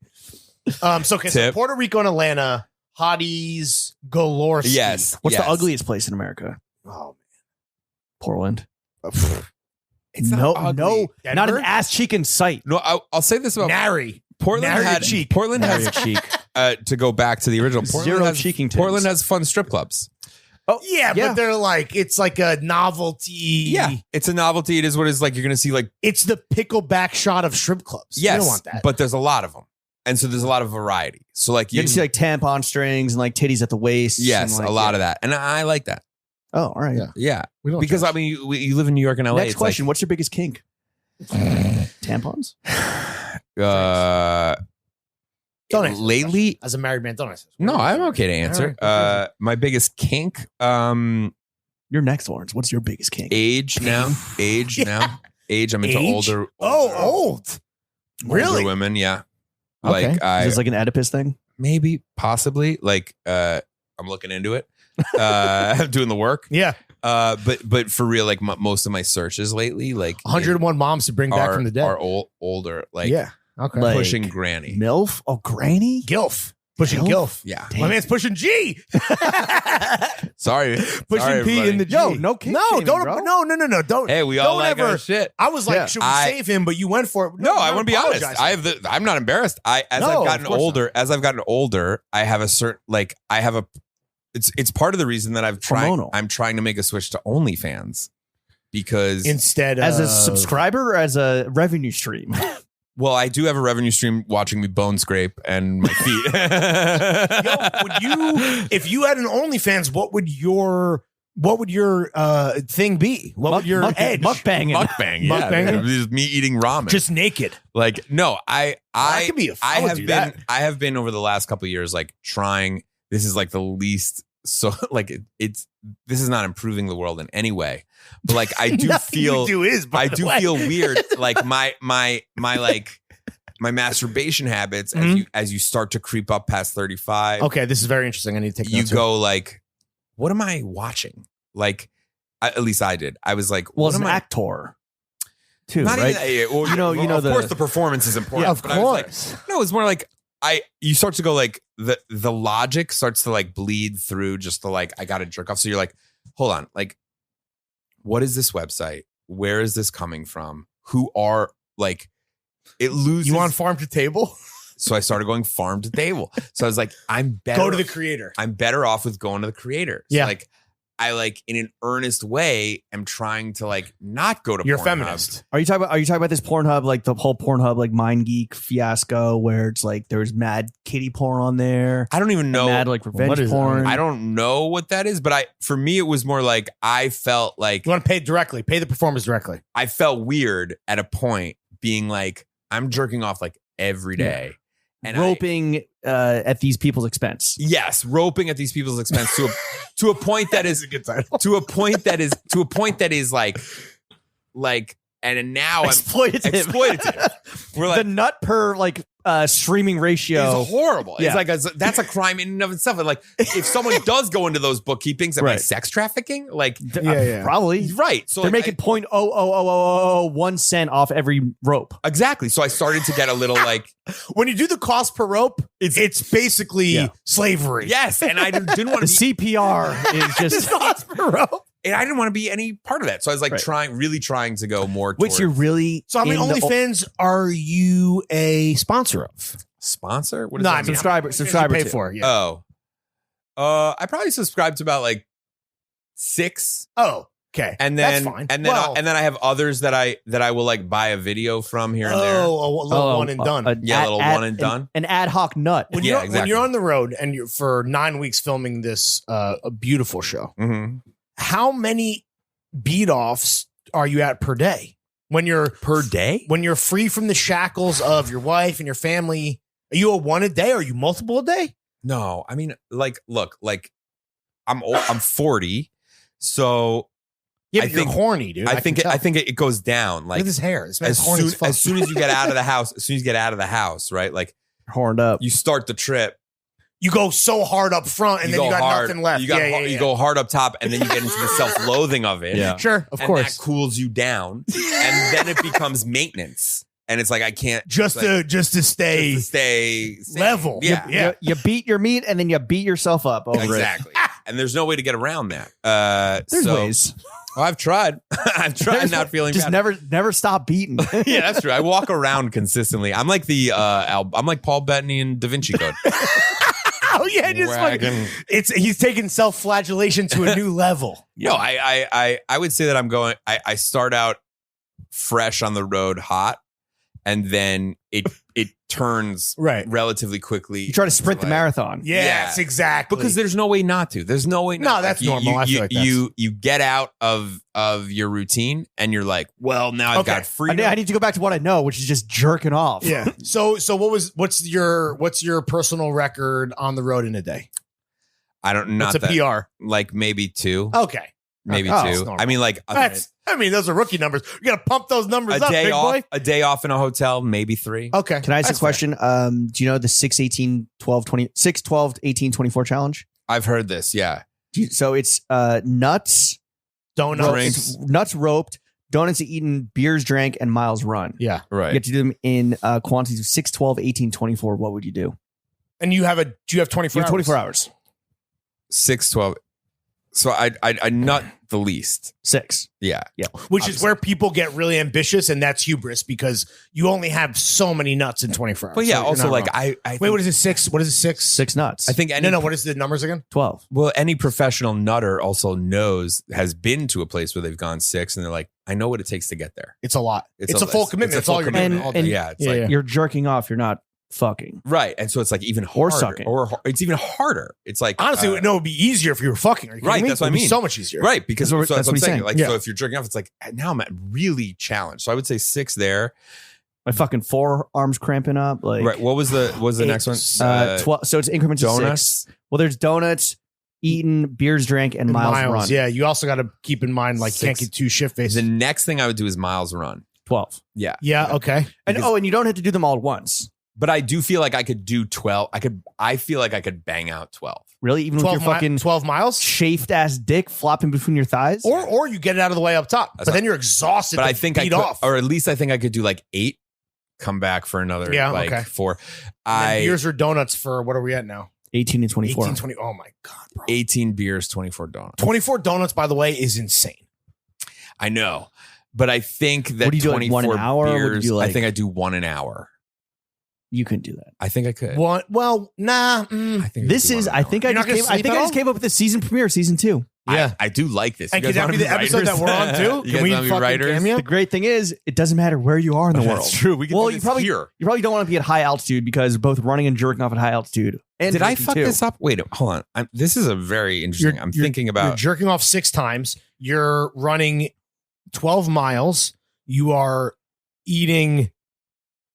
So Tip. Puerto Rico and Atlanta, hotties galore. Yes. What's yes. the ugliest place in America? Oh, Portland. It's no, not ugly. not Denver? an ass cheek in sight. No, I'll say this about Nary. Portland. Nary Had cheek. Portland Nary has cheek. to go back to the original. Zero cheeking tins. Portland has fun strip clubs. Oh Yeah, but they're like, it's like a novelty. Yeah, it's a novelty. It is what it is. Like you're gonna see like It's the pickleback shot of strip clubs. yes, You don't want that. but there's a lot of them, and so there's a lot of variety. So like You can see like tampon strings and like titties at the waist. yes, and, like, a lot of that, and I like that. Oh, all right. Yeah. Yeah, We don't because judge. I mean, you live in New York and LA. Next it's question. What's your biggest kink? Tampons? Like, Don't answer that lately, question. As a married man, don't answer. no, I'm okay to answer. All right. My biggest kink, Your next, Lawrence. What's your biggest kink? age now. Age. I'm into Age? older. Old. Really? Older women. Yeah. Okay. Like Is this like an Oedipus thing? maybe, possibly. Like I'm looking into it. I'm doing the work. Yeah. But for real, like most of my searches lately, like 101 moms to bring back from the dead. are older. Like yeah. Okay. Like- pushing granny. MILF? Oh, granny? Gilf. Pushing Gilf? Gilf. Yeah. My man's pushing G. Sorry. Pushing Sorry, P everybody. in the G. Yo, no kink No, shaming, don't. bro. No. Don't. Hey, we all don't like ever. our shit. I was like, Yeah. should we save him? But you went for it. No, I I'm want to be honest. apologizing. I'm not embarrassed. As No, I've gotten of course older, I have a certain it's part of the reason that Hormonal. I'm trying to make a switch to OnlyFans because Instead As a of- subscriber or as a revenue stream? well, I do have a revenue stream watching me bone scrape and my feet. Yo, would you, if you had an OnlyFans, what would your thing be? What would your edge? Mukbanging. Mukbang, yeah. Mukbang? Just me eating ramen. Just naked. like no, I could be I would have do been that. I have been over the last couple of years like trying. This is like the least so like this is not improving the world in any way. But like I do Nothing feel you do is, by I the do way. feel weird. Like my like my masturbation habits Mhm. as you start to creep up past 35. Okay, this is very interesting. I need to take You notes go like, what am I watching? Like, at least I did. I was like, Well, what as an am I? actor, too, Not right? even, well, You know of the- course the performance is important. Yeah, of but I was like, course. no, it's more like you start to go like the logic starts to like bleed through just the like I got to jerk off. So you're like, hold on, like, what is this website? Where is this coming from? Who are like it loses? You want farm to table? So I started going farm to table. So I was like, I'm better. Go to the creator. I'm better off with going to the creator. So Yeah. like I like in an earnest way am trying to like not go to You're a Pornhub. feminist. Are you talking about this Pornhub, like the whole Pornhub, like Mind Geek fiasco, where it's like there's mad kitty porn on there, I don't even know. mad like What revenge is that? porn? I don't know what that is, but for me it was more like I felt like You want to pay directly. Pay the performers directly. I felt weird at a point being like I'm jerking off like every day. And roping at these people's expense. yes, roping at these people's expense to a point that is to a point that is like and now I'm Exploitative. We're like The nut per like streaming ratio. it's horrible. Yeah. It's like that's a crime in and of itself. And like if someone does go into those bookkeepings, am I Right. sex trafficking? Like Yeah. Probably. right. So They're like, making 0.00001 cent off every rope. exactly. So I started to get a little like When you do the cost per rope, it's basically Yeah. slavery. yes, and I didn't want The to be CPR is Just just cost per rope. and I didn't want to be any part of that. So I was like Right. really trying to go more which towards you're really So how many in the- OnlyFans are you a sponsor of? sponsor. What is No, that I mean, mean? subscriber You pay to. for, yeah. Oh. I probably subscribed to about like 6 Oh, okay. and then That's fine. and then Well, and then I have others that I will like buy a video from here and there. a little one and done. Yeah, a little one and done. An ad hoc nut. when yeah, you're when exactly. you're on the road and you're for 9 weeks filming this a beautiful show, Mhm. how many beat offs are you at per day? When you're Per day? when you're free from the shackles of your wife and your family, are you a one a day? Or are you multiple a day? No, I mean, like, look, like, I'm 40, so Yeah, I but you're think- horny, dude. I think can tell. it goes down. Look Like at this hair. This man's as horny soon as fuck. as soon as you get out of the house, right? Like Horned up. you start the trip, you go so hard up front and then you go got hard, nothing left. You got yeah. you go hard up top, and then you get into the self-loathing of it. Yeah. Sure, of and course. that cools you down, and then it becomes maintenance, and it's like I can't Just like, to stay just to stay sane. level. Yeah, Yeah. You beat your meat and then you beat yourself up over exactly. And there's no way to get around that. it. There's so, ways. Well, I've tried. I've tried not feeling Just bad. never stop beating. Yeah, that's true. I walk around consistently. I'm like I'm like Paul Bettany in Da Vinci Code. Oh yeah, just Wagging. he's taking self-flagellation to a new level. No, I would say that I'm going. I start out fresh on the road, hot, and then it turns Right. relatively quickly. You try to sprint the marathon. Yes, exactly. Because there's no way not to. There's no way. No, that's normal. I feel like you get out of your routine and you're like, well, now I've got freedom. I need to go back to what I know, which is just jerking off. Yeah. So what's your personal record on the road in a day? I don't. Not What's a that, PR? Like maybe 2. Okay. Maybe Oh, 2. that's normal. I mean, like those are rookie numbers. You got to pump those numbers up, big boy. A day off in a hotel, maybe 3. Okay. Can I ask That's a question? Do you know the 6, 18, 12, 20, 6, 12, 18, 24 challenge? I've heard this. Yeah. So it's nuts, Donuts. Drinks. nuts roped, donuts eaten, beers drank, and miles run. Yeah. Right. You have to do them in quantities of 6, 12, 18, 24. What would you do? And do you have 24 You have hours? 24 hours. 6, 12. So I nut the least. 6. Yeah. Which is where people get really ambitious, and that's hubris because you only have so many nuts in 24 hours. But yeah, So you're also not like wrong. I Wait, what is it? 6? What is it? 6? 6 nuts. I think any No, what is the numbers again? 12. well, any professional nutter also has been to a place where they've gone 6 and they're like, I know what it takes to get there. It's a lot. It's a full commitment. It's all you're doing. all day. And- yeah, it's Yeah, like yeah. You're jerking off. You're not fucking. right. And so it's like even Or harder. sucking. Or it's even harder. It's like Honestly, no, it would be easier if you were fucking. Are you kidding Right, me? that's what I It would be mean. so much easier. right, because That's so what that's what I'm he's saying. saying. Like Yeah. so if you're jerking off, it's like now I'm really challenged. So I would say 6 there. My fucking forearms cramping up. Like Right. What was the next one? 12. So it's increments of 6. Donuts. Well, there's donuts, eaten, beers drank, and miles run. Yeah, you also got to keep in mind, like, can't 6. get too shit faced. The next thing I would do is miles run. 12. Yeah. Yeah, okay. And Because- and you don't have to do them all at once. But I do feel like I could do 12. I feel like I could bang out 12. Really, even with your 12, fucking 12 miles? chafed ass dick flopping between your thighs. Or you get it out of the way up top. That's but not- then you're exhausted But to I think I beat could, off. or at least I think I could do like 8, come back for another Yeah, like okay. 4. And then beers or donuts for, what are we at now? 18 and 24. 18, 20. Oh my God, bro. 18 beers, 24 donuts. 24 donuts, by the way, is insane. I know. But I think that What do you do, like, 24 1 an hour? What do you beers, do, I like- think I do 1 an hour. You couldn't do that. I think I could. What? Well, nah. I think This could do is. 1 an I hour. think I You're not just gonna came. I sleep think at I just all? came up with the season premiere, season 2. Yeah. I do like this. And You could guys that wanna be the episode writers? that we're on too? You Can guys we wanna be fucking writers? cameo? The great thing is, it doesn't matter where you are in the world. That's true. We can Well, do you this probably here. don't want to be at high altitude because both running and jerking off at high altitude. And Did I drinking fuck too. this up? Wait, hold on. This is a very interesting. I'm thinking You're about. jerking off 6 times. You're running 12 miles. You are eating.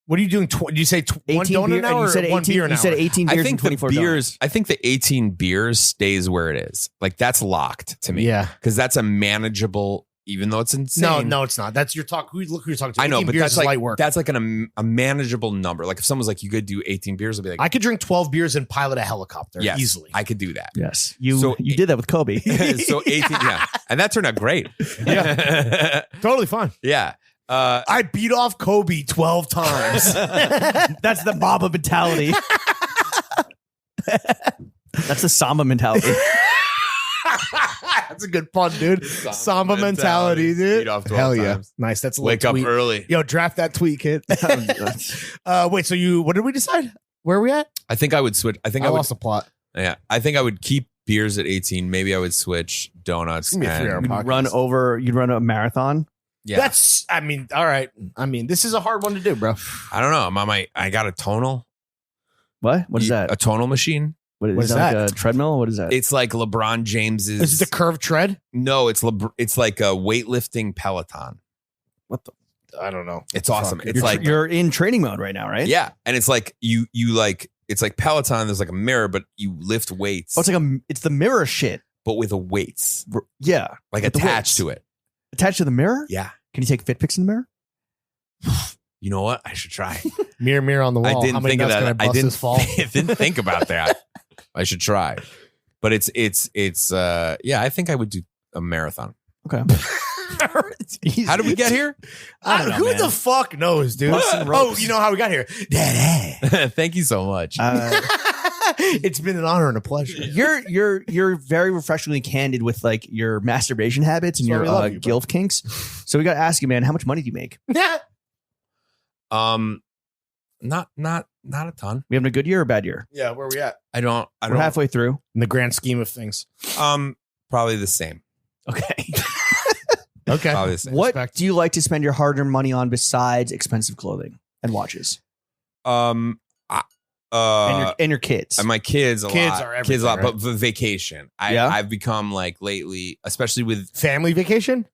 What are you doing? Did you say 1 18 donut beer, an and hour you said or 1 18. beer an You said hour? 18 beers I and think the 24 beers. donuts. I think the 18 beers stays where it is. Like that's locked to me. Yeah. because that's a manageable. Even though it's insane. No, it's not. That's your talk. Look who you're talking to. I know, 18 but beers that's is like light work. that's like a manageable number. Like if someone's like, you could do 18 beers, I'll be like, I could drink 12 beers and pilot a helicopter yes, easily. I could do that. Yes, you So- did that with Kobe. So 18, yeah, and that turned out great. Yeah, Totally fine. yeah. I beat off Kobe 12 times. That's the Baba mentality. That's the Samba mentality. That's a good pun, dude. Samba mentality, dude. Beat off 12 Hell yeah. times. Nice. That's a Wake little up tweet. early. Yo, draft that tweet, kid. Wait, so what did we decide? Where are we at? I think I would switch. I think I would. lost the plot. Yeah, I think I would keep beers at 18. Maybe I would switch donuts. It's gonna be a 3-hour and- podcast. You'd run a marathon. Yeah, all right. I mean, this is a hard one to do, bro. I don't know. I got a tonal. What? What is that? A tonal machine. What what is is that? that? Like a treadmill? What is that? It's like LeBron James's. Is it the curved tread? No, it's like a weightlifting Peloton. I don't know. It's awesome. It's you're, like you're in training mode right now, right? yeah, and it's like you like it's like Peloton. There's like a mirror, but you lift weights, Oh, it's the mirror shit. but with a weights Yeah. like With the attached weights. to it. Attached to the mirror? Yeah, Can you take fit pics in the mirror? you know what? I should try. Mirror, mirror on the wall. I How didn't many think of nuts that. can I bust this fall? I didn't think about that. I should try, but it's yeah. I think I would do a marathon. Okay. How did we get here? I don't know, Who man. the fuck knows, dude? Busting Oh, ropes. you know how we got here? Thank you so much. It's been an honor and a pleasure. You're very refreshingly candid with like your masturbation habits and That's your why we love you, bro. gilf kinks. So we got to ask you, man, how much money do you make? Not a ton. We having a good year or a bad year? Yeah, where are we at? I don't. We're halfway through. In the grand scheme of things. Probably the same. Okay. Okay. Probably the same. What Respect. do you like to spend your hard-earned money on besides expensive clothing and watches? And your kids. And my kids a Kids lot. are everything, kids a lot, right? but vacation. Yeah? I've become like lately, especially with Family vacation?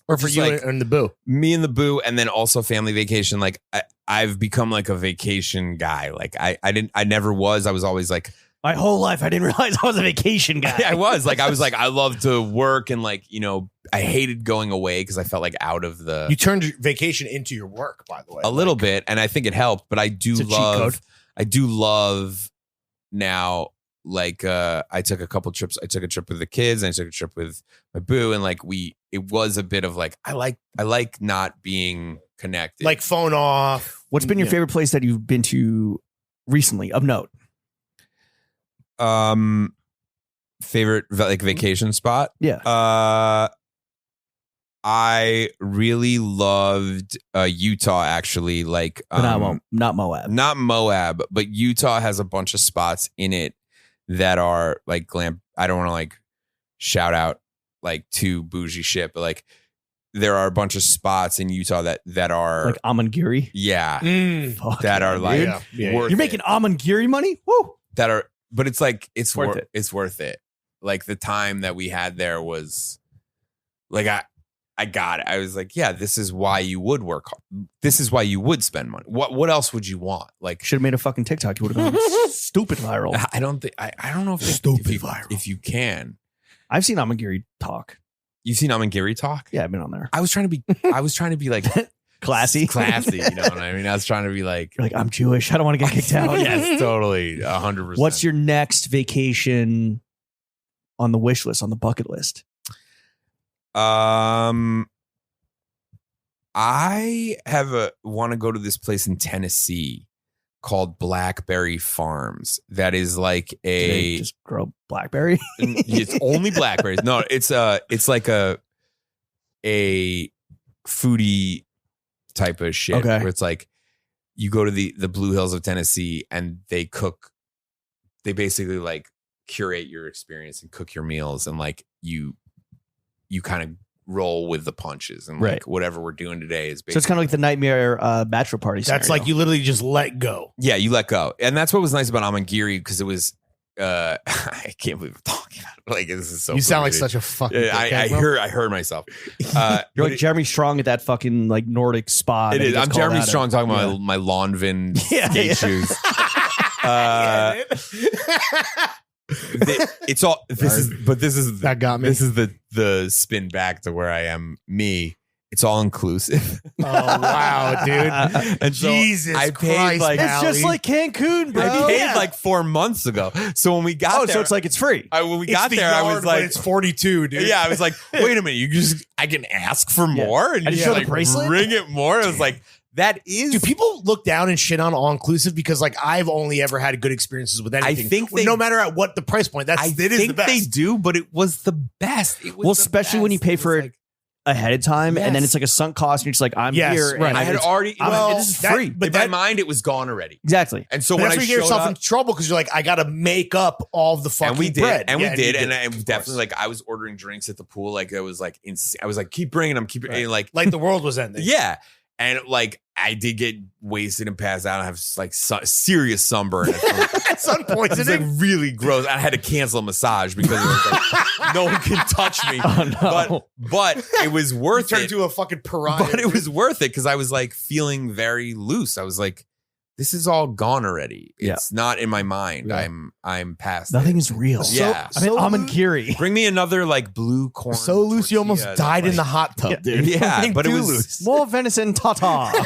Or for Just you like- and the boo? me and the boo, and then also family vacation. Like I've become like a vacation guy. Like I never was. I was always like, My whole life, I didn't realize I was a vacation guy. I was like, I love to work and like, you know, I hated going away because I felt like out of the You turned your vacation into your work, by the way. a little bit, and I think it helped. But I do It's a cheat code. I do love now. Like I took a couple trips. I took a trip with the kids, and I took a trip with my boo, and like it was a bit of like I like not being connected. Like phone off. What's been your favorite place that you've been to recently of note? Favorite like vacation spot. Yeah. I really loved Utah actually. Like But not Moab. not Moab, but Utah has a bunch of spots in it that are like glam. I don't want to like shout out like too bougie shit, but like there are a bunch of spots in Utah that are Like Amangiri. yeah, Fuck that yeah, are like dude. Yeah. worth You're making it. Amangiri money? Woo! That are, but it's like it's Worth worth it. It's worth it. Like the time that we had there was like I got it. I was like, yeah, this is why you would work hard. This is why you would spend money. What else would you want? Like Should have made a fucking TikTok. You would have gone stupid viral. I don't think I don't know if Stupid if you, viral. if you can. I've seen Amangiri talk. You've seen Amangiri talk? Yeah, I've been on there. I was trying to be like Classy. classy. You know what I mean? I was trying to be like, You're like, I'm Jewish. I don't want to get kicked out. yes, totally, 100%. What's your next vacation on the wish list, on the bucket list? I want to go to this place in Tennessee called Blackberry Farms. That is like Do they a just grow blackberry. it's only blackberries. No, it's like a foodie type of shit Okay. where it's like you go to the Blue Hills of Tennessee and they basically like curate your experience and cook your meals, and like you kind of roll with the punches, and like Right. whatever we're doing today is So basically it's kind of like the nightmare bachelor party. That's scenario. like you literally just let go. yeah, you let go. And that's what was nice about Amangiri, because it was I can't believe I'm talking about it. Like this is so You sound like crazy. such a fucking Yeah, dickhead, bro. I heard myself. You're but like Jeremy Strong at that fucking like Nordic spa. it that he is. gets I'm called Jeremy out of. Strong talking about Yeah. my Lawnvin Yeah, skate yeah. shoes. It's all this is That got me. This is the spin back to where I am. Me, it's all inclusive. Oh wow, dude! And so Jesus I paid Christ, like It's just Pally. like Cancun, bro. I paid Yeah. like 4 months ago. So when we got Oh, there, so it's like it's free. when we It's got the there, I yard, was but like, it's 42, dude. yeah, I was like, wait a minute, I can ask for Yeah. more, and And you you show the like bracelet? bring it more. I was like, that is. Do people look down and shit on all inclusive? Because like I've only ever had good experiences with anything. think they- no matter at what the price point. I It is think the best. they do, but it was the best. It was Well, the especially when you best. pay It was for like- it ahead of time, and then Yes. it's like a sunk cost, and you're just like, I'm Yes, here. right. And I had already. this is free. But in that, my mind, it was gone already. Exactly. And so but when that's I where you get showed yourself up, in trouble because you're like, I got to make up all of the fucking and we did, bread. and Yeah, we did, and of I course. definitely like I was ordering drinks at the pool, like it was like I was like, keep bringing them, Right. like like the world was ending. yeah, and like I did get wasted and pass out and have like serious sunburn. Sun It was poisoning. like really gross. I had to cancel a massage because it was like no one can touch me. Oh, no. But it was worth Turned it. into a fucking pariah. But it was worth it because I was like feeling very loose. I was like, this is all gone already. Yeah. It's not in my mind. Yeah. I'm past Nothing it. is real. Yeah. I mean, So- Amangiri. Bring me another like blue corn. so loose you almost tortilla. died in That's the like- hot tub, Yeah. dude. Yeah, Fucking but it too was- loose. More venison tata.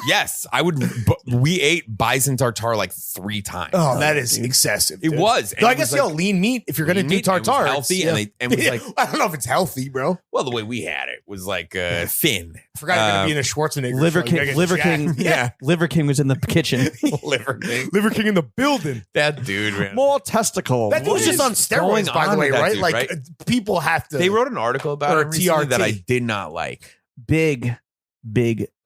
Yes, I would. But we ate bison tartare like 3 times. Oh, that is dude. excessive. It dude. was. So I And it guess was, like, lean meat if you're gonna lean do meat, and it was tartare, healthy, it's- and it was like, I don't know if it's healthy, bro. well, the way we had it was like thin. I forgot you're gonna be in a Schwarzenegger. Liver show. You gotta King. get Liver jacked. King. Yeah, Liver King was in the kitchen. Liver King. Liver King in the building. That dude, man. More testicles. That What was just is on going steroids, by the on way, with that right? dude, Like right? people have to. They wrote an article about Or it recently TRT. that I did not like. big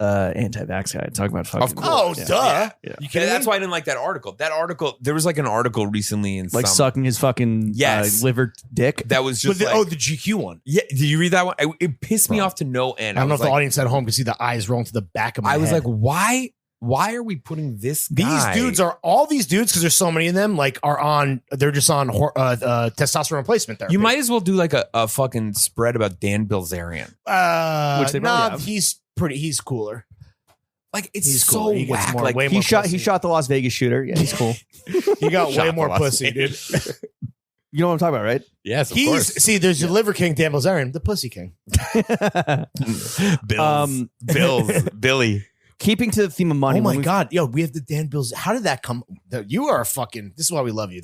anti-vax guy. Talking about fucking. Of course. Oh, Yeah. duh. Yeah. You kidding That's me? why I didn't like that article. That article, there was like an article recently in Like some, sucking his fucking Yes. liver dick. that was But just the, like, the GQ one. yeah. Did you read that one? It pissed me Bro. off to no end. I don't know was if the like, audience at home can see the eyes rolling to the back of my I was head. like, why? why are we putting this These guy? dudes are all these dudes because there's so many of them. Like they're just on testosterone replacement therapy. You might as well do like a fucking spread about Dan Bilzerian. Which they probably have. He's cooler. Like it's He's so cooler. He gets whack. more- Like way He more shot pussy. the Las Vegas shooter. Yeah, he's cool. He got Shot way the more Las pussy, dude. You know what I'm talking about, right? yes, of He's course. there's the liver king, Dan Bilzerian, the pussy king. Billy. Keeping to the theme of money. Oh my when we- god, yo, we have the Dan Bills. How did that come? You are a fucking. This is why we love you.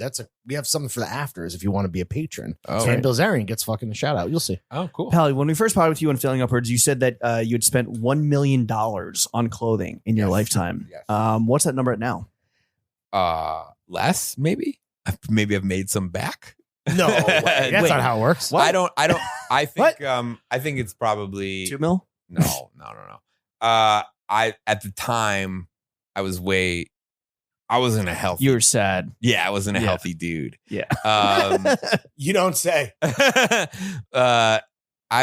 We have something for the afters if you want to be a patron. Oh. Dan Bilzerian gets fucking a shout out. You'll see. Oh, cool. Pally, when we first potted with you on Filling Upwards, you said that you had spent $1 million on clothing in your Yes. lifetime. Yes. What's that number at now? Less maybe. Maybe I've made some back. No, way. That's Wait. not how it works. I don't. I think. What? I think it's probably $2 million? No. At the time, I wasn't a healthy. You were sad. Yeah, I wasn't a Yeah. healthy dude. Yeah. You don't say. I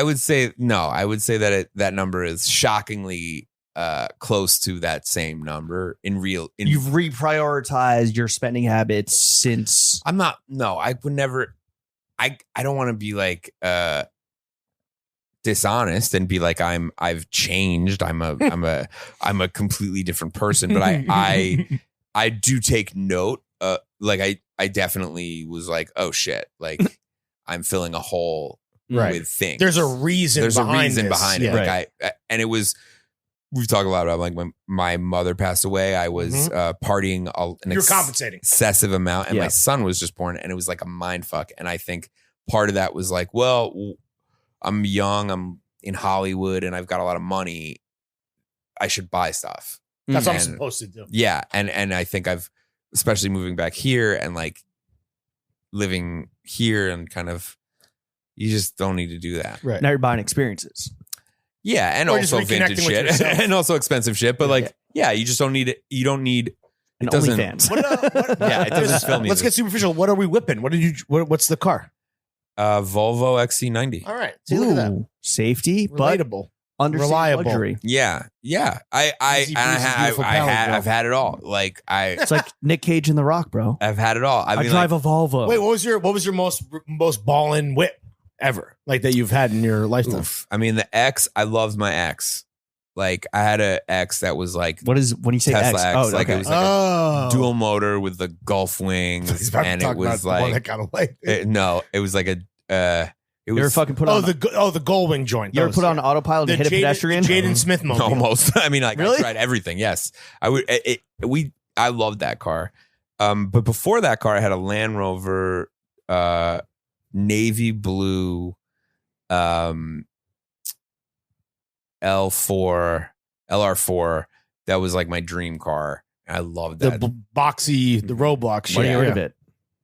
would say no. I would say that that number is shockingly close to that same number You've reprioritized your spending habits since. I'm not. No, I would never. I don't want to be like dishonest and be like I've changed. I'm a completely different person. But I do take note. Like I definitely was like, oh shit, like I'm filling a hole Right. with things. There's a reason. There's behind a reason this. behind it. Yeah. Like and it was. We've talked a lot about like when my mother passed away. I was partying You're compensating. excessive amount, and Yeah. my son was just born, and it was like a mind fuck. And I think part of that was like, well, I'm young, I'm in Hollywood, and I've got a lot of money. I should buy stuff. That's what I'm And- supposed to do. Yeah, and I think I've, especially moving back here and like living here, and kind of, you just don't need to do that. Right. Now you're buying experiences. Yeah, and Or just also vintage reconnecting with shit, yourself. and also expensive shit. But like, yeah, you just don't need it. You don't need. And It doesn't- OnlyFans. Yeah, it doesn't fill me. Let's get superficial. What are we whipping? What's the car? Volvo XC90. All right. See, look at that. Ooh, safety, but Relatable. understated reliable. luxury. Yeah. Easy breezy, beautiful power, bro. I've had it all. Like It's like Nick Cage in The Rock, bro. I've had it all. I I mean, drive like, a Volvo. Wait, what was your most ballin' whip ever? Like that you've had in your lifetime? oof. I mean, the X. I loved my X. Like I had a X that was like What is when you say Tesla X? X, Oh, like okay. it was like dual motor with the Gulf He's wings, about to and talk it was about the one like that got away. no, it was like a. It You ever was fucking put on? The Goldwing joint. You ever Those, put on yeah. autopilot the and hit a pedestrian? Jaden Smith moment. almost. I mean, like Really? I tried everything. Yes, I would. I loved that car. But before that car, I had a Land Rover, navy blue, LR4. That was like my dream car. I loved The that boxy, the Roblox Why shit. do you get rid of it?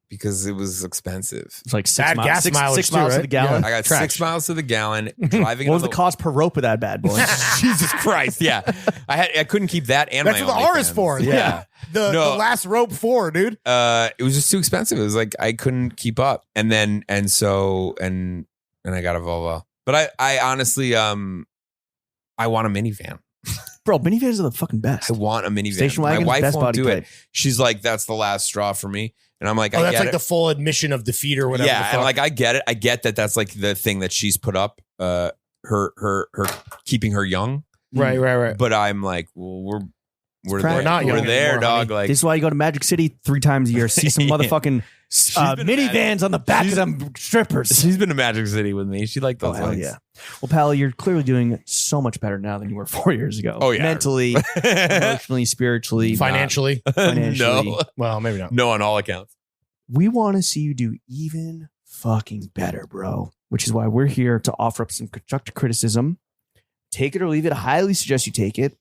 because it was expensive. It's like Bad gas mileage six too, miles to right? the gallon. I got Trash. 6 miles to the gallon driving. What was on the cost per rope of that bad boy? Jesus Christ! Yeah, I couldn't keep that. And That's my what the R is OnlyFans. for. Yeah. The last rope 4, dude. It was just too expensive. It was like I couldn't keep up. And then I got a Volvo. But I honestly I want a minivan. Bro, minivans are the fucking best. I want a minivan. Station My wagon's wife best won't body do type. it. She's like, that's the last straw for me. And I'm like, Oh, I that's get like it. the full admission of defeat or whatever. Yeah, the and fuck. like I get it. I get that that's like the thing that she's put up. Her keeping her young. right. But I'm like, well, we're crap. there. We're not We're young there, anymore, dog. honey. Like This is why you go to Magic City 3 times a year. See some motherfucking been minivans on the back of she's- them strippers. she's been to Magic City with me. She liked Oh, those hell lights. yeah. Well, pal, you're clearly doing so much better now than you were 4 years ago. Oh, yeah. Mentally, emotionally, spiritually, Financially. financially. No, Well, maybe not. no, on all accounts. We want to see you do even fucking better, bro. Which is why we're here to offer up some constructive criticism. Take it or leave it. I highly suggest you take it.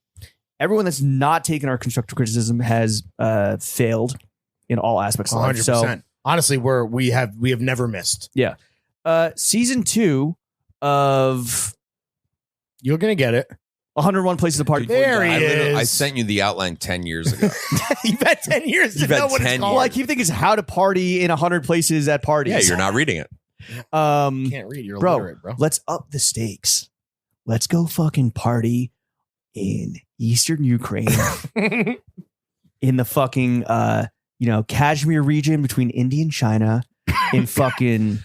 Everyone that's not taken our constructive criticism has failed in all aspects of life. 100%. So, Honestly, we have never missed. season 2 of You're gonna get it. 101 Places to Party. There he I is. sent you the outline 10 years ago. You've had 10 years to You've know had what 10 it's called. Well, I keep thinking it's how to party in 100 places at parties. Yeah, you're not reading it. Can't read. You're Bro, illiterate, bro. let's up the stakes. Let's go fucking party in eastern Ukraine, in the fucking Kashmir region between India and China, in fucking.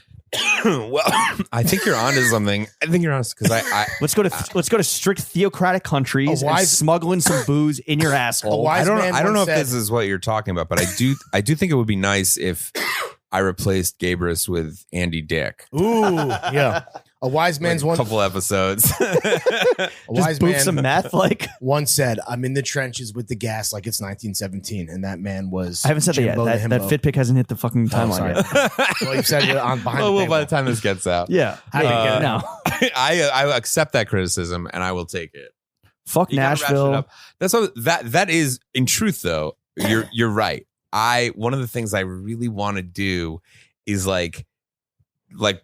Well, I think you're onto something. I think you're honest because I let's go to strict theocratic countries and smuggling some booze in your asshole. I don't know if this is what you're talking about, but I do think it would be nice if I replaced Gabrus with Andy Dick. Ooh, yeah. A wise man's a couple episodes. A wise man some meth once said, "I'm in the trenches with the gas like it's 1917," and that man was. I haven't said that yet. That fit pic hasn't hit the fucking timeline yet. Well, you said it on behind. Well, by the time this gets out, yeah. How do you get it now? I accept that criticism and I will take it. Fuck Nashville. That's what, that is in truth though. You're right. One of the things I really want to do is like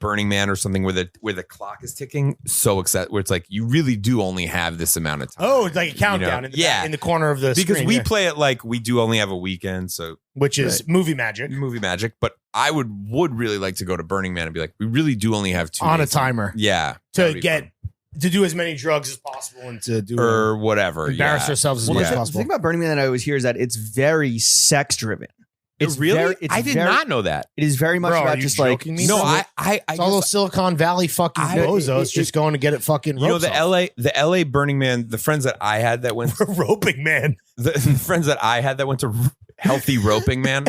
Burning Man or something where the clock is ticking so excited where it's like you really do only have this amount of time. Oh, it's like a countdown in the corner of the because screen, we play it like we do only have a weekend, so which is movie magic. But I would really like to go to Burning Man and be like, we really do only have 2 on days a timer. Yeah, to do as many drugs as possible and to do or whatever, embarrass ourselves as much as possible. The thing about Burning Man that I always hear is that it's very sex driven. It's really. I did not know that. It is very much about just like me? No, it's all those Silicon Valley fucking bozos just going to get it fucking. You know the LA Burning Man. The friends that I had that went roping man. The friends that I had that went to Healthy Roping Man,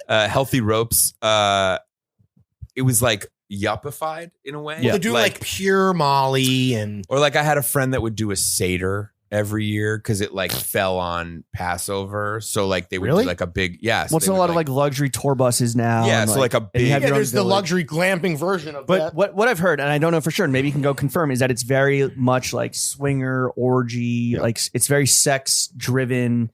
Healthy Ropes. It was like yuppified in a way. Yeah, they do like pure Molly or like I had a friend that would do a Seder every year because it like fell on Passover, so like they would do like a big What's a lot of like luxury tour buses now? Yeah, so like a big. There's the luxury glamping version of that. But what I've heard, and I don't know for sure, and maybe you can go confirm, is that it's very much like swinger orgy, like it's very sex driven,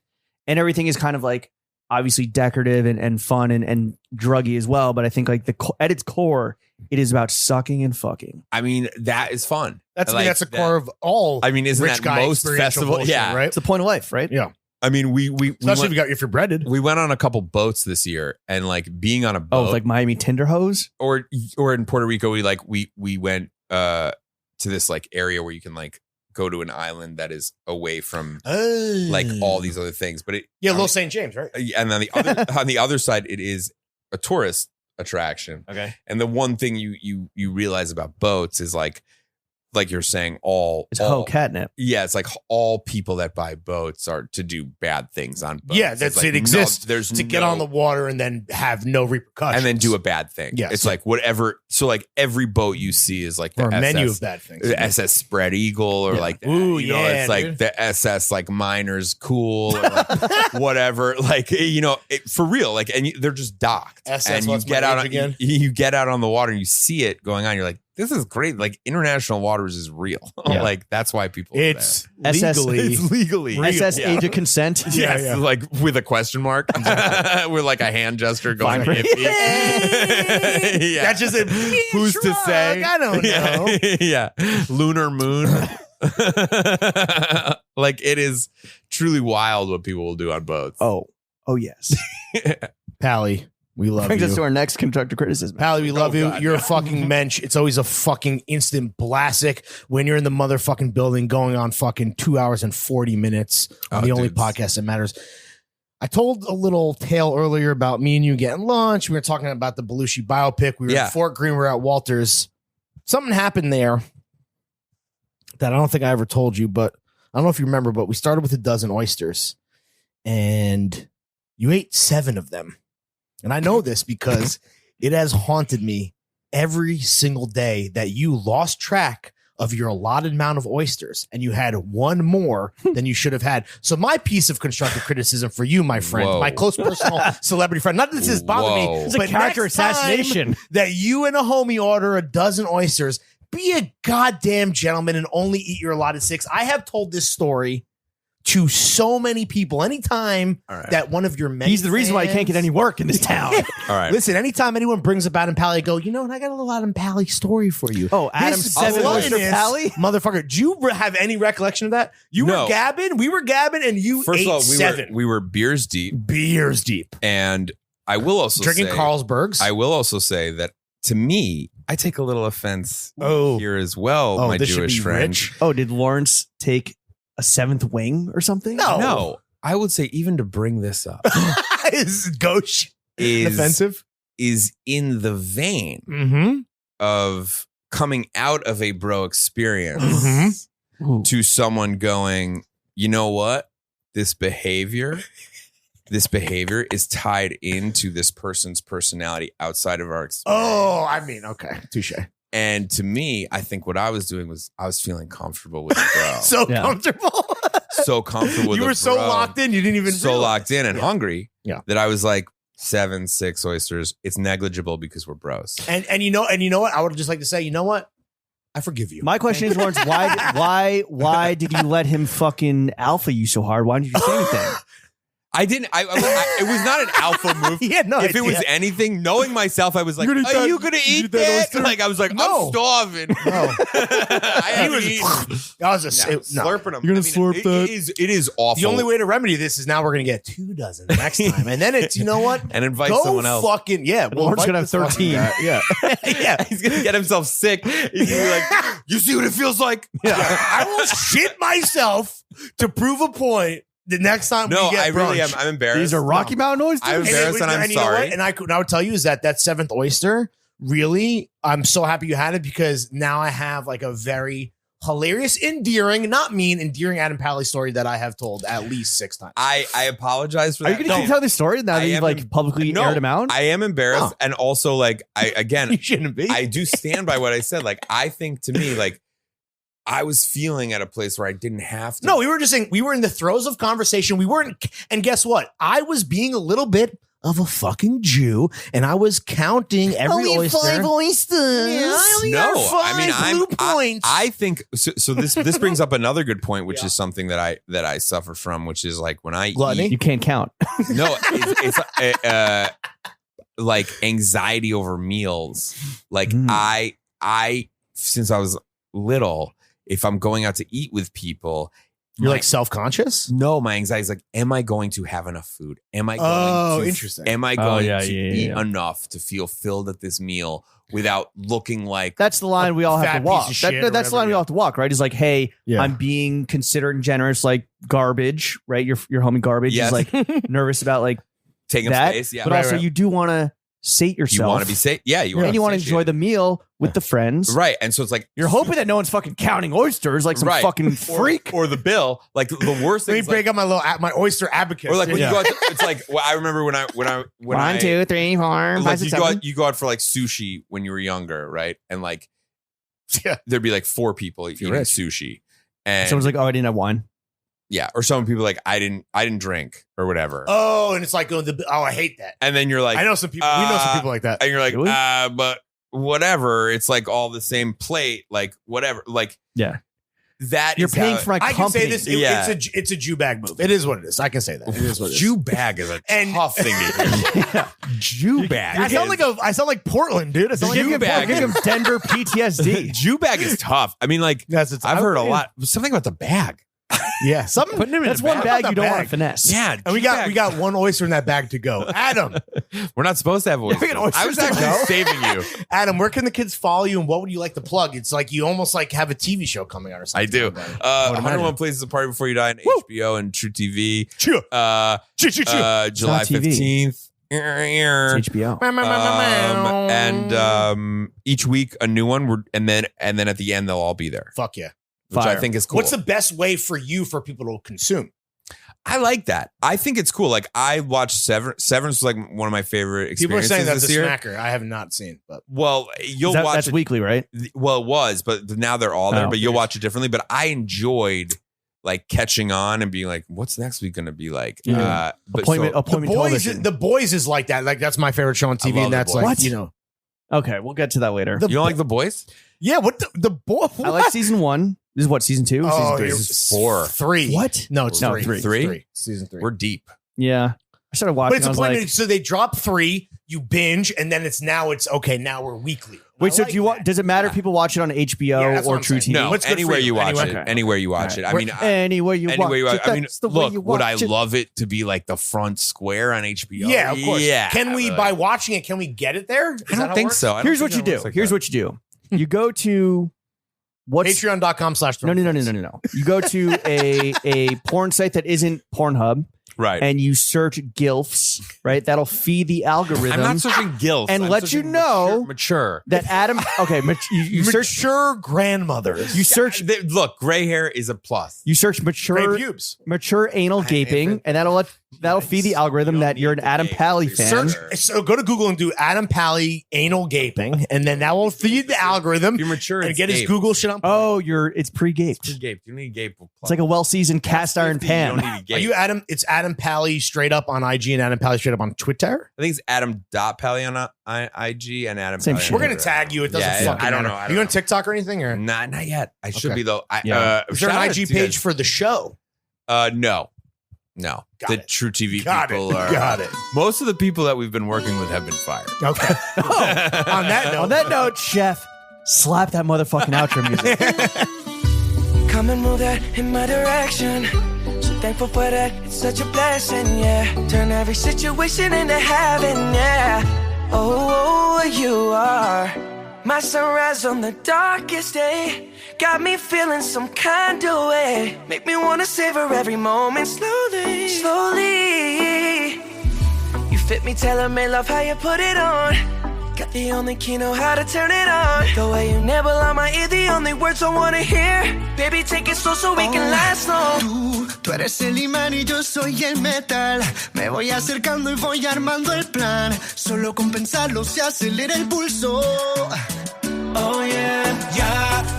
and everything is kind of like obviously decorative and fun and druggy as well. But I think like at its core, it is about sucking and fucking. I mean, that is fun. That's the core of all. I mean, isn't rich that most festival? Bullshit, yeah, right. It's the point of life, right? Yeah. I mean, we especially if you're breaded. We went on a couple boats this year, and like being on a boat, like Miami Tinder hose, or in Puerto Rico, we went to this like area where you can like go to an island that is away from like all these other things, but Little St. James, right? And on the other side, it is a tourist attraction. Okay. And the one thing you realize about boats is like you're saying it's whole catnip. Yeah, it's like all people that buy boats are to do bad things on boats. Yeah, that's like, it exists. There's to get on the water and then have no repercussions. And then do a bad thing. Yeah. It's like whatever. So like every boat you see is like the SS, menu of bad things. The SS Spread Eagle or like that. Ooh, it's like the SS like Miners Cool or like whatever. Like, for real. Like, and they're just docked. SS, and you get out again. You get out on the water and you see it going on. You're like, this is great. Like international waters is real. Yeah. Like that's why people. It's legally. It's legally. SS age of consent. Yes, like with a question mark, with like a hand gesture going hippie. Yeah. That's just it. Who's to say? I don't know. Yeah, lunar moon. Like it is truly wild what people will do on boats. Oh yes. Pally. We love Brings you. us to our next constructive criticism. Pally, we love you. God, you're a fucking mensch. It's always a fucking instant blastic when you're in the motherfucking building going on fucking 2 hours and 40 minutes on the only podcast that matters. I told a little tale earlier about me and you getting lunch. We were talking about the Belushi biopic. We were at Fort Greene. We were at Walters. Something happened there that I don't think I ever told you, but I don't know if you remember, but we started with a dozen oysters and you ate 7 of them. And I know this because it has haunted me every single day that you lost track of your allotted amount of oysters and you had one more than you should have had. So my piece of constructive criticism for you, my friend, my close personal celebrity friend, not that this has bothered me, it's a character assassination. That you and a homie order a dozen oysters, be a goddamn gentleman and only eat your allotted 6. I have told this story to so many people. Anytime that one of your many he's the reason why you can't get any work in this town. All right. Listen, anytime anyone brings up Adam Pally, I go, and I got a little Adam Pally story for you. Oh, Adam 7 oyster Pally? Motherfucker, do you have any recollection of that? You were gabbing, we were gabbing, and you First ate of all, 7. We were beers deep. Beers deep. And I will also drinking say, Carlsbergs. I will also say that to me, I take a little offense here as well, my this Jewish should be friend. rich. Oh, did Lawrence take a seventh wing or something? No, I would say even to bring this up Is gauche is offensive? Is in the vein Mm-hmm. of coming out of a bro experience Mm-hmm. to someone going, you know what? This behavior is tied into this person's personality outside of our experience. Oh, I mean, okay. Touche. And to me, I think what I was doing was I was feeling comfortable with the bro. So Yeah. comfortable. So comfortable with You the were so bro, locked in, you didn't even so realize. locked in and Yeah. hungry Yeah. that I was like 7, 6 oysters. It's negligible because we're bros. And you know what? I would just like to say, you know what? I forgive you. My question is, Lawrence, why did you let him fucking alpha you so hard? Why didn't you say anything? I didn't. It was not an alpha move. He had no If it was idea. anything, knowing myself, I was like, You're gonna "Are eat you that- gonna you eat eat that that?" oyster? Like I was like, No. "I'm starving." No. I He haven't was eaten. that was a no. Slurping them. You're gonna slurp that? It is awful. The only way to remedy this is now we're gonna get 2 dozen next time, and then it's, you know what? and invite Go someone else. fucking yeah. Lawrence invite gonna have this fucking 13. guy. Yeah, yeah. He's gonna get himself sick. He's gonna be like, "You see what it feels like?" I will shit myself to prove a point the next time No, we get I really am. brunch. I'm embarrassed. These are Rocky Mountain oysters? I'm embarrassed and I'm you know sorry. what? And I would tell you is that 7th oyster, really, I'm so happy you had it because now I have like a very hilarious, endearing, not mean, endearing Adam Pally story that I have told at least 6 times. I apologize for Are that. you going to tell this story now I that you've am like publicly no, aired him out? I am embarrassed, Oh. and also like You shouldn't be. I do stand by what I said. Like I think to me, like I was feeling at a place where I didn't have to. No, we were just saying we were in the throes of conversation. We weren't, and guess what? I was being a little bit of a fucking Jew, and I was counting every oyster. oysters. Yeah, I only No, got 5 I mean blue points. I think so. This brings up another good point, which is something that I suffer from, which is like when I Gluttony? eat. You can't count. No, it's like anxiety over meals. Like I since I was little, if I'm going out to eat with people, You're like self-conscious? no, my anxiety is like, am I going to have enough food? Am I going to interesting. Am I going yeah, to yeah, eat yeah. enough to feel filled at this meal without looking like That's the line we all have fat to piece walk. of shit or That's the whatever, line we yeah. all have to walk, right? It's like, hey, Yeah. I'm being considerate and generous, like garbage, right? Your homie garbage Yes. is like nervous about like taking that, space? Yeah, but also you do want to sate yourself. you want to be safe. Yeah, and you want to enjoy the meal with the friends. right. And so it's like You're hoping that no one's fucking counting oysters like some Right. fucking freak. or the bill. Like the worst Let thing me is break like, up my oyster abacus. or like when Yeah. you go out to, it's like well, I remember when I 1, 2, 3, 4, 5, like 6, you go 7. out, you go out for like sushi when you were younger, right? And like Yeah. there'd be like 4 people eating rich. sushi. And Someone's like, oh, I didn't have wine. yeah, or some people like I didn't drink or whatever. Oh, and it's like I hate that. And then you're like I know some people. We know some people like that. and you're like, Do we? but whatever. It's like all the same plate, like whatever. Like Yeah. that You're is paying how- for my I can company. say this. Yeah. It's a Jew bag move. It is what it is. I can say that. It is what it is. Jew bag is a And- tough thing to hear. Yeah. Jew bag. I sound like Portland, dude. I sound like Give him bag. Denver PTSD. Jew bag is tough. I mean, like I've heard a lot. Something about the bag. Yeah, something. Putting him in That's a one bag. bag you don't want to finesse. Yeah, And we got one oyster in that bag to go. Adam, We're not supposed to have oysters. got oysters I was to actually go. saving you. Adam, where can the kids follow you, and what would you like to plug? It's like you almost like have a TV show coming out or something. I do. like that. would 101 imagine. Places to Party Before You Die on Woo. HBO and True TV. Chew. Chew, chew, chew. July It's not TV. 15th. It's HBO. And each week a new one. And then at the end they'll all be there, Fuck yeah. which Fire. I think is cool. What's the best way for people to consume? I like that. I think it's cool. Like I watched Severance. Severance was like one of my favorite People are experiences saying that's a this year. smacker. I have not seen, but Well, you'll watch That's it. weekly, right? Well, it was, but now they're all there. Oh, but you'll okay. watch it differently. But I enjoyed like catching on and being like, "What's next week going to be like?" Yeah. But Appointment so- television. the boys is like that. Like that's my favorite show on TV, love and The that's Boys. like What? you know, Okay, we'll get to that later. The you don't like the boys? yeah. What the boy? I like season 1. This is what, season 2? Oh, season 3? you're- This is 4. 3. What? No, it's No, 3. three. Season 3. We're deep. Yeah. I started watching. But it's I a was point. like, So they drop 3, you binge, and then it's okay. Now we're weekly. wait, I so like do you want? that. Does it matter if people watch it on Yeah, HBO that's what or I'm True saying. TV? No, What's good for anywhere you? you watch Anywhere. it. Anywhere you watch All it. right. I mean, Anywhere you anywhere you watch watch. it, I mean, that's the way look, you would I watch it. love it to be like the front square on HBO? Yeah, of course. Yeah. Can we, but by watching it, can we get it there? Is I that how don't it think works? so. I don't Here's think what you it do. works like Here's that. what you do. You go to Patreon.com/. You go to a porn site that isn't Pornhub. Right. And you search GILFs, right? That'll feed the algorithm. I'm not searching GILFs. And let you know mature. that Adam. Okay, you search mature grandmothers. You search. Look, gray hair is a plus. You search mature anal gaping, and that'll feed the algorithm that you're an Adam Pally fan. So go to Google and do Adam Pally anal gaping, and then that will feed the algorithm. You're mature and get his Google shit on. Oh, it's pre-gaped. It's pre-gaped. You need gape. It's like a well-seasoned cast iron pan. You don't need Are you Adam? It's Adam Pally straight up on IG and Adam Pally straight up on Twitter. I think it's Adam.Pally on IG and Adam. Same Pally shit. We're gonna tag you. It doesn't fucking matter. I don't you know. on TikTok or anything? Or not yet. I should be though. Is there an IG page for the show? No. Got the it. True TV Got people it. are. Got it. Most of the people that we've been working with have been fired. Okay. On that note, Chef, slap that motherfucking outro music. Come and move that in my direction. So thankful for that, it's such a blessing, yeah. Turn every situation into heaven, yeah. Oh, you are my sunrise on the darkest day. Got me feeling some kind of way. Make me wanna savor every moment slowly, slowly. You fit me, tailor-made, love how you put it on. Got the only key, know how to turn it on. The way you nibble on my ear, the only words I wanna hear. Baby, take it slow so we can last long. Tú eres el imán y yo soy el metal. Me voy acercando y voy armando el plan. Solo con pensarlo se acelera el pulso. Oh yeah,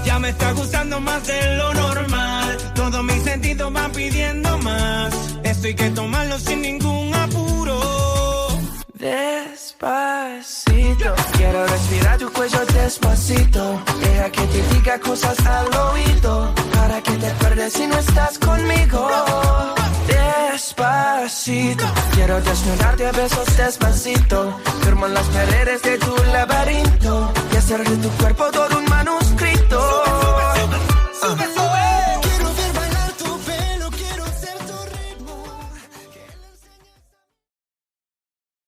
ya me está gustando más de lo normal. Todos mis sentidos van pidiendo más. Esto hay que tomarlo sin ningún apuro. Despacito, quiero respirar tu cuello despacito. Deja que te diga cosas al oído, para que te acuerdes si no estás conmigo. Despacito, quiero desnudarte a besos despacito. Firmo en las paredes de tu laberinto y hacer de tu cuerpo todo un manuscrito.